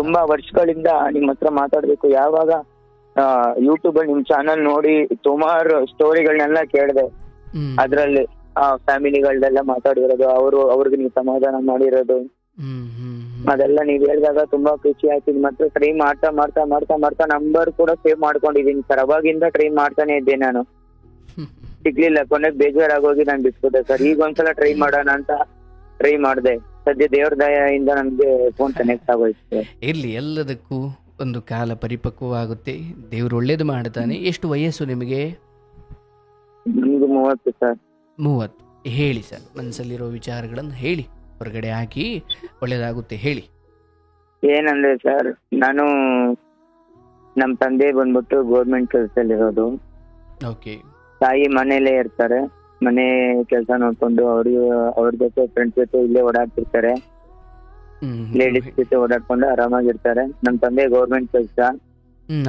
ತುಂಬಾ ವರ್ಷಗಳಿಂದ ನಿಮ್ ಹತ್ರ ಮಾತಾಡ್ಬೇಕು, ಯಾವಾಗ ಯೂಟ್ಯೂಬ್ ಅಲ್ಲಿ ನಿಮ್ ಚಾನಲ್ ನೋಡಿ ಸುಮಾರು ಸ್ಟೋರಿಗಳನ್ನೆಲ್ಲ ಕೇಳಿದೆ. ಅದ್ರಲ್ಲಿ ಫ್ಯಾಮಿಲಿಗಳ್ದೆಲ್ಲ ಮಾತಾಡಿರೋದು, ಅವ್ರಿಗೆ ನೀವು ಸಮಾಧಾನ ಮಾಡಿರೋದು, ಅದೆಲ್ಲ ನೀವ್ ಹೇಳಿದಾಗ ತುಂಬಾ ಖುಷಿ ಆಯ್ತು. ನಿಮ್ ಹತ್ರ ಟ್ರೈ ಮಾಡ್ತಾ ಮಾಡ್ತಾ ಮಾಡ್ತಾ ಮಾಡ್ತಾ ನಂಬರ್ ಕೂಡ ಸೇವ್ ಮಾಡ್ಕೊಂಡಿದೀನಿ ಸರ್. ಅವಾಗಿಂದ ಟ್ರೈ ಮಾಡ್ತಾನೆ ಇದ್ದೆ, ನಾನು ಸಿಗ್ಲಿಲ್ಲ. ಕೊನೆಗೆ ಬೇಜಾರಾಗೋಗಿ ನಾನು ಬಿಟ್ಬಿಟ್ಟೆ ಸರ್. ಈಗ ಒಂದ್ಸಲ ಟ್ರೈ ಮಾಡೋಣ ಅಂತ ಟ್ರೈ ಮಾಡಿದೆ. ಸದ್ಯ ದೇವ್ರ ದಯೆಯಿಂದ ನಮ್ಗೆ ಫೋನ್ ಕನೆಕ್ಟ್ ಆಗೋಯ್ತು. ಇರ್ಲಿ, ಎಲ್ಲದಕ್ಕೂ ಒಂದು ಕಾಲ ಪರಿಪಕ್ವವಾಗುತ್ತೆ, ದೇವ್ರು ಒಳ್ಳೇದು ಮಾಡ್ತಾನೆ. ಎಷ್ಟು ವಯಸ್ಸು ನಿಮಗೆ? ನಮ್ಗೆ 30 ಸರ್. 30. ಹೇಳಿ ಸರ್, ಮನಸ್ಸಲ್ಲಿರೋ ವಿಚಾರಗಳನ್ನು ಹೇಳಿ, ಹೊರಗಡೆ ಹಾಕಿ, ಒಳ್ಳೇದಾಗುತ್ತೆ, ಹೇಳಿ. ಏನಂದ್ರೆ ಸರ್, ನಾನು ನಮ್ ತಂದೆ ಬಂದ್ಬಿಟ್ಟು ಗೌರ್ಮೆಂಟ್ ಕೆಲಸದಲ್ಲಿರೋದು. ಓಕೆ. ತಾಯಿ ಮನೇಲೇ ಇರ್ತಾರೆ, ಮನೆ ಕೆಲಸ ನೋಡ್ಕೊಂಡು ಅವ್ರ ಜೊತೆ ಫ್ರೆಂಡ್ಸ್ ಜೊತೆ ಇಲ್ಲೇ ಓಡಾಡ್ತಿರ್ತಾರೆ, ಲೇಡೀಸ್ ಜೊತೆ ಓಡಾಡ್ಕೊಂಡು ಆರಾಮಾಗಿರ್ತಾರೆ. ನಮ್ ತಂದೆ ಗೌರ್ಮೆಂಟ್ ಕೆಲಸ.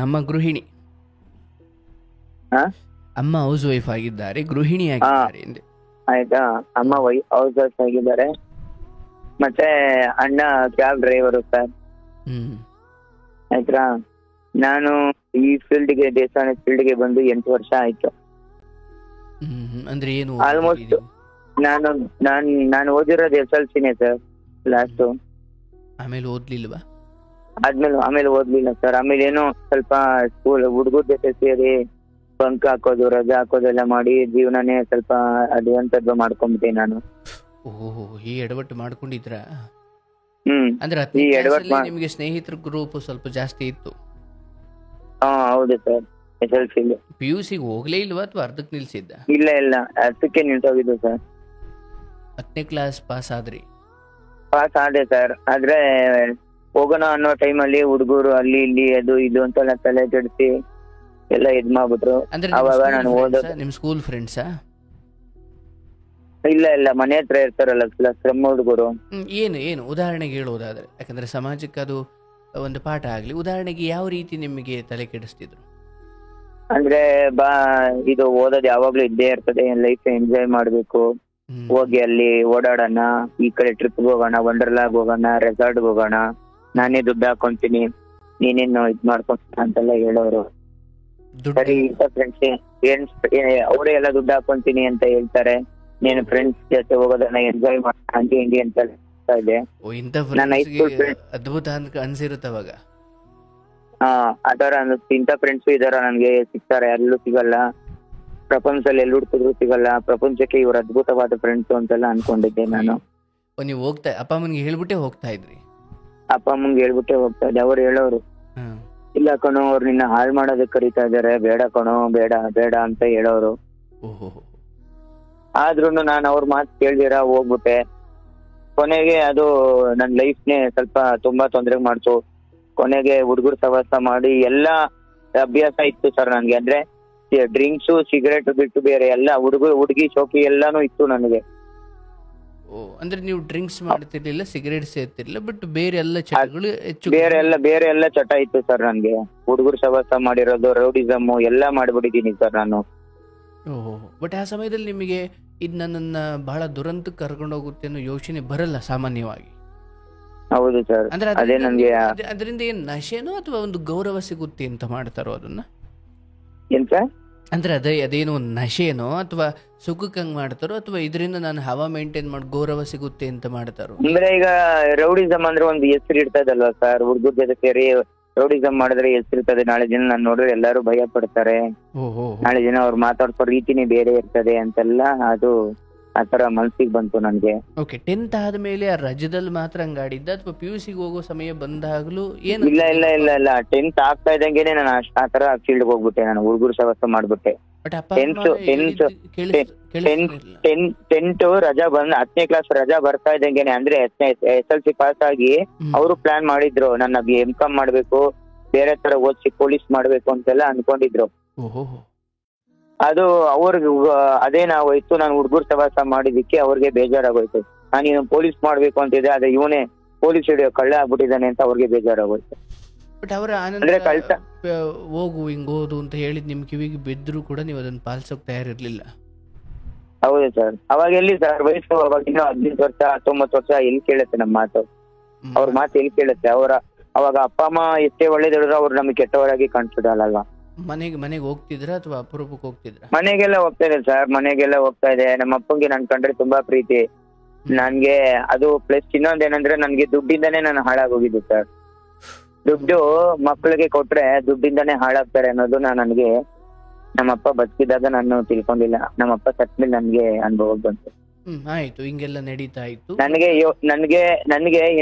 ಅಮ್ಮ ಗೃಹಿಣಿ. ಅಮ್ಮ ಹೌಸ್ ವೈಫ್ ಆಗಿದ್ದಾರೆ, ಗೃಹಿಣಿ ಆಗಿದ್ದಾರೆ. ಆಯ್ತಾ, ಅಮ್ಮ ಹೌಸ್ ವೈಫ್ ಆಗಿದ್ದಾರೆ. ಮತ್ತೆ ಅಣ್ಣ ಕ್ಯಾಬ್ ಡ್ರೈವರು ಸರ್. ಆಯ್ತಾ, ನಾನು ಈ ಫೀಲ್ಡ್ಗೆ, ದೇವಸ್ಥಾನ ಫೀಲ್ಡ್ಗೆ ಬಂದು 8 ವರ್ಷ ಆಯ್ತು. ಅಂದ್ರೆ ಏನು ಆಲ್ಮೋಸ್ಟ್ ನಾನು ಓದಿರೋದು SLCನೇ ಸರ್ ಲಾಸ್ಟ್. ಆಮೇಲೆ ಓದ್ಲಿಲ್ವಾ? ಆಮೇಲೆ ಓದ್ಲಿಲ್ಲ ಸರ್. ಆಮೇಲೆ ಏನೋ ಸ್ವಲ್ಪ ಸ್ಕೂಲ್ ಹುಡುಗರ ಜೊತೆ ಸೇರಿ ಬಂಕ್ ಹಾಕೋದು, ರಜಾ ಹಾಕೋದೆಲ್ಲ ಮಾಡಿ ಜೀವನನೇ ಸ್ವಲ್ಪ ಅಡ್ವಾನ್ಸ್ ಮಾಡ್ಕೊಂಡ್ಬಿಟ್ಟೆ ನಾನು. ಓಹೋ, ಈ ಎಡವಟ್ಟು ಮಾಡ್ಕೊಂಡಿದ್ರ? ಅಂದ್ರೆ ನಿಮ್ಗೆ ಸ್ನೇಹಿತರ ಗ್ರೂಪ್ ಸ್ವಲ್ಪ ಜಾಸ್ತಿ ಇತ್ತು? ಹೌದು ಸರ್. SLC PUC ಹೋಗ್ಲೇ ಇಲ್ವಾ ಅಥವಾ ಅರ್ಧಕ್ಕೆ ನಿಲ್ಸಿದ್ದ? ಇಲ್ಲ, 10ಕ್ಕೆ ನಿಲ್ಸೋಗಿದ್ದು ಸರ್. 10ನೇ ಕ್ಲಾಸ್ ಪಾಸ್ ಆದ್ರಿ? ಪಾಸ್ ಆದೆ ಸರ್. ಆದ್ರೆ ಹೋಗೋಣ ಅನ್ನೋ ಟೈಮಲ್ಲಿ ಹುಡುಗರು ಅಲ್ಲಿ ಇಲ್ಲಿ ಅದು ಇದು ಅಂತೆಲ್ಲ ತಲೆ ಕೆಡಿಸಿ ಎಲ್ಲ ಇದ್ ಮಾಡ್ಬಿಟ್ರು. ಅವಾಗ ನಾನು ಓದೋದು. ನಿಮ್ ಸ್ಕೂಲ್ ಫ್ರೆಂಡ್ಸಾ? ಇಲ್ಲ, ಮನೆ ಹತ್ರ ಇರ್ತಾರಲ್ಲ ಕ್ರಮ ಹುಡುಗರು. ಏನು ಉದಾಹರಣೆಗೆ ಹೇಳೋದಾದ್ರೆ, ಯಾಕಂದ್ರೆ ಸಮಾಜಕ್ಕೆ ಅದು ಒಂದು ಪಾಠ ಆಗ್ಲಿ, ಉದಾಹರಣೆಗೆ ಯಾವ ರೀತಿ ನಿಮಗೆ ತಲೆ ಕೆಡಿಸ್ತಿದ್ರು? ಅಂದ್ರೆ ಇದು ಓದೋದು ಯಾವಾಗ್ಲೂ ಇದ್ದೇ ಇರ್ತದೆ, ಲೈಫ್ ಎಂಜಾಯ್ ಮಾಡ್ಬೇಕು, ಹೋಗಿ ಅಲ್ಲಿ ಓಡಾಡೋಣ, ಈ ಕಡೆ ಟ್ರಿಪ್ ಹೋಗೋಣ, ವಂಡರ್ಲಾಗ್ ಹೋಗೋಣ, ರೆಸಾರ್ಟ್ ಹೋಗೋಣ, ನಾನೇ ದುಡ್ಡು ಹಾಕೊಂತೀನಿ, ನೀನೇನು ಇದ್ ಮಾಡ್ಕೊಂತ ಅಂತೆಲ್ಲ ಹೇಳೋರು. ಸರಿ, ಇಂಥ ಫ್ರೆಂಡ್ಸ್ ಅವರೇ ಎಲ್ಲ ದುಡ್ಡು ಹಾಕೊಂತೀನಿ ಅಂತ ಹೇಳ್ತಾರೆ, ನೀನು ಫ್ರೆಂಡ್ಸ್ ಜೊತೆ ಹೋಗೋದನ್ನ ಎಂಜಾಯ್ ಮಾಡ ಹಂಗೆ ಅಂತ ಹೇಳ್ತಾ ಇದೆ. ಅದ್ಭುತ ಅನ್ಸಿರುತ್ತೆ ಅವಾಗ. ಆತರ ಇಂಥ ಫ್ರೆಂಡ್ಸ್ ಇದಾರ ನನ್ಗೆ ಸಿಗ್ತಾರೆ, ಎಲ್ಲೂ ಸಿಗಲ್ಲ, ಪ್ರಪಂಚದಲ್ಲಿ ಎಲ್ಲಿ ಹುಡುಕಿದ್ರು ಸಿಗಲ್ಲ, ಪ್ರಪಂಚಕ್ಕೆ ಇವ್ರ ಅದ್ಭುತವಾದ ಫ್ರೆಂಡ್ಸ್ ಅಂತೆಲ್ಲ ಅನ್ಕೊಂಡಿದ್ದೆ ನಾನು. ನೀವು ಅಪ್ಪ ಅಮ್ಮನ್ಗೆ ಹೇಳ್ಬಿಟ್ಟೆ ಹೋಗ್ತಾ ಇದ್ರಿ? ಅಪ್ಪ ಅಮ್ಮಂಗೆ ಹೇಳ್ಬಿಟ್ಟೆ ಹೋಗ್ತಾ ಇದ್ದೆ. ಅವ್ರು ಹೇಳೋರು, ಇಲ್ಲ ಕಣೋ, ಅವ್ರು ನಿನ್ನ ಹಾಳು ಮಾಡೋದಕ್ಕೆ ಕರೀತಾ ಇದಾರೆ, ಬೇಡ ಕಣೋ, ಬೇಡ ಬೇಡ ಅಂತ ಹೇಳೋರು. ಆದ್ರೂ ನಾನು ಅವ್ರ ಮಾತು ಕೇಳ್ದಿರ ಹೋಗ್ಬಿಟ್ಟೆ. ಕೊನೆಗೆ ಅದು ನನ್ನ ಲೈಫ್ನೇ ಸ್ವಲ್ಪ ತುಂಬಾ ತೊಂದರೆ ಮಾಡ್ತು. ಕೊನೆಗೆ ಹುಡುಗರು ಸವಾಸ ಮಾಡಿ ಎಲ್ಲಾ ಅಭ್ಯಾಸ ಇತ್ತು ಸರ್ ನನ್ಗೆ. ಅಂದ್ರೆ ಡ್ರಿಂಕ್ಸು, ಸಿಗರೇಟ್ ಬಿಟ್ಟು ಬೇರೆ ಎಲ್ಲ ಹುಡುಗಿ ಶೋಕಿ ಎಲ್ಲಾನು ಇತ್ತು ನನಗೆ. ಅಂದ್ರೆ ನೀವು ಡ್ರಿಂಕ್ಸ್ ಮಾಡ್ತಿರ್ಲಿಲ್ಲ, ಸಿಗರೇಟ್ ಸೇರ್ತಿರ್ಲಿಲ್ಲ, ಬಟ್ ಬೇರೆ ಎಲ್ಲ ಚಟಗಳು ಹೆಚ್ಚು, ಬೇರೆ ಎಲ್ಲ ಚಟ ಇತ್ತು ಸರ್ ನನ್ಗೆ. ಹುಡುಗರು ಸವಾಸ ಮಾಡಿರೋದು, ರೌಡಿಸಮ್ ಎಲ್ಲ ಮಾಡ್ಬಿಟ್ಟಿದೀನಿ ಸರ್ ನಾನು. ಬಟ್ ಆ ಸಮಯದಲ್ಲಿ ನಿಮಗೆ ಇದು ನನ್ನನ್ನ ಬಹಳ ದುರಂತಕ್ಕೆ ಕರ್ಕೊಂಡು ಹೋಗುತ್ತೆ ಅನ್ನೋ ಯೋಚನೆ ಬರಲ್ಲ ಸಾಮಾನ್ಯವಾಗಿ? ಹೌದು ಸರ್. ಅಂದ್ರೆ ಅದರಿಂದ ಏನ್ ನಶೆನೋ ಅಥವಾ ಒಂದು ಗೌರವ ಸಿಗುತ್ತೆ ಅಂತ ಮಾಡ್ತಾರೋ ಅದನ್ನ? ಏನ್ ಸರ್? ಅಂದ್ರೆ ಅದೇನೋ ಒಂದು ನಶೆನೋ ಅಥವಾ ಸುಖಕ್ಕಂಗ್ ಮಾಡ್ತಾರೋ ಅಥವಾ ಇದರಿಂದ ನಾನು ಹವಾ ಮೇಂಟೈನ್ ಮಾಡಿ ಗೌರವ ಸಿಗುತ್ತೆ ಅಂತ ಮಾಡ್ತಾರೋ? ಅಂದ್ರೆ ಈಗ ರೌಡಿಸಮ್ ಅಂದ್ರೆ ಒಂದು ಹೆಸರು ಇರ್ತದಲ್ವಾ ಸರ್, ಹುಡುಗರ ಜೊತೆ ಸೇರಿ ರೌಡಿಸಮ್ ಮಾಡಿದ್ರೆ ಹೆಸರಿರ್ತದೆ. ನಾಳೆ ದಿನ ನಾನು ನೋಡಿದ್ರೆ ಎಲ್ಲಾರು ಭಯ ಪಡ್ತಾರೆ, ನಾಳೆ ದಿನ ಅವ್ರು ಮಾತಾಡ್ಸೋ ರೀತಿನೇ ಬೇರೆ ಇರ್ತದೆ ಅಂತೆಲ್ಲ ಅದು ಆತರ ಮನ್ಸಿಗೆ ಬಂತು ನನ್ಗೆ. ಓಕೆ, 10th ಆದ್ಮೇಲೆ ಆ ರಜದಲ್ಲಿ ಮಾತ್ರ ಹಂಗಾಡಿದ್ದ ಅಥವಾ PUC ಹೋಗೋ ಸಮಯ ಬಂದಾಗ್ಲೂ ಏನು? ಇಲ್ಲ 10th ಆಗ್ತಾ ಇದ್ದಂಗೆನೆ ನಾನು ಆತರ ಫೀಲ್ಡ್ ಹೋಗ್ಬಿಟ್ಟೆ, ನಾನು ಹುಡುಗರು ಸವಾಸ ಮಾಡ್ಬಿಟ್ಟೆ. 10th ರಜಾ ಬಂದ್ 10ನೇ ಕ್ಲಾಸ್ ರಜಾ ಬರ್ತಾ ಇದ್ದಂಗೆನೆ, ಅಂದ್ರೆ SLC ಪಾಸ್ ಆಗಿ ಅವರು ಪ್ಲಾನ್ ಮಾಡಿದ್ರು ನನ್ನ M.Com ಮಾಡ್ಬೇಕು, ಬೇರೆ ತರ ಓದಿಸಿ ಪೊಲೀಸ್ ಮಾಡ್ಬೇಕು ಅಂತೆಲ್ಲ ಅನ್ಕೊಂಡಿದ್ರು. ಅದು ಅವ್ರಿಗೆ ಅದೇನಾಗೋಯ್ತು, ನಾನು ಹುಡುಗರು ಸವಾಸ ಮಾಡಿದಕ್ಕೆ ಅವ್ರಿಗೆ ಬೇಜಾರಾಗೋಯ್ತು. ನಾನು ಪೊಲೀಸ್ ಮಾಡ್ಬೇಕು ಅಂತಿದ್ದೆ, ಅದೇ ಇವನೇ ಪೊಲೀಸ್ ಹಿಡಿಯೋ ಕಳ್ಳ ಆಗ್ಬಿಟ್ಟಿದ್ದಾನೆ ಅಂತ ಅವ್ರಿಗೆ ಬೇಜಾರಾಗೋಯ್ತು. ಬಟ್ ಅವರ ಹೋಗು ಹಿಂಗೋದು ಅಂತ ಹೇಳಿದ್ ನಿಮ್ ಕಿವಿಗೆ ಬಿದ್ರು ಕೂಡ ನೀವು ಅದನ್ನ ಪಾಲಿಸೋಕ್ ತಯಾರಿರ್ಲಿಲ್ಲ? ಹೌದು ಸರ್. ಅವಾಗ ಎಲ್ಲಿ ಸರ್ ವಯಸ್ಸು, ಅವಾಗ ಇನ್ನೂ 18 ವರ್ಷ 19 ವರ್ಷ ಎಲ್ಲಿ ಕೇಳುತ್ತೆ ನಮ್ಮ ಮಾತು, ಅವ್ರ ಮಾತು ಎಲ್ಲಿ ಕೇಳುತ್ತೆ? ಅವಾಗ ಅಪ್ಪ ಅಮ್ಮ ಎಷ್ಟೇ ಒಳ್ಳೇದ್ ಹೇಳಿದ್ರು ಅವ್ರು ನಮಗೆ ಕೆಟ್ಟವರಾಗಿ ಕಾಣಿಸೋದಲ್ಲ. ಮನೆಗೆ ಹೋಗ್ತಿದ್ರ ಅಥವಾ ಅಪರೂಪಕ್ಕೆ ಹೋಗ್ತಿದ್ರ? ಮನೆಗೆಲ್ಲ ಹೋಗ್ತಾ ಇದೆ ಸರ್, ಮನೆಗೆಲ್ಲ ಹೋಗ್ತಾ ಇದೆ. ನಮ್ಮ ಅಪ್ಪಂಗೆ ನನ್ ಕಂಡ್ರೆ ತುಂಬಾ ಪ್ರೀತಿ. ನನ್ಗೆ ಅದು ಪ್ಲಸ್ ಇನ್ನೊಂದೇನಂದ್ರೆ ನನ್ಗೆ ದುಡ್ಡಿಂದಾನೇ ನಾನು ಹಾಳಾಗೋಗಿದ್ದು ಸರ್. ದುಡ್ಡು ಮಕ್ಳಿಗೆ ಕೊಟ್ರೆ ದುಡ್ಡಿಂದಾನೇ ಹಾಳಾಗ್ತಾರೆ ಅನ್ನೋದು ನನ್ಗೆ ನಮ್ಮಪ್ಪ ಬದುಕಿದಾಗ ನಾನು ತಿಳ್ಕೊಂಡಿಲ್ಲ. ನಮ್ಮಪ್ಪ ಸತ್ಮೇಲೆ ನನ್ಗೆ ಅನುಭವ ಬಂತು. ಆಯ್ತು, ಹಿಂಗೆಲ್ಲ ನಡೀತಾ ಇತ್ತು. ನನಗೆ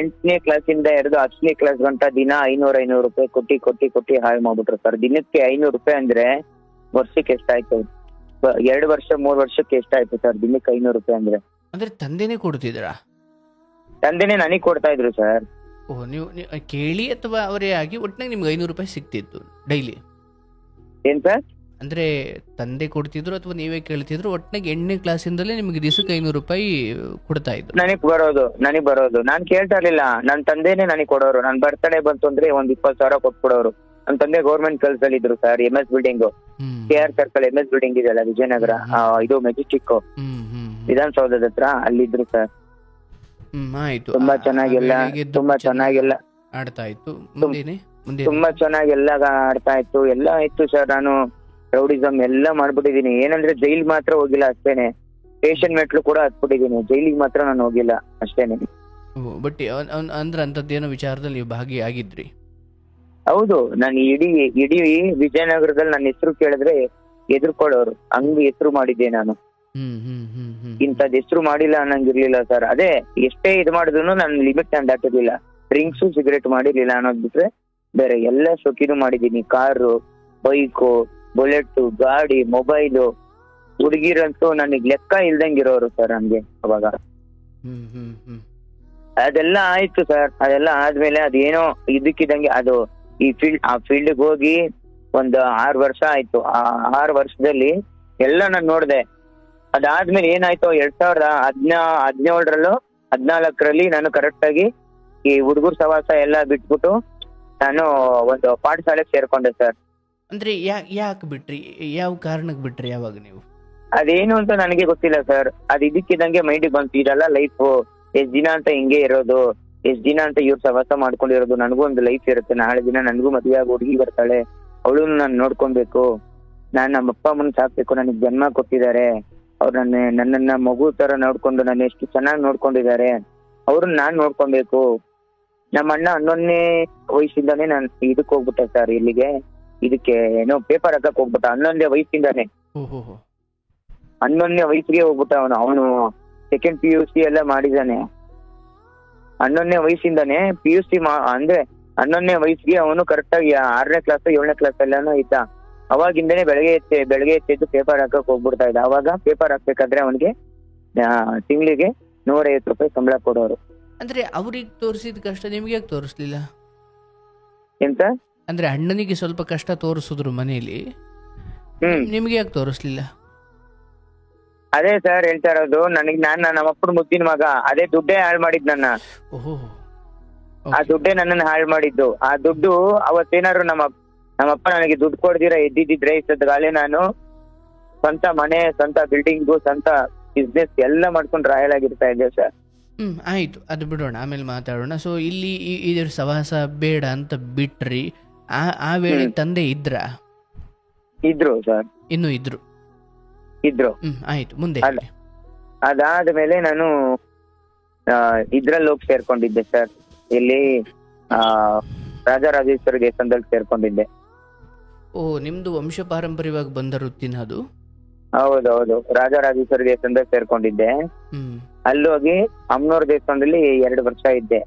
8ನೇ ಕ್ಲಾಸಿಂದ ಹಿಡಿದು 10ನೇ ಕ್ಲಾಸ್ ಗಂಟ ದಿನ 500 ರೂಪಾಯಿ ಕೊಟ್ಟಿ ಹಾಳು ಮಾಡ್ಬಿಟ್ರು ಸರ್. ದಿನಕ್ಕೆ 500 ರೂಪಾಯಿ ಅಂದ್ರೆ ವರ್ಷಕ್ಕೆ ಎಷ್ಟಾಯ್ತು? 2 ವರ್ಷ 3 ವರ್ಷಕ್ಕೆ ಎಷ್ಟಾಯ್ತು ಸರ್ ದಿನಕ್ಕೆ 500 ರೂಪಾಯಿ ಅಂದ್ರೆ? ಅಂದ್ರೆ ತಂದೆನೇ ಕೊಡ್ತಿದ್ರಾ? ತಂದೆನೇ ನನಗ್ ಕೊಡ್ತಾ ಇದ್ರು ಸರ್. ಓಹ್, ನೀವು ಕೇಳಿ ಅಥವಾ ಅವರೇ ಆಗಿ ಒಟ್ಟಿನಾಗ ನಿಮ್ಗೆ 500 ರೂಪಾಯಿ ಸಿಗ್ತಿತ್ತು ಡೈಲಿ? ಏನ್ ಸರ್? ಅಂದ್ರೆ ತಂದೆ ಕೊಡ್ತಿದ್ರು ಅಥವಾ ನೀವೇ ಕೇಳ್ತಿದ್ರು? ಒಟ್ಟಿನಾಗ 8ನೇ ಕ್ಲಾಸಿಂದಲೇ ನಿಮ್ಗೆ ದಿವಸಕ್ಕೆ 500 ರೂಪಾಯಿ ಕೊಡ್ತಾ ಇದ್ರು? ನನಗ್ ಬರೋದು ನಾನ್ ಕೇಳ್ತಾ ಇರ್ಲಿಲ್ಲ. ನನ್ ತಂದೆನೇ ನನಗ್ ಕೊಡೋರು. ನನ್ ಬರ್ತಡೇ ಬಂತು ಅಂದ್ರೆ ಒಂದ್ 20,000 ಕೊಟ್ಬಿಡೋರು. ನನ್ ತಂದೆ ಗೌರ್ಮೆಂಟ್ ಕೆಲ್ಸದಲ್ಲಿ ಇದ್ರು sir. MS building, KR circle MS building ಇದೆಯಲ್ಲ ವಿಜಯನಗರ, ಇದು ಮೆಜೆಸ್ಟಿಕ್ ವಿಧಾನಸೌಧದ ಹತ್ರ, ಅಲ್ಲಿದ್ರು ಸರ್. ಆಯ್ತು, ತುಂಬಾ ಚೆನ್ನಾಗೆಲ್ಲ ಆಡ್ತಾ ಇತ್ತು. ತುಂಬಾ ಚೆನ್ನಾಗೆಲ್ಲ ಆಡ್ತಾ ಇತ್ತು, ಎಲ್ಲ ಇತ್ತು ಸರ್. ನಾನು ರೌಡಿಸಮ್ ಎಲ್ಲ ಮಾಡ್ಬಿಟ್ಟಿದೀನಿ. ಏನಂದ್ರೆ ಜೈಲ್ ಮಾತ್ರ ಹೋಗಿಲ್ಲ ಅಷ್ಟೇನೆ. ಸ್ಟೇಷನ್ ಮೆಟ್ಲು ಕೂಡ ಹತ್ಬಿಟ್ಟಿದೀನಿ, ಜೈಲಿಗೆ ಮಾತ್ರ ನಾನು ಹೋಗಿಲ್ಲ ಅಷ್ಟೇನೆ. ಬಟ್ ಅಂದ್ರೆ ಅಂತದ್ದೇನೋ ವಿಚಾರದಲ್ಲಿ ನೀವು ಭಾಗಿಯಾಗಿದ್ರಿ? ಹೌದು, ನಾನು ಇಡೀ ವಿಜಯನಗರದಲ್ಲಿ ನನ್ನ ಹೆಸರು ಕೇಳಿದ್ರೆ ಎದುರ್ಕೊಳ್ಳೋರು, ಹಂಗ ಹೆಸರು ಮಾಡಿದ್ದೆ ನಾನು. ಇಂಥದ್ ಹೆಸರು ಮಾಡಿಲ್ಲ ಅನ್ನಂಗಿರ್ಲಿಲ್ಲ ಸರ್. ಅದೇ ಎಷ್ಟೇ ಇದು ಮಾಡಿದ್ರು ನನ್ನ ಲಿಮಿಟ್ ನಾನು ದಾಟಿರ್ಲಿಲ್ಲ. ಡ್ರಿಂಕ್ಸು ಸಿಗರೇಟ್ ಮಾಡಿರ್ಲಿಲ್ಲ ಅನ್ನೋದ್ ಬಿಟ್ರೆ ಬೇರೆ ಎಲ್ಲ ಶೋಕಿನೂ ಮಾಡಿದೀನಿ. ಕಾರು, ಬೈಕು, ಬುಲೆಟ್, ಗಾಡಿ, ಮೊಬೈಲು. ಹುಡುಗಿರಂತೂ ನನಗ್ ಲೆಕ್ಕ ಇಲ್ದಂಗಿರೋರು ಸರ್ ನನ್ಗೆ ಅವಾಗ. ಅದೆಲ್ಲ ಆಯ್ತು ಸರ್. ಅದೆಲ್ಲ ಆದ್ಮೇಲೆ ಅದೇನೋ ಇದಕ್ಕಿದಂಗೆ ಅದು ಆ ಫೀಲ್ಡ್ಗೆ ಹೋಗಿ ಒಂದು 6 ವರ್ಷ ಆಯ್ತು. ಆ 6 ವರ್ಷದಲ್ಲಿ ಎಲ್ಲ ನಾನು ನೋಡ್ದೆ. ಅದಾದ್ಮೇಲೆ ಏನಾಯ್ತು, 2017 14ರಲ್ಲಿ ನಾನು ಕರೆಕ್ಟ್ ಆಗಿ ಈ ಹುಡುಗರು ಸವಾಸ ಎಲ್ಲ ಬಿಟ್ಬಿಟ್ಟು ನಾನು ಒಂದು ಪಾಠಶಾಲೆಗೆ ಸೇರ್ಕೊಂಡೆ ಸರ್. ಅಂದ್ರೆ ಯಾಕೆ ಬಿಟ್ರಿ? ಯಾವ ಕಾರಣಕ್ಕೆ ಬಿಟ್ರಿ ಯಾವಾಗ ನೀವು? ಅದೇನು ಅಂತ ನನಗೆ ಗೊತ್ತಿಲ್ಲ ಸರ್. ಅದ್ ಇದಕ್ಕಿದಂಗೆ ಮೈಂಡಿಗೆ ಬಂತು. ಇದೆಲ್ಲ ಲೈಫ್, ಎಷ್ಟ್ ದಿನ ಅಂತ ಹಿಂಗೆ ಇರೋದು, ಎಷ್ಟ್ ದಿನ ಅಂತ ಇವ್ರು ಸವಾಸ ಮಾಡ್ಕೊಂಡಿರೋದು. ನನಗೂ ಒಂದು ಲೈಫ್ ಇರುತ್ತೆ. ನಾಳೆ ದಿನ ನನಗೂ ಮದುವೆ ಆಗಿ ಹುಡುಗಿ ಬರ್ತಾಳೆ, ಅವಳನ್ನು ನಾನು ನೋಡ್ಕೊಬೇಕು. ನಾನ್ ನಮ್ಮ ಅಪ್ಪ ಅಮ್ಮನ ಸಾಕ್ಬೇಕು. ನನಗ್ ಜನ್ಮ ಕೊಟ್ಟಿದ್ದಾರೆ ಅವ್ರು. ನನ್ನನ್ನ ಮಗು ತರ ನೋಡ್ಕೊಂಡು ನನ್ನ ಎಷ್ಟು ಚೆನ್ನಾಗಿ ನೋಡ್ಕೊಂಡಿದ್ದಾರೆ. ಅವ್ರನ್ನ ನಾನ್ ನೋಡ್ಕೊಬೇಕು. ನಮ್ಮ ಅಣ್ಣ 11ನೇ ವಯಸ್ಸಿಂದಾನೇ ನಾನು ಇದಕ್ ಹೋಗ್ಬಿಟ್ಟೆ ಸರ್, ಇಲ್ಲಿಗೆ ಇದಕ್ಕೆ ಏನೋ ಪೇಪರ್ ಹಾಕಕ್ ಹೋಗ್ಬಿಟ್ಟ. 11ನೇ ವಯಸ್ಸಿಂದಾನೆ 11ನೇ ವಯಸ್ಸಿಗೆ ಹೋಗ್ಬಿಟ್ಟ ಅವನು. ಸೆಕೆಂಡ್ PUC ಎಲ್ಲ ಮಾಡಿದಾನೆ 11ನೇ ವಯಸ್ಸಿಂದಾನೆ. PUC ಅಂದ್ರೆ 11ನೇ ವಯಸ್ಸಿಗೆ ಅವನು ಕರೆಕ್ಟ್ ಆಗಿ 6ನೇ ಕ್ಲಾಸ್ 7ನೇ ಕ್ಲಾಸ್ ಎಲ್ಲಾನು ಇದ್ದ. ಅವಾಗಿಂದನೇ ಬೆಳಗ್ಗೆ ಎದ್ದು ಪೇಪರ್ ಹಾಕಕ್ ಹೋಗ್ಬಿಡ್ತಾ ಇದ್ದ. ಅವಾಗ ಪೇಪರ್ ಹಾಕ್ಬೇಕಾದ್ರೆ ಅವನಿಗೆ ತಿಂಗಳಿಗೆ 150 ರೂಪಾಯಿ ಸಂಬಳ ಕೊಡೋರು. ಅಂದ್ರೆ ಅವ್ರಿಗೆ ತೋರಿಸಿದ ಕಷ್ಟ ನಿಮ್ಗೆ ಯಾಕೆ ತೋರಿಸ್ಲಿಲ್ಲ? ಎಂತ ಅಂದ್ರೆ ಅಣ್ಣನಿಗೆ ಸ್ವಲ್ಪ ಕಷ್ಟ ತೋರಿಸಿದ್ರು ಮನೆಯಲ್ಲಿ, ನಿಮ್ಗೆ ಯಾಕೆ ತೋರಿಸ್ಲಿಲ್ಲ? ಅದೇ ಸರ್ ಹೇಳ್ತಾ ಇರೋದು. ನಾನು ನಮ್ಮಪ್ಪನ ಮುದ್ದಿನ ಮಗ. ಅದೇ ದುಡ್ಡೇ ಹಾಳು ಮಾಡಿದ್ ನನ್ನ. ಆ ದುಡ್ಡೇ ನನ್ನನ್ನು ಹಾಳು ಮಾಡಿದ್ದು. ಆ ದುಡ್ಡು ಅವತ್ತೇನಾದ್ರು ನಮ್ಮಪ್ಪ ನನಗೆ ದುಡ್ಡು ಕೊಡ್ದಿರ ಎದ್ದಿದ್ರೆ ಇಷ್ಟೊತ್ತಿಗಾಲೆ ನಾನು ಸ್ವಂತ ಮನೆ, ಸ್ವಂತ ಬಿಲ್ಡಿಂಗು, ಸ್ವಂತ ಬಿಸ್ನೆಸ್ ಎಲ್ಲ ಮಾಡ್ಕೊಂಡು ರಾಯಲ್ ಆಗಿರ್ತಾ ಇದ್ದೆ ಸರ್. ಆಯ್ತು, ಅದು ಬಿಡೋಣ, ಆಮೇಲೆ ಮಾತಾಡೋಣ. ಸೊ ಇಲ್ಲಿ ಇದ್ರ ಸವಾಸ ಬೇಡ ಅಂತ ಬಿಟ್ರಿ. ಆ ವೇಳೆ ತಂದೆ ಇದ್ರು ಸರ್. ಇನ್ನು ಇದ್ರು. ಆಯ್ತು, ಮುಂದೆ ಅದಾದ್ಮೇಲೆ ನಾನು ಇದ್ರಲ್ಲಿ ಹೋಗಿ ಸೇರ್ಕೊಂಡಿದ್ದೆ ಸರ್. ಇಲ್ಲಿ ರಾಜರಾಜೇಶ್ವರಿ ದೇವಸ್ಥಾನದಲ್ಲಿ ಸೇರ್ಕೊಂಡಿದ್ದೆ. ನಿಮ್ದು ವಂಶ ಪಾರಂಪರ್ಯವಾಗಿ ಬಂದ ವೃತ್ತಿನ ಅದು? ಹೌದೌದು, ರಾಜರಾಜೇಶ್ವರಿ ದೇವಸ್ಥಾನದಲ್ಲಿ ಸೇರ್ಕೊಂಡಿದ್ದೆ. ಅಲ್ಲೋಗಿ ಅಮ್ಮನವ್ರ ದೇವಸ್ಥಾನದಲ್ಲಿ 2 ವರ್ಷ ಇದ್ದೆ.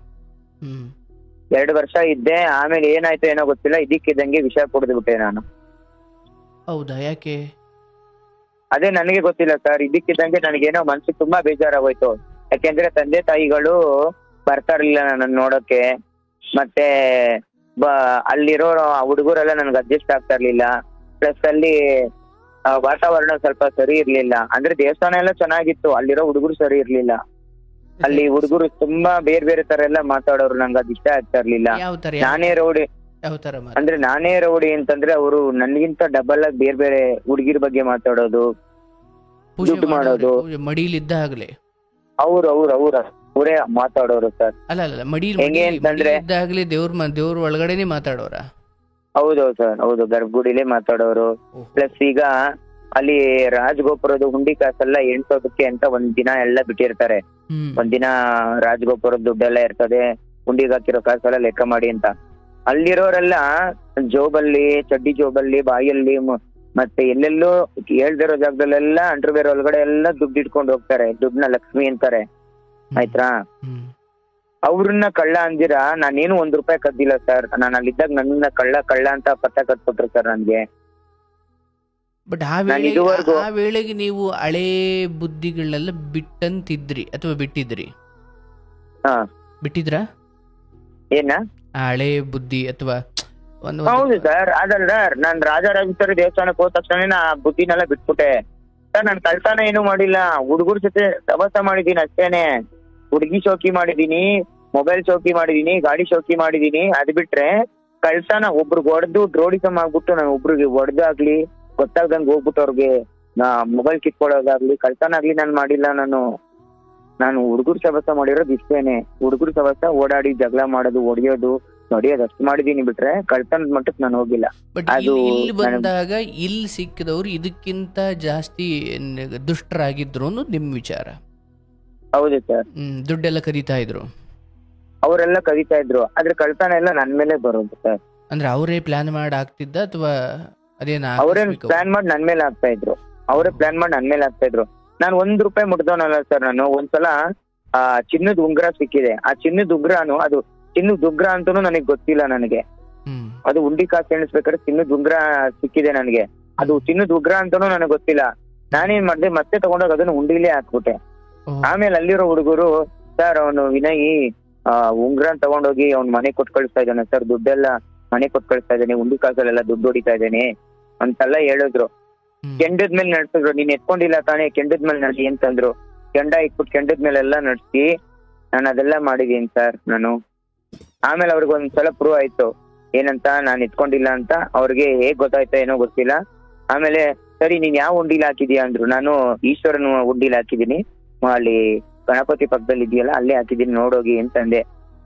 2 ವರ್ಷ ಇದ್ದೆ. ಆಮೇಲೆ ಏನಾಯ್ತು ಏನೋ ಗೊತ್ತಿಲ್ಲ, ಇದಕ್ಕಿದ್ದಂಗೆ ವಿಷ ಕುಡಿದು ಬಿಟ್ಟೆ ನಾನು. ಹೌದಾ? ಯಾಕೆ? ಅದೇ ನನಗೆ ಗೊತ್ತಿಲ್ಲ ಸರ್. ಇದಕ್ಕಿದ್ದಂಗೆ ನನಗೇನೋ ಮನ್ಸಿಗೆ ತುಂಬಾ ಬೇಜಾರಾಗೋಯ್ತು. ಯಾಕೆಂದ್ರೆ ತಂದೆ ತಾಯಿಗಳು ಬರ್ತಾ ಇರ್ಲಿಲ್ಲ ನನ್ನ ನೋಡೋಕೆ. ಮತ್ತೆ ಅಲ್ಲಿರೋ ಹುಡುಗರೆಲ್ಲ ನನ್ಗೆ ಅಡ್ಜಸ್ಟ್ ಆಗ್ತಾ ಇರ್ಲಿಲ್ಲ. ಪ್ಲಸ್ ಅಲ್ಲಿ ವಾತಾವರಣ ಸ್ವಲ್ಪ ಸರಿ ಇರ್ಲಿಲ್ಲ. ಅಂದ್ರೆ ದೇವಸ್ಥಾನ ಎಲ್ಲ ಚೆನ್ನಾಗಿತ್ತು, ಅಲ್ಲಿರೋ ಹುಡುಗರು ಸರಿ ಇರ್ಲಿಲ್ಲ. ಅಲ್ಲಿ ಹುಡುಗರು ತುಂಬಾ ಬೇರೆ ತರ ಎಲ್ಲ ಮಾತಾಡೋರು. ನಂಗೆ ಅದು ಇಷ್ಟ ಆಗ್ತಾ ಇರ್ಲಿಲ್ಲ. ನಾನೇ ರೌಡಿ ಅಂದ್ರೆ ನಾನೇ ರೌಡಿ ಅಂತಂದ್ರೆ ಅವರು ನನ್ಗಿಂತ ಡಬಲ್ ಆಗಿ ಬೇರೆ ಹುಡುಗಿರ ಬಗ್ಗೆ ಮಾತಾಡೋದು, ದುಡ್ಡು ಮಾಡೋದು. ಮಡಿಲಿದ್ದಾಗಲೇ ಅವರೇ ಮಾತಾಡೋರು ಸರ್. ಅಲ್ಲ ಹೆಂಗೆ ಅಂತಂದ್ರೆ ಇದ್ದಾಗಲೇ ದೇವ್ರ ಒಳಗಡೆನೆ ಮಾತಾಡೋರ? ಹೌದೌದು ಸರ್, ಹೌದು, ಗರ್ಭಗುಡಿಲೇ ಮಾತಾಡೋರು. ಪ್ಲಸ್ ಈಗ ಅಲ್ಲಿ ರಾಜಗೋಪುರದ ಹುಂಡಿ ಕಾಸೆಲ್ಲ ಎಣ್ಸೋದಕ್ಕೆ ಅಂತ ಒಂದ್ ದಿನ ಎಲ್ಲ ಬಿಟ್ಟಿರ್ತಾರೆ. ಒಂದಿನ ರಾಜಗೋಪುರದ ದುಡ್ಡೆಲ್ಲ ಇರ್ತದೆ, ಹುಂಡಿಗೆ ಹಾಕಿರೋ ಕಾಸೆಲ್ಲ ಲೆಕ್ಕ ಮಾಡಿ ಅಂತ. ಅಲ್ಲಿರೋರೆಲ್ಲ ಜೋಬಲ್ಲಿ, ಚಡ್ಡಿ ಜೋಬಲ್ಲಿ, ಬಾಯಲ್ಲಿ, ಮತ್ತೆ ಎಲ್ಲೆಲ್ಲೋ ಹೇಳ್ದಿರೋ ಜಾಗದಲ್ಲೆಲ್ಲ ಅಂಡರ್ವೇರ್ ಒಳಗಡೆ ಎಲ್ಲ ದುಡ್ಡು ಇಟ್ಕೊಂಡು ಹೋಗ್ತಾರೆ. ದುಡ್ಡನ್ನ ಲಕ್ಷ್ಮಿ ಅಂತಾರೆ, ಆಯ್ತಾ. ಅವ್ರನ್ನ ಕಳ್ಳ ಅಂದಿರ, ನಾನೇನು ₹1 ಕದ್ದಿಲ್ಲ ಸರ್. ನಾನು ಅಲ್ಲಿದ್ದಾಗ ನನ್ನ ಕಳ್ಳ ಅಂತ ಪತ್ತ ಕಟ್ಕೊಟ್ರು ಸರ್ ನನ್ಗೆ. ಬಟ್ ಆ ವೇಳೆಗೆ ನೀವು ಹಳೇ ಬುದ್ಧಿಗಳನ್ನೆಲ್ಲ ಬಿಟ್ಟಂತಿದ್ರಿ ಅಥವಾ ಬಿಟ್ಟಿದ್ರಿ? ಬಿಟ್ಟಿದ್ರಾ ಏನ ಹಳೆ ಬುದ್ಧಿ ಅಥವಾ? ಹೌದು ಸರ್, ಅದಲ್ಲ ನಾನ್ ರಾಜರಾಜೇಶ್ವರಿ ದೇವಸ್ಥಾನಕ್ಕೆ ಹೋದ ತಕ್ಷಣ ಆ ಬುದ್ಧಿನೆಲ್ಲ ಬಿಟ್ಬಿಟ್ಟೆ ಸರ್. ನಾನ್ ಕಳ್ತನ ಏನು ಮಾಡಿಲ್ಲ, ಹುಡುಗರ ಜೊತೆ ಪ್ರವಾಸ ಮಾಡಿದೀನಿ ಅಷ್ಟೇನೆ. ಹುಡುಗಿ ಶೋಕಿ ಮಾಡಿದೀನಿ, ಮೊಬೈಲ್ ಶೋಕಿ ಮಾಡಿದೀನಿ, ಗಾಡಿ ಶೋಕಿ ಮಾಡಿದೀನಿ. ಅದ್ ಬಿಟ್ರೆ ಕಳ್ತನ ಒಬ್ರಿಗೆ ಹೊಡೆದು ಡ್ರೋಡಿಸಮ್ ಆಗ್ಬಿಟ್ಟು ನಾನು ಒಬ್ರಿಗೆ ಹೊಡೆದಾಗ್ಲಿ, ಗೊತ್ತಾಗ್ದಂಗೆ ಹೋಗ್ಬಿಟ್ಟು ಅವ್ರಿಗೆ ಮೊಬೈಲ್ ಕಿತ್ಕೊಳ್ಳೋದಾಗ್ಲಿ, ಕಳ್ತನ ಆಗ್ಲಿ ನಾನು ಮಾಡಿಲ್ಲ. ನಾನು ಹುಡುಗರು ಸವಸ ಮಾಡಿರೋದು ಇಷ್ಟೇನೆ. ಹುಡುಗರು ಸವಸ ಓಡಾಡಿ ಜಗಳ ಮಾಡೋದು, ಹೊಡಿಯೋದು, ನೋಡಿಯೋದು ಅಷ್ಟು ಮಾಡಿದೀನಿ. ಬಿಟ್ರೆ ಕಳ್ತನದ ಮಟ್ಟಕ್ಕೆ ನಾನು ಹೋಗಿಲ್ಲ. ಅದು ಬಂದಾಗ ಇಲ್ಲಿ ಸಿಕ್ಕಿದವ್ರು ಇದಕ್ಕಿಂತ ಜಾಸ್ತಿ ದುಷ್ಟರಾಗಿದ್ರು ಅನ್ನೋದು ನಿಮ್ ವಿಚಾರ? ಹೌದು ಸರ್. ದುಡ್ಡೆಲ್ಲ ಕದೀತಾ ಇದ್ರು, ಅವರೆಲ್ಲ ಕದೀತಾ ಇದ್ರು. ಆದ್ರೆ ಕಳ್ತನ ಎಲ್ಲ ನನ್ ಮೇಲೆ ಬರೋದು ಸರ್. ಅಂದ್ರೆ ಅವರೇ ಪ್ಲಾನ್ ಮಾಡಿ ಆಗ್ತಿದ್ದ ಅಥವಾ ಅದೇನ? ಅವ್ರೇನ್ ಪ್ಲಾನ್ ಮಾಡಿ ನನ್ ಮೇಲೆ ಆಗ್ತಾ ಇದ್ರು, ಅವರೇ ಪ್ಲಾನ್ ಮಾಡಿ ನನ್ ಮೇಲೆ ಆಗ್ತಾ ಇದ್ರು. ನಾನು ₹1 ಮುಟ್ದವನಲ್ಲ ಸರ್. ನಾನು ಒಂದ್ಸಲ ಚಿನ್ನದ ಉಂಗ್ರ ಸಿಕ್ಕಿದೆ. ಆ ಚಿನ್ನದ ಉಂಗ್ರನು, ಅದು ಚಿನ್ನದ ಉಂಗ್ರ ಅಂತಾನು ನನಗೆ ಗೊತ್ತಿಲ್ಲ. ನನಗೆ ಅದು ಉಂಡಿ ಕಾಸು ಎಣಿಸ್ಬೇಕಾದ್ರೆ ಚಿನ್ನದ ಉಂಗ್ರ ಸಿಕ್ಕಿದೆ ನನಗೆ. ಅದು ಚಿನ್ನದ ಉಂಗ್ರ ಅಂತಾನು ನನಗೆ ಗೊತ್ತಿಲ್ಲ. ನಾನೇನ್ ಮಾಡ್ದೆ, ಮತ್ತೆ ತಗೊಂಡೋಗಿ ಅದನ್ನ ಉಂಡಿಲೇ ಹಾಕ್ಬಿಟ್ಟೆ. ಆಮೇಲೆ ಅಲ್ಲಿರೋ ಹುಡುಗರು, ಸರ್ ಅವನು ವಿನಯ್ ಉಂಗ್ರ ತಗೊಂಡೋಗಿ ಅವ್ನ್ ಮನೆ ಕೊಟ್ಟು ಕಳಿಸ್ತಾ ಇದ್ದಾನೆ ಸರ್, ದುಡ್ಡೆಲ್ಲ ಮನೆ ಕೊಟ್ಟು ಕಳಿಸ್ತಾ ಇದ್ದಾನೆ, ಉಂಡಿ ಕಾಸಲ್ಲೆಲ್ಲ ದುಡ್ಡು ಹೊಡಿತಾ ಇದ್ದಾನೆ ಅಂತೆಲ್ಲ ಹೇಳಿದ್ರು. ಕೆಂಡದ ಮೇಲೆ ನಡ್ಸಿದ್ರು. ನೀನ್ ಎತ್ಕೊಂಡಿಲ್ಲ ತಾನೇ, ಕೆಂಡದ ಮೇಲೆ ನಡ್ಸಿ ಅಂತಂದ್ರು. ಕೆಂಡ ಇಟ್ಬಿಟ್ಟು ಕೆಂಡದ ಮೇಲೆಲ್ಲ ನಡ್ಸಿ ನಾನು ಅದೆಲ್ಲ ಮಾಡಿದೀನಿ ಸರ್ ನಾನು. ಆಮೇಲೆ ಅವ್ರಿಗೆ ಒಂದ್ಸಲ ಪ್ರೂವ್ ಆಯ್ತು ಏನಂತ, ನಾನು ಎತ್ಕೊಂಡಿಲ್ಲ ಅಂತ. ಅವ್ರಿಗೆ ಹೇಗ್ ಗೊತ್ತಾಯ್ತಾ ಏನೋ ಗೊತ್ತಿಲ್ಲ. ಆಮೇಲೆ ಸರಿ ನೀನ್ ಯಾವ ಉಂಡಿಲ್ ಹಾಕಿದ್ಯಾ ಅಂದ್ರು. ನಾನು ಈಶ್ವರನ ಉಂಡಿಲ್ ಹಾಕಿದೀನಿ, ಅಲ್ಲಿ ಗಣಪತಿ ಪಕ್ಕದಲ್ಲಿ ಇದೆಯಲ್ಲ ಅಲ್ಲೇ ಹಾಕಿದೀನಿ, ನೋಡೋಗಿ ಅಂತಂದೆ.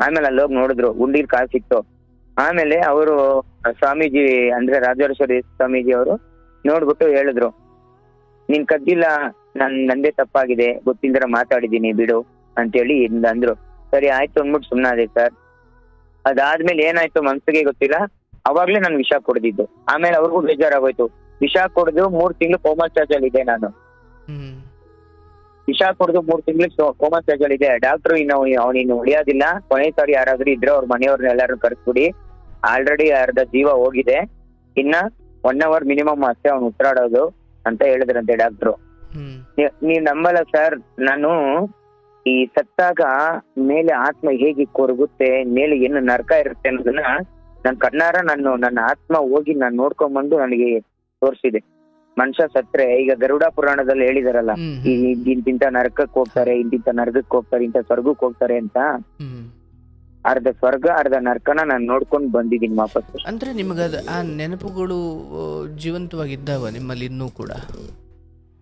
ಆಮೇಲೆ ಅಲ್ಲೋಗಿ ನೋಡಿದ್ರು, ಉಂಡಿಲ್ ಕಾಸು ಸಿಕ್ತು. ಆಮೇಲೆ ಅವರು ಸ್ವಾಮೀಜಿ ಅಂದ್ರೆ ರಾಜೇಶ್ವರಿ ಸ್ವಾಮೀಜಿ ಅವರು ನೋಡ್ಬಿಟ್ಟು ಹೇಳಿದ್ರು, ನೀನ್ ಕದ್ದಿಲ್ಲ, ನಂದೇ ತಪ್ಪಾಗಿದೆ, ಗೊತ್ತಿಲ್ದರ ಮಾತಾಡಿದೀನಿ ಬಿಡು ಅಂತೇಳಿ ಅಂದ್ರು. ಸರಿ ಆಯ್ತು ಅಂದ್ಬಿಟ್ಟು ಸುಮ್ನಾದೆ ಸರ್. ಅದಾದ್ಮೇಲೆ ಏನಾಯ್ತು ಮನ್ಸಿಗೆ ಗೊತ್ತಿಲ್ಲ, ಅವಾಗ್ಲೇ ನಾನು ವಿಷ ಕುಡ್ದಿದ್ದು. ಆಮೇಲೆ ಅವ್ರಿಗೂ ಬೇಜಾರಾಗೋಯ್ತು. ವಿಷ ಕುಡ್ದು 3 ತಿಂಗಳು ಕೋಮಾ ಚಾರ್ಜ್ ಅಲ್ಲಿ ಇದೆ ನಾನು. ವಿಷ ಕುಡ್ದು 3 ತಿಂಗಳು ಕೋಮಾ ಚಾರ್ಜ್ ಅಲ್ಲಿ ಇದೆ. ಡಾಕ್ಟ್ರು ಅವ್ನಿನ್ನು ಉಳಿಯೋದಿಲ್ಲ, ಕೊನೆ ಸಾರಿ ಯಾರಾದ್ರೂ ಇದ್ರೆ ಅವ್ರ ಮನೆಯವ್ರನ್ನ ಎಲ್ಲಾರು ಕರ್ಸ್ಬಿಡಿ, ಆಲ್ರೆಡಿ ಅರ್ಧ ಜೀವ ಹೋಗಿದೆ, ಇನ್ನ 1 hour ಮಿನಿಮಮ್ ಅಷ್ಟೇ ಅವ್ನು ಉಸಿರಾಡೋದು ಅಂತ ಹೇಳಿದ್ರಂತೆ ಡಾಕ್ಟ್ರು. ನೀವ್ ನಂಬಲ್ಲ ಸರ್, ನಾನು ಈ ಸತ್ತಾಗ ಮೇಲೆ ಆತ್ಮ ಹೇಗೆ ಕೊರಗುತ್ತೆ, ಮೇಲೆ ಏನು ನರಕ ಇರುತ್ತೆ ಅನ್ನೋದನ್ನ ನನ್ ಕಣ್ಣಾರ ನನ್ನ ಆತ್ಮ ಹೋಗಿ ನಾನು ನೋಡ್ಕೊಂಡ್ಬಂದು ನನಗೆ ತೋರಿಸಿದೆ. ಮನುಷ್ಯ ಸತ್ರೆ, ಈಗ ಗರುಡ ಪುರಾಣದಲ್ಲಿ ಹೇಳಿದಾರಲ್ಲ, ಇಂತಿಂತ ನರಕಕ್ಕೆ ಹೋಗ್ತಾರೆ, ಇಂತಿಂತ ನರಕಕ್ಕೆ ಹೋಗ್ತಾರೆ, ಇಂತ ಸ್ವರ್ಗಕ್ಕೆ ಹೋಗ್ತಾರೆ ಅಂತ. ಅರ್ಧ ಸ್ವರ್ಗ ಅರ್ಧ ನರಕನ ನಾನು ನೋಡ್ಕೊಂಡು ಬಂದಿದ್ದೀನಿ ವಾಪಸ್. ಅಂದ್ರೆ ನಿಮಗ ಆ ನೆನಪುಗಳು ಜೀವಂತವಾಗಿದ್ದಾವ ನಿಮ್ಮಲ್ಲಿ ಇನ್ನೂ ಕೂಡ?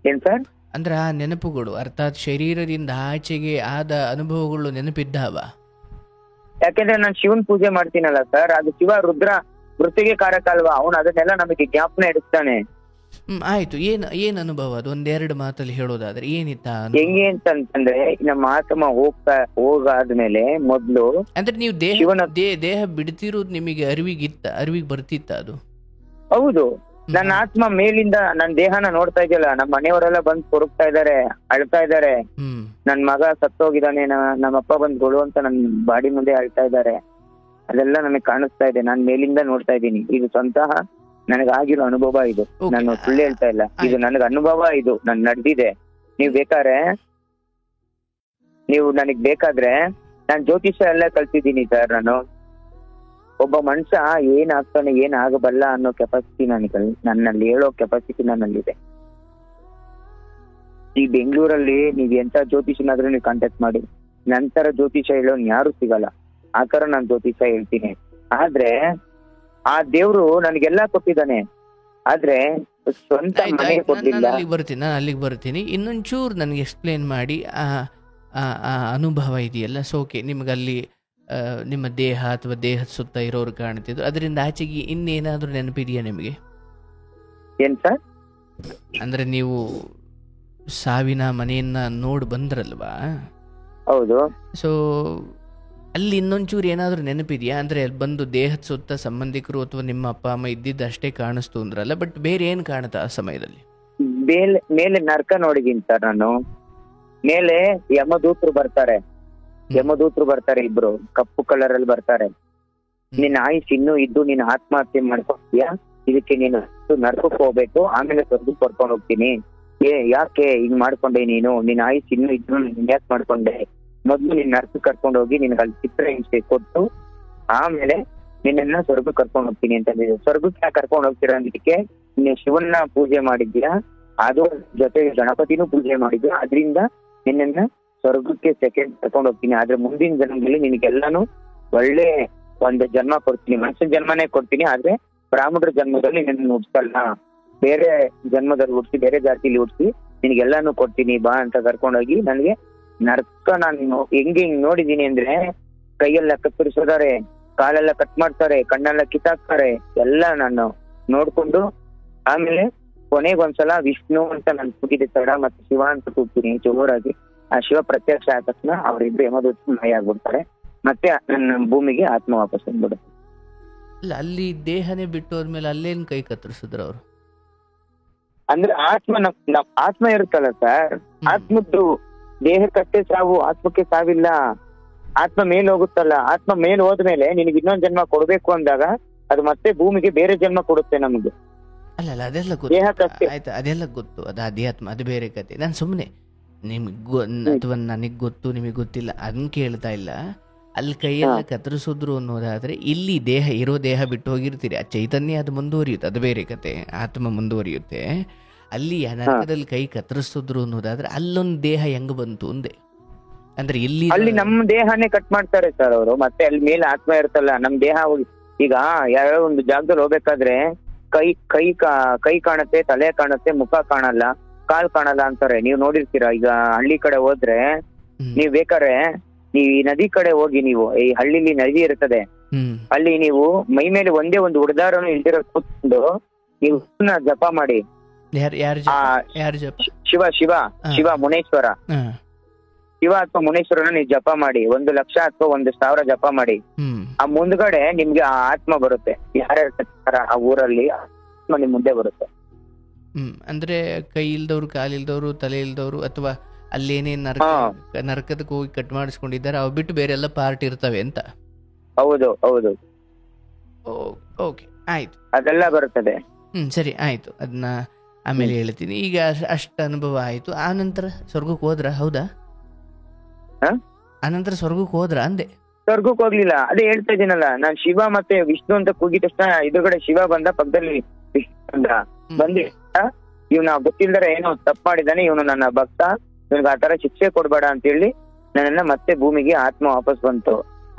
ಏನ್ ಸರ್? ಅಂದ್ರೆ ಆ ನೆನಪುಗಳು ಅರ್ಥಾತ್ ಶರೀರದಿಂದ ಆಚೆಗೆ ಆದ ಅನುಭವಗಳು ನೆನಪಿದ್ದಾವ? ಯಾಕೆಂದ್ರೆ ನಾನು ಶಿವನ್ ಪೂಜೆ ಮಾಡ್ತೀನಲ್ಲ ಸರ್, ಅದು ಶಿವ ರುದ್ರ ವೃತ್ತಿಗೆ ಕಾರಕ ಅಲ್ವಾ, ಅವನು ಅದನ್ನೆಲ್ಲ ನಮಗೆ ಜ್ಞಾಪನ ಇಡಿಸ್ತಾನೆ. ಆಯ್ತು. ಏನ್ ಅನುಭವ ಅದು? 1-2 ಮಾತಲ್ಲಿ ಹೇಳೋದಾದ್ರೆ ಏನಿತ್ತ? ಹೆಂಗೆ ಅಂತಂದ್ರೆ, ನಮ್ಮ ಆತ್ಮ ಹೋಗಾದ್ಮೇಲೆ ಮೊದ್ಲು ಅಂದ್ರೆ ನೀವು ದೇಹ ಬಿಡ್ತಿರೋದು ನಿಮಗೆ ಅರಿವಿಗೆ ಬರ್ತಿತ್ತ ಅದು? ಹೌದು. ನನ್ನ ಆತ್ಮ ಮೇಲಿಂದ ನನ್ನ ದೇಹನ ನೋಡ್ತಾ ಇದೆಯಲ್ಲ, ನಮ್ಮ ಮನೆಯವರೆಲ್ಲ ಬಂದು ಕೊರಗ್ತಾ ಇದಾರೆ, ಅಳ್ತಾ ಇದಾರೆ. ನನ್ ಮಗ ಸತ್ತೋಗಿದ್ದಾನೆ, ನಮ್ಮಪ್ಪ ಬಂದ್ ಗೊಳು ಅಂತ ನನ್ ಬಾಡಿ ಮುಂದೆ ಅಳ್ತಾ ಇದ್ದಾರೆ. ಅದೆಲ್ಲ ನನಗೆ ಕಾಣಿಸ್ತಾ ಇದೆ, ನಾನ್ ಮೇಲಿಂದ ನೋಡ್ತಾ ಇದ್ದೀನಿ. ಇದು ಸ್ವಂತಹ ನನಗಾಗಿರೋ ಅನುಭವ ಇದು, ನಾನು ಸುಳ್ಳು ಹೇಳ್ತಾ ಇಲ್ಲ. ಇದು ನನಗ ಅನುಭವ, ಇದು ನನ್ ನಡೆದಿದೆ. ನೀವು ನನಗ್ ಬೇಕಾದ್ರೆ ನಾನ್ ಜ್ಯೋತಿಷ್ಯ ಎಲ್ಲ ಕಲ್ತಿದ್ದೀನಿ ಸರ್. ನಾನು ಒಬ್ಬ ಮನುಷ್ಯ ಏನ್ ಆಗ್ತಾನೆ, ಏನ್ ಆಗಬಲ್ಲ ಅನ್ನೋ ಕೆಪಾಸಿಟಿ ನನ್ನಲ್ಲಿ ಹೇಳೋ ಕೆಪಾಸಿಟಿ ನನ್ನಲ್ಲಿದೆ. ಈ ಬೆಂಗಳೂರಲ್ಲಿ ನೀವ್ ಎಂತ ಜ್ಯೋತಿಷನಾದ್ರೂ ನೀವು ಕಾಂಟ್ಯಾಕ್ಟ್ ಮಾಡಿ, ನಂತರ ಜ್ಯೋತಿಷ ಹೇಳೋನ್ ಯಾರು ಸಿಗಲ್ಲ. ಆ ತರ ನಾನ್ ಜ್ಯೋತಿಷ ಹೇಳ್ತೀನಿ. ಆದ್ರೆ ಆ ದೇವ್ರು ನನಗೆಲ್ಲಾ ಕೊಟ್ಟಿದ್ದಾನೆ, ಆದ್ರೆ ಸ್ವಂತ ಮನೆ ಕೊಟ್ಟಿಲ್ಲ. ನಾನು ಅಲ್ಲಿಗೆ ಬರ್ತೀನಿ. ಇನ್ನೊಂಚೂರು ನನಗೆ ಎಕ್ಸ್ಪ್ಲೇನ್ ಮಾಡಿ, ಆ ಅನುಭವ ಇದೆಯಲ್ಲ, ಸೊ ಓಕೆ ನಿಮಗಲ್ಲಿ ನಿಮ್ಮ ದೇಹ ಅಥವಾ ದೇಹದ ಸುತ್ತ ಇರೋರು ಕಾಣ್ತಿದ್ರು, ಅದರಿಂದ ಆಚೆಗೆ ಇನ್ನೇನಾದರೂ ನೆನಪಿದೆಯಾ ನಿಮಗೆ? ಏನ್ ಸರ್? ಅಂದರೆ ನೀವು ಸಾವಿನ ಮನೆಯನ್ನ ನೋಡಿ ಬಂದ್ರಲ್ವಾ? ಹೌದು. ಸೊ ಅಲ್ಲಿ ಇನ್ನೊಂಚೂರು ಏನಾದರೂ ನೆನಪಿದೆಯಾ? ಅಂದರೆ ಅಲ್ಲಿ ಬಂದು ದೇಹದ ಸುತ್ತ ಸಂಬಂಧಿಕರು ಅಥವಾ ನಿಮ್ಮ ಅಪ್ಪ ಅಮ್ಮ ಇದ್ದಿದ್ದು ಅಷ್ಟೇ ಕಾಣಿಸ್ತು ಅಂದ್ರಲ್ಲ, ಬಟ್ ಬೇರೆ ಏನು ಕಾಣುತ್ತಾ ಆ ಸಮಯದಲ್ಲಿ? ಮೇಲೆ ನರ್ಕ ನೋಡಿದೀನಿ ಸರ್ ನಾನು. ಮೇಲೆ ಯಮದೂತರು ಬರ್ತಾರೆ ಇಬ್ರು, ಕಪ್ಪು ಕಲರ್ ಅಲ್ಲಿ ಬರ್ತಾರೆ. ನಿನ್ನ ಆಯುಷ್ ಇನ್ನೂ ಇದ್ದು ನೀನು ಆತ್ಮಹತ್ಯೆ ಮಾಡ್ಕೊತೀಯಾ, ಇದಕ್ಕೆ ನೀನು ನರ್ಕಕ್ಕೆ ಹೋಗ್ಬೇಕು, ಆಮೇಲೆ ಸ್ವರ್ಗಕ್ಕೆ ಕರ್ಕೊಂಡು ಹೋಗ್ತೀನಿ. ಯಾಕೆ ಹಿಂಗ್ ಮಾಡ್ಕೊಂಡೆ ನೀನು? ನಿನ್ನ ಆಯುಷ್ ಇನ್ನೂ ಇದ್ದು ನೀನ್ ಯಾಕೆ ಮಾಡ್ಕೊಂಡೆ? ಮೊದ್ಲು ನಿನ್ ನರ್ಕಕ್ಕೆ ಕರ್ಕೊಂಡು ಹೋಗಿ ನಿನ್ಗೆ ಅಲ್ಲಿ ಚಿತ್ರಹಿಂಸೆ ಕೊಟ್ಟು ಆಮೇಲೆ ನಿನ್ನ ಸ್ವರ್ಗಕ್ಕೆ ಕರ್ಕೊಂಡು ಹೋಗ್ತೀನಿ ಅಂತಂದಿದ್ದೆ. ಸ್ವರ್ಗಕ್ಕೆ ಯಾಕೆ ಕರ್ಕೊಂಡು ಹೋಗ್ತೀರಾ ಅಂದಿದ್ದಕ್ಕೆ, ನೀನು ಶಿವನ್ನ ಪೂಜೆ ಮಾಡಿದ್ದೀರಾ, ಅದು ಜೊತೆಗೆ ಗಣಪತಿನೂ ಪೂಜೆ ಮಾಡಿದ್ರು, ಅದರಿಂದ ನಿನ್ನ ಸ್ವರ್ಗಕ್ಕೆ ಸೆಕೆಂಡ್ ಕರ್ಕೊಂಡು ಹೋಗ್ತೀನಿ. ಆದ್ರೆ ಮುಂದಿನ ಜನ್ಮದಲ್ಲಿ ನಿನಗೆಲ್ಲಾನು ಒಳ್ಳೆ ಒಂದು ಜನ್ಮ ಕೊಡ್ತೀನಿ, ಮನುಷ್ಯ ಜನ್ಮನೇ ಕೊಡ್ತೀನಿ, ಆದ್ರೆ ಬ್ರಾಹ್ಮಣರ ಜನ್ಮದಲ್ಲಿ ನಿನ್ನ ಹುಡ್ಸಲ್ಲ, ಬೇರೆ ಜನ್ಮದಲ್ಲಿ ಹುಡ್ಸಿ, ಬೇರೆ ಜಾತಿಲಿ ಹುಡ್ಸಿ ನಿನಗೆಲ್ಲಾನು ಕೊಡ್ತೀನಿ ಬಾ ಅಂತ ಕರ್ಕೊಂಡೋಗಿ ನನಗೆ ನರ್ಕ ನಾನು ಹೆಂಗ್ ನೋಡಿದೀನಿ ಅಂದ್ರೆ, ಕೈಯೆಲ್ಲ ಕತ್ತರಿಸೋದಾರೆ, ಕಾಲೆಲ್ಲ ಕಟ್ ಮಾಡ್ತಾರೆ, ಕಣ್ಣೆಲ್ಲ ಕಿತ್ತಾಕ್ತಾರೆ, ಎಲ್ಲ ನಾನು ನೋಡ್ಕೊಂಡು ಆಮೇಲೆ ಕೊನೆಗೊಂದ್ಸಲ ವಿಷ್ಣು ಅಂತ ನಾನು ಕೂಗಿದೆ ತಡ ಮತ್ತೆ ಶಿವ ಅಂತ ಕೂಗ್ತೀನಿ ಜೋರಾಗಿ. ಆ ಶಿವ ಪ್ರತ್ಯಕ್ಷ ಆದ ತಕ್ಷಣ ಅವರಿಬ್ರು ಯಮದೂತರು ಮಾಯ ಆಗ್ಬಿಡ್ತಾರೆ, ಮತ್ತೆ ನನ್ನ ಭೂಮಿಗೆ ಆತ್ಮ ವಾಪಸ್ ಬಂದ್ಬಿಡುತ್ತೆ. ಇಲ್ಲ, ಅಲ್ಲಿ ದೇಹನೇ ಬಿಟ್ಟು ಹೋದ್ಮೇಲೆ ಅಲ್ಲೇನ್ ಕೈ ಕತ್ತರಿಸಿದ್ರು ಅವರು? ಅಂದ್ರೆ ಆತ್ಮ ಇರುತ್ತಲ್ಲ ಸರ್, ಆತ್ಮದ್ದು ದೇಹಕ್ಕಷ್ಟೇ ಸಾವು, ಆತ್ಮಕ್ಕೆ ಸಾವಿಲ್ಲ. ಆತ್ಮ ಮೇಲ್ ಹೋಗುತ್ತಲ್ಲ, ಆತ್ಮ ಮೇಲ್ ಹೋದ್ಮೇಲೆ ನಿನಗೆ ಇನ್ನೊಂದ್ ಜನ್ಮ ಕೊಡ್ಬೇಕು ಅಂದಾಗ ಅದು ಮತ್ತೆ ಭೂಮಿಗೆ ಬೇರೆ ಜನ್ಮ ಕೊಡುತ್ತೆ ನಮ್ಗೆ. ಅಲ್ಲ ಅದೆಲ್ಲ ಗೊತ್ತು, ಆಯ್ತು, ಅದೆಲ್ಲ ಗೊತ್ತು, ಅದು ಅಧ್ಯಾತ್ಮ, ಅದು ಬೇರೆ ಕತೆ. ನಾನು ಸುಮ್ಮನೆ ನಿಮಗೆ ಅಥವಾ ನನಗೆ ಗೊತ್ತು ನಿಮಗೆ ಗೊತ್ತಿಲ್ಲ ಅದನ್ನ ಕೇಳ್ತಾ ಇಲ್ಲ. ಅಲ್ಲಿ ಕೈಯೆಲ್ಲ ಕತ್ತರಿಸಿದ್ರು ಅನ್ನೋದಾದ್ರೆ, ಇಲ್ಲಿ ಇರೋ ದೇಹ ಬಿಟ್ಟು ಹೋಗಿರ್ತೀರಿ, ಆ ಚೈತನ್ಯ ಅದು ಮುಂದುವರಿಯುತ್ತೆ, ಅದು ಬೇರೆ ಕತೆ, ಆತ್ಮ ಮುಂದುವರಿಯುತ್ತೆ. ಅಲ್ಲಿ ನರಕದಲ್ಲಿ ಕೈ ಕತ್ತರಿಸಿದ್ರು ಅನ್ನೋದಾದ್ರೆ ಅಲ್ಲೊಂದು ದೇಹ ಹೆಂಗ್ ಬಂತು ಅಂದೆ. ಅಂದ್ರೆ ಅಲ್ಲಿ ನಮ್ಮ ದೇಹನೇ ಕಟ್ ಮಾಡ್ತಾರೆ ಸರ್ ಅವರು, ಮತ್ತೆ ಅಲ್ಲಿ ಮೇಲೆ ಆತ್ಮ ಇರುತ್ತಲ್ಲ, ನಮ್ ದೇಹ ಈಗ ಯಾವ್ಯಾವ ಒಂದು ಜಾಗದಲ್ಲಿ ಹೋಗ್ಬೇಕಾದ್ರೆ ಕೈ ಕಾಣುತ್ತೆ, ತಲೆ ಕಾಣುತ್ತೆ, ಮುಖ ಕಾಣಲ್ಲ, ಕಾಲ್ ಕಾಣಲ್ಲ ಅಂತಾರೆ. ನೀವು ನೋಡಿರ್ತೀರಾ, ಈಗ ಹಳ್ಳಿ ಕಡೆ ಹೋದ್ರೆ ನೀವ್ ಬೇಕಾದ್ರೆ ನೀವು ಈ ನದಿ ಕಡೆ ಹೋಗಿ, ನೀವು ಈ ಹಳ್ಳಿಲಿ ನದಿ ಇರ್ತದೆ, ಅಲ್ಲಿ ನೀವು ಮೈ ಮೇಲೆ ಒಂದೇ ಒಂದು ಉಡ್ದಾರನು ಇಲ್ದಿರೋ ಕೂತ್ಕೊಂಡು ನೀವು ಜಪ ಮಾಡಿ, ಶಿವ ಶಿವ ಶಿವ ಮುನೇಶ್ವರ, ಶಿವ ಅಥವಾ ಮುನೇಶ್ವರನ ನೀವು ಜಪ ಮಾಡಿ, 1,00,000 ಅಥವಾ 1,000 ಜಪ ಮಾಡಿ, ಆ ಮುಂದ್ಗಡೆ ನಿಮ್ಗೆ ಆ ಆತ್ಮ ಬರುತ್ತೆ. ಯಾರ್ಯಾರ ಆ ಊರಲ್ಲಿ ಆತ್ಮ ನಿಮ್ ಮುಂದೆ ಬರುತ್ತೆ. ಅಂದ್ರೆ ಕೈ ಇಲ್ದವ್ರು, ಕಾಲಿಲ್ದವ್ರು, ತಲೆ ಇಲ್ದವ್ರು, ಅಥವಾ ಅಲ್ಲೇನೇನ್ ನರಕದಕ್ಕೆ ಹೋಗಿ ಕಟ್ ಮಾಡಿಸ್ಕೊಂಡಿದ್ದಾರೆ ಅವ್ ಬಿಟ್ಟು ಬೇರೆ ಎಲ್ಲ ಪಾರ್ಟ್ ಇರ್ತವೆ ಅಂತ. ಹೌದು ಹೌದು, ಓಕೆ ಆಯ್ತು, ಅದೆಲ್ಲ ಬರುತ್ತದೆ. ಸರಿ ಆಯ್ತು, ಅದನ್ನ ಆಮೇಲೆ ಹೇಳ್ತೀನಿ. ಈಗ ಅಷ್ಟು ಅನುಭವ ಆಯ್ತು, ಆ ನಂತರ ಸ್ವರ್ಗಕ್ಕೆ ಹೋದ್ರ? ಹೌದಾ, ಆನಂತರ ಸ್ವರ್ಗಕ್ಕೆ ಹೋದ್ರ ಅಂದೆ? ಸ್ವರ್ಗಕ್ಕೆ ಹೋಗ್ಲಿಲ್ಲ, ಅದೇ ಹೇಳ್ತಾ ಇದೀನಲ್ಲ, ನಾನ್ ಶಿವ ಮತ್ತೆ ವಿಷ್ಣು ಅಂತ ಕೂಗಿದ ತಕ್ಷಣ ಎದುರುಗಡೆ ಶಿವ ಬಂದ, ಪಕ್ಕದಲ್ಲಿ ವಿಷ್ಣು ಬಂದ ಇವ್ನ ಗೊತ್ತಿಲ್ದರೆ ಏನೋ ತಪ್ಪು ಮಾಡಿದಾನೆ, ಇವನು ನನ್ನ ಭಕ್ತ, ಇವ್ನಿಗೆ ಆ ತರ ಶಿಕ್ಷೆ ಕೊಡ್ಬೇಡ ಅಂತ ಹೇಳಿ ನನ್ನನ್ನ ಮತ್ತೆ ಭೂಮಿಗೆ ಆತ್ಮ ವಾಪಸ್ ಬಂತು.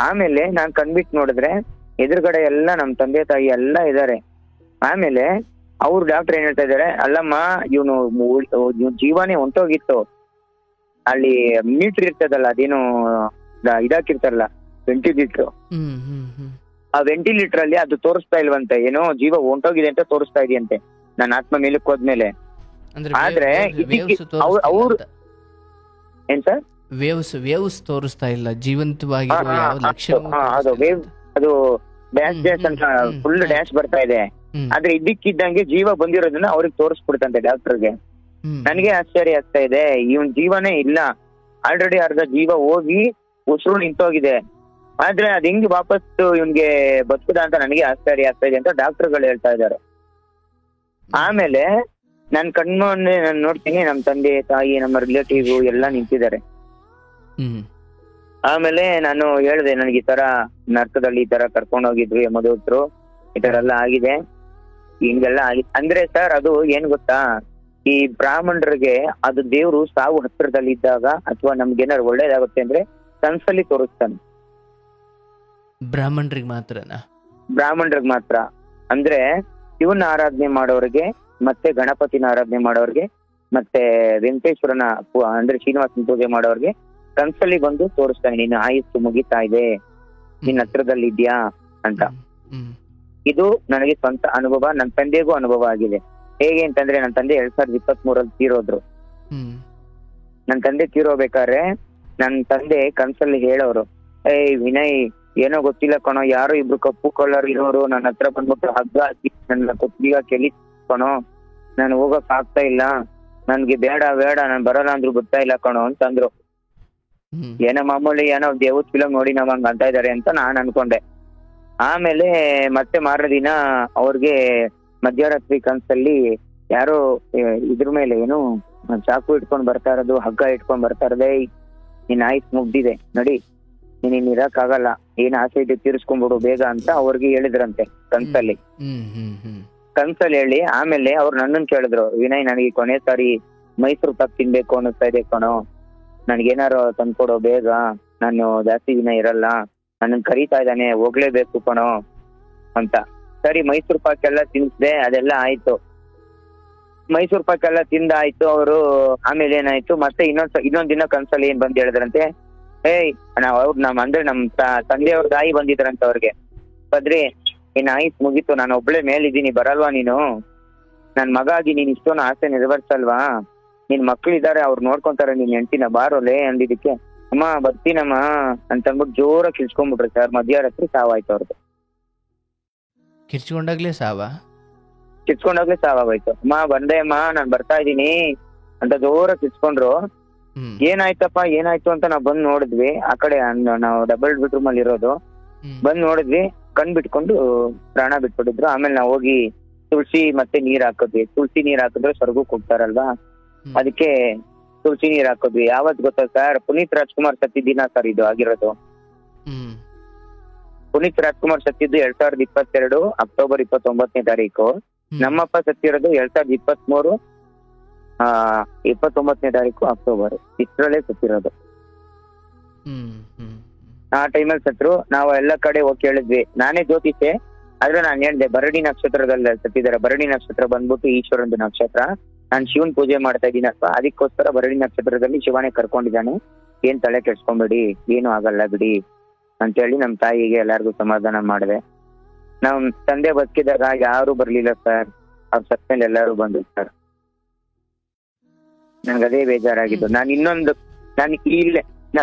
ಆಮೇಲೆ ನಾನ್ ಕಣ್ಬಿಟ್ಟು ನೋಡಿದ್ರೆ ಎದುರುಗಡೆ ಎಲ್ಲ ನಮ್ ತಂದೆ ತಾಯಿ ಎಲ್ಲ ಇದಾರೆ. ಆಮೇಲೆ ಅವ್ರು ಡಾಕ್ಟರ್ ಏನ್ ಹೇಳ್ತಾ ಇದಾರೆ, ಅಲ್ಲಮ್ಮ ಇವನು ಜೀವನೇ ಹೊಂಟೋಗಿತ್ತು, ಅಲ್ಲಿ ಮೀಟರ್ ಇರ್ತದಲ್ಲ, ಅದೇನು ಇದಾಕಿರ್ತಾರಲ್ಲ ವೆಂಟಿಲೇಟರ್, ಆ ವೆಂಟಿಲೇಟರ್ ಅಲ್ಲಿ ಅದು ತೋರಿಸ್ತಾ ಇಲ್ವಂತೆ, ಏನೋ ಜೀವ ಹೊಂಟೋಗಿದೆ ಅಂತ ತೋರಿಸ್ತಾ ಇದೆಯಂತೆ ನನ್ನ ಆತ್ಮ ಮೇಲಕ್ಕೆ ಹೋದ್ಮೇಲೆ. ಆದ್ರೆ ಅವ್ರು ಏನ್ ಸರ್, ವೇವ್ಸ್ ತೋರಿಸ್ತಾ ಇಲ್ಲ, ಜೀವಂತವಾಗಿ ಅದು ಡ್ಯಾಶ್ ಡ್ಯಾಶ್ ಅಂತ ಫುಲ್ ಡ್ಯಾಶ್ ಬರ್ತಾ ಇದೆ. ಆದ್ರೆ ಇದ್ದಕ್ಕಿದ್ದಂಗೆ ಜೀವ ಬಂದಿರೋದನ್ನ ಅವ್ರಿಗೆ ತೋರಿಸ್ಬಿಡ್ತಂತೆ ಡಾಕ್ಟರ್ಗೆ. ನನಗೆ ಆಶ್ಚರ್ಯ ಆಗ್ತಾ ಇದೆ, ಇವನ್ ಜೀವನೇ ಇಲ್ಲ, ಆಲ್ರೆಡಿ ಅರ್ಧ ಜೀವ ಹೋಗಿ ಉಸಿರು ನಿಂತೋಗಿದೆ, ಆದ್ರೆ ಅದ್ ಹೆಂಗ್ ವಾಪಸ್ ಇವನ್ಗೆ ಬದುಕುದ ಅಂತ ನನಗೆ ಆಶ್ಚರ್ಯ ಆಗ್ತಾ ಇದೆ ಅಂತ ಡಾಕ್ಟರ್ಗಳು ಹೇಳ್ತಾ ಇದ್ದಾರೆ. ಆಮೇಲೆ ನನ್ ಕಣ್ಮುಂದೆ ನಾನು ನೋಡ್ತೀನಿ, ನಮ್ ತಂದೆ ತಾಯಿ ನಮ್ಮ ರಿಲೇಟಿವ್ ಎಲ್ಲ ನಿಂತಿದ್ದಾರೆ. ಆಮೇಲೆ ನಾನು ಹೇಳ್ದೆ, ನನಗೆ ಈ ತರ ನರ್ಕದಲ್ಲಿ ಈ ತರ ಕರ್ಕೊಂಡು ಹೋಗಿದ್ರು ಯಮದೂತರು, ಈ ತರ ಎಲ್ಲ ಆಗಿದೆ, ಹಿಂಗೆಲ್ಲ ಆಗಿದೆ ಅಂದ್ರೆ ಸರ್, ಅದು ಏನ್ ಗೊತ್ತಾ, ಈ ಬ್ರಾಹ್ಮಣರಿಗೆ ಅದು ದೇವ್ರು ಸಾವು ಹತ್ತಿರದಲ್ಲಿ ಇದ್ದಾಗ ಅಥವಾ ನಮ್ಗೇನಾದ್ರು ಒಳ್ಳೇದಾಗುತ್ತೆ ಅಂದ್ರೆ ಕನ್ಸಲ್ಲಿ ತೋರಿಸ್ತಾನೆ. ಬ್ರಾಹ್ಮಣರಿಗೆ ಮಾತ್ರನಾ? ಬ್ರಾಹ್ಮಣರಿಗೆ ಮಾತ್ರ. ಅಂದ್ರೆ ಶಿವನ ಆರಾಧನೆ ಮಾಡೋರಿಗೆ, ಮತ್ತೆ ಗಣಪತಿನ ಆರಾಧನೆ ಮಾಡೋರಿಗೆ, ಮತ್ತೆ ವೆಂಕಟೇಶ್ವರನ ಅಂದ್ರೆ ಶ್ರೀನಿವಾಸನ ಪೂಜೆ ಮಾಡೋರಿಗೆ ಕನ್ಸಲ್ಲಿ ಬಂದು ತೋರಿಸ್ತಾನೆ, ನಿನ್ನ ಆಯುಸ್ಸು ಮುಗಿತಾ ಇದೆ, ನಿನ್ನ ಹತ್ರದಲ್ಲಿ ಇದ್ಯಾ ಅಂತ. ಇದು ನನಗೆ ಸ್ವಂತ ಅನುಭವ, ನನ್ನ ತಂದೆಗೂ ಅನುಭವ ಆಗಿದೆ. ಹೇಗೆ ಅಂತಂದ್ರೆ ನನ್ನ ತಂದೆ 2023 ತೀರೋದ್ರು. ನನ್ನ ತಂದೆ ತೀರೋಬೇಕಾದ್ರೆ ನನ್ನ ತಂದೆ ಕನ್ಸಲ್ಲಿ ಹೇಳೋರು, ವಿನಯ್ ಏನೋ ಗೊತ್ತಿಲ್ಲ ಕಣೋ, ಯಾರೋ ಇಬ್ರು ಕಪ್ಪು ಕಲರ್ ಇರೋರು ನನ್ನ ಹತ್ರ ಬಂದ್ಬಿಟ್ಟು ಹಗ್ಗ ಹಾಕಿ ನನ್ನ ಕುತ್ತಿಗೆ ಕೆಲಿ ಕಣೋ, ನಾನು ಹೋಗಕ್ ಆಗ್ತಾ ಇಲ್ಲ, ನನ್ಗೆ ಬೇಡ ನಾನು ಬರಲ್ಲ ಅಂದ್ರು ಗೊತ್ತಾ ಇಲ್ಲ ಕಣೋ ಅಂತಂದ್ರು. ಏನೋ ಮಾಮೂಲಿ ಏನೋ ದೇವದ ಫಿಲಮ್ ನೋಡಿ ನಾವ್ ಹಂಗ ಅಂತ ಇದಾರೆ ಅಂತ ನಾನ್ ಅನ್ಕೊಂಡೆ. ಆಮೇಲೆ ಮತ್ತೆ ಮಾರದಿನ ಅವ್ರಿಗೆ ಮಧ್ಯರಾತ್ರಿ ಕನ್ಸಲ್ಲಿ ಯಾರೋ ಇದ್ರ ಮೇಲೆ ಏನು ಚಾಕು ಇಟ್ಕೊಂಡ್ ಬರ್ತಾ ಇರೋದು, ಹಗ್ಗ ಇಟ್ಕೊಂಡ್ ಬರ್ತಾ ಇರೋದೇ, ನಿನ್ ಆಯ್ಸ್ ಮುಗ್ದಿದೆ ನಡಿ, ನೀನ್ ಇರಕ್ ಆಗಲ್ಲ, ಏನ್ ಆಸೆ ಇದೆ ತೀರಿಸ್ಕೊಂಡ್ಬಿಡು ಬೇಗ ಅಂತ ಅವ್ರಿಗೆ ಹೇಳಿದ್ರಂತೆ ಕನ್ಸಲ್ಲಿ. ಹೇಳಿ ಆಮೇಲೆ ಅವ್ರು ನನ್ನನ್ ಕೇಳಿದ್ರು, ವಿನಯ್ ನನಗೆ ಕೊನೆ ಸಾರಿ ಮೈಸೂರು ಪಾಕ್ ತಿನ್ಬೇಕು ಅನ್ನಿಸ್ತಾ ಇದೆ ಕಣೋ, ನನ್ಗೇನಾರು ತಂದ್ಕೊಡೋ ಬೇಗ, ನಾನು ಜಾಸ್ತಿ ದಿನ ಇರಲ್ಲ, ನನ್ನನ್ ಕರೀತಾ ಇದ್ದಾನೆ ಹೋಗ್ಲೇಬೇಕು ಕಣೋ ಅಂತ. ಸರಿ ಮೈಸೂರು ಪಾಕ್ ಎಲ್ಲ ತಿನ್ಸ್ದೆ, ಅದೆಲ್ಲ ಆಯ್ತು. ಮೈಸೂರು ಪಾಕ್ ಎಲ್ಲ ತಿಂದಾಯ್ತು ಅವರು. ಆಮೇಲೆ ಏನಾಯ್ತು, ಮತ್ತೆ ಇನ್ನೊಂದ್ ದಿನ ಕನ್ಸಲ್ಲಿ ಏನ್ ಬಂದ್ ಹೇಳಿದ್ರಂತೆ, ನಮ್ ತಂದೆಯವ್ರ ತಾಯಿ ಬಂದಿದ್ರಂತ ಅವ್ರಿಗೆ, ಬದ್ರಿ ಇನ್ ಆಯ್ತು ಮುಗೀತು, ನಾನು ಒಬ್ಳೆ ಮೇಲಿದ್ದೀನಿ, ಬರಲ್ವಾ ನೀನು, ನನ್ ಮಗ ಆಗಿ ನೀನ್ ಇಷ್ಟೊಂದು ಆಸೆ ನೆರವೇರ್ಸಲ್ವಾ, ನಿನ್ ಮಕ್ಳಿದಾರೆ ಅವ್ರು ನೋಡ್ಕೊಂತಾರೆ ನಿನ್ ಹೆಂಡ್ತಿನ, ಬಾರೋಲೆ ಅಂದಿದ್ದಕ್ಕೆ ಅಮ್ಮ ಬರ್ತೀನಮ್ಮ ಅಂತಂದ್ಬಿಟ್ಟು ಜೋರಾಗಿ ಕಿರ್ಚ್ಕೊಂಡ್ಬಿಟ್ರು ಸರ್. ಮಧ್ಯರಾತ್ರಿ ಸಾವಾಯ್ತು ಅವ್ರದ್ದು. ಕಿರ್ಚ್ಕೊಂಡಾಗ್ಲೇ ಸಾವಾಗೋಯ್ತು. ಅಮ್ಮ ಬಂದೆ ಅಮ್ಮ, ನಾನ್ ಬರ್ತಾ ಇದ್ದೀನಿ ಅಂತ ಜೋರಾಗಿ ಕಿರ್ಚ್ಕೊಂಡ್ರು. ಏನಾಯ್ತು ಅಂತ ನಾವ್ ಬಂದ್ ನೋಡಿದ್ವಿ. ಆ ಕಡೆ ನಾವು ಡಬಲ್ ಬೆಡ್ರೂಮ್ ಅಲ್ಲಿ ಇರೋದು. ಬಂದ್ ನೋಡಿದ್ವಿ, ಕಣ್ ಬಿಟ್ಕೊಂಡು ಪ್ರಾಣ ಬಿಟ್ಬಿಟ್ಟಿದ್ರು. ಆಮೇಲೆ ನಾವ್ ಹೋಗಿ ತುಳಸಿ ಮತ್ತೆ ನೀರ್ ಹಾಕಿದ್ವಿ. ತುಳಸಿ ನೀರ್ ಹಾಕಿದ್ರೆ ಸ್ವರ್ಗಕ್ಕೆ ಹೋಗ್ತಾರಲ್ವಾ, ಅದಕ್ಕೆ ತುಳಸಿ ನೀರ್ ಹಾಕಿದ್ವಿ. ಯಾವತ್ ಗೊತ್ತಾ ಸರ್, ಪುನೀತ್ ರಾಜ್ಕುಮಾರ್ ಸತ್ತಿದ್ದಿನ ಸರ್ ಇದು ಆಗಿರೋದು. ಪುನೀತ್ ರಾಜ್ಕುಮಾರ್ ಸತ್ತಿದ್ದು 2022 ಅಕ್ಟೋಬರ್ 29ನೇ ತಾರೀಕು. ನಮ್ಮಪ್ಪ ಸತ್ತಿರೋದು 2023 29ನೇ ತಾರೀಕು ಅಕ್ಟೋಬರ್. ಇಷ್ಟರಲ್ಲೇ ಸತ್ತಿರೋದು. ಆ ಟೈಮಲ್ಲಿ ಸತ್ರು. ನಾವು ಎಲ್ಲ ಕಡೆ ಹೋಗಿ ಕೇಳಿದ್ವಿ. ನಾನೇ ಜ್ಯೋತಿಷೆ, ಆದ್ರೆ ನಾನು ಹೇಳ್ದೆ ಭರಣಿ ನಕ್ಷತ್ರದಲ್ಲಿ ಸತ್ತಿದ್ದಾರೆ. ಭರಣಿ ನಕ್ಷತ್ರ ಬಂದ್ಬಿಟ್ಟು ಈಶ್ವರಂದು ನಕ್ಷತ್ರ. ನಾನು ಶಿವನ್ ಪೂಜೆ ಮಾಡ್ತಾ ಇದ್ದೀನಪ್ಪ, ಅದಕ್ಕೋಸ್ಕರ ಭರಣಿ ನಕ್ಷತ್ರದಲ್ಲಿ ಶಿವನೇ ಕರ್ಕೊಂಡಿದ್ದಾನೆ, ಏನ್ ತಲೆ ಕೆಡ್ಸ್ಕೊಂಬೇಡಿ, ಏನು ಆಗಲ್ಲ ಬಿಡಿ ಅಂತೇಳಿ ನಮ್ ತಾಯಿಗೆ ಎಲ್ಲಾರ್ಗು ಸಮಾಧಾನ ಮಾಡಿದೆ. ನಮ್ ತಂದೆ ಬದುಕಿದಾಗ ಯಾರು ಬರ್ಲಿಲ್ಲ ಸರ್, ಅವ್ರ ಸತ್ಮೇಲೆ ಎಲ್ಲಾರು ಬಂದ್ರು ಸರ್. ನನ್ಗದೇ ಬೇಜಾರಾಗಿದ್ದು. ಇನ್ನೊಂದ್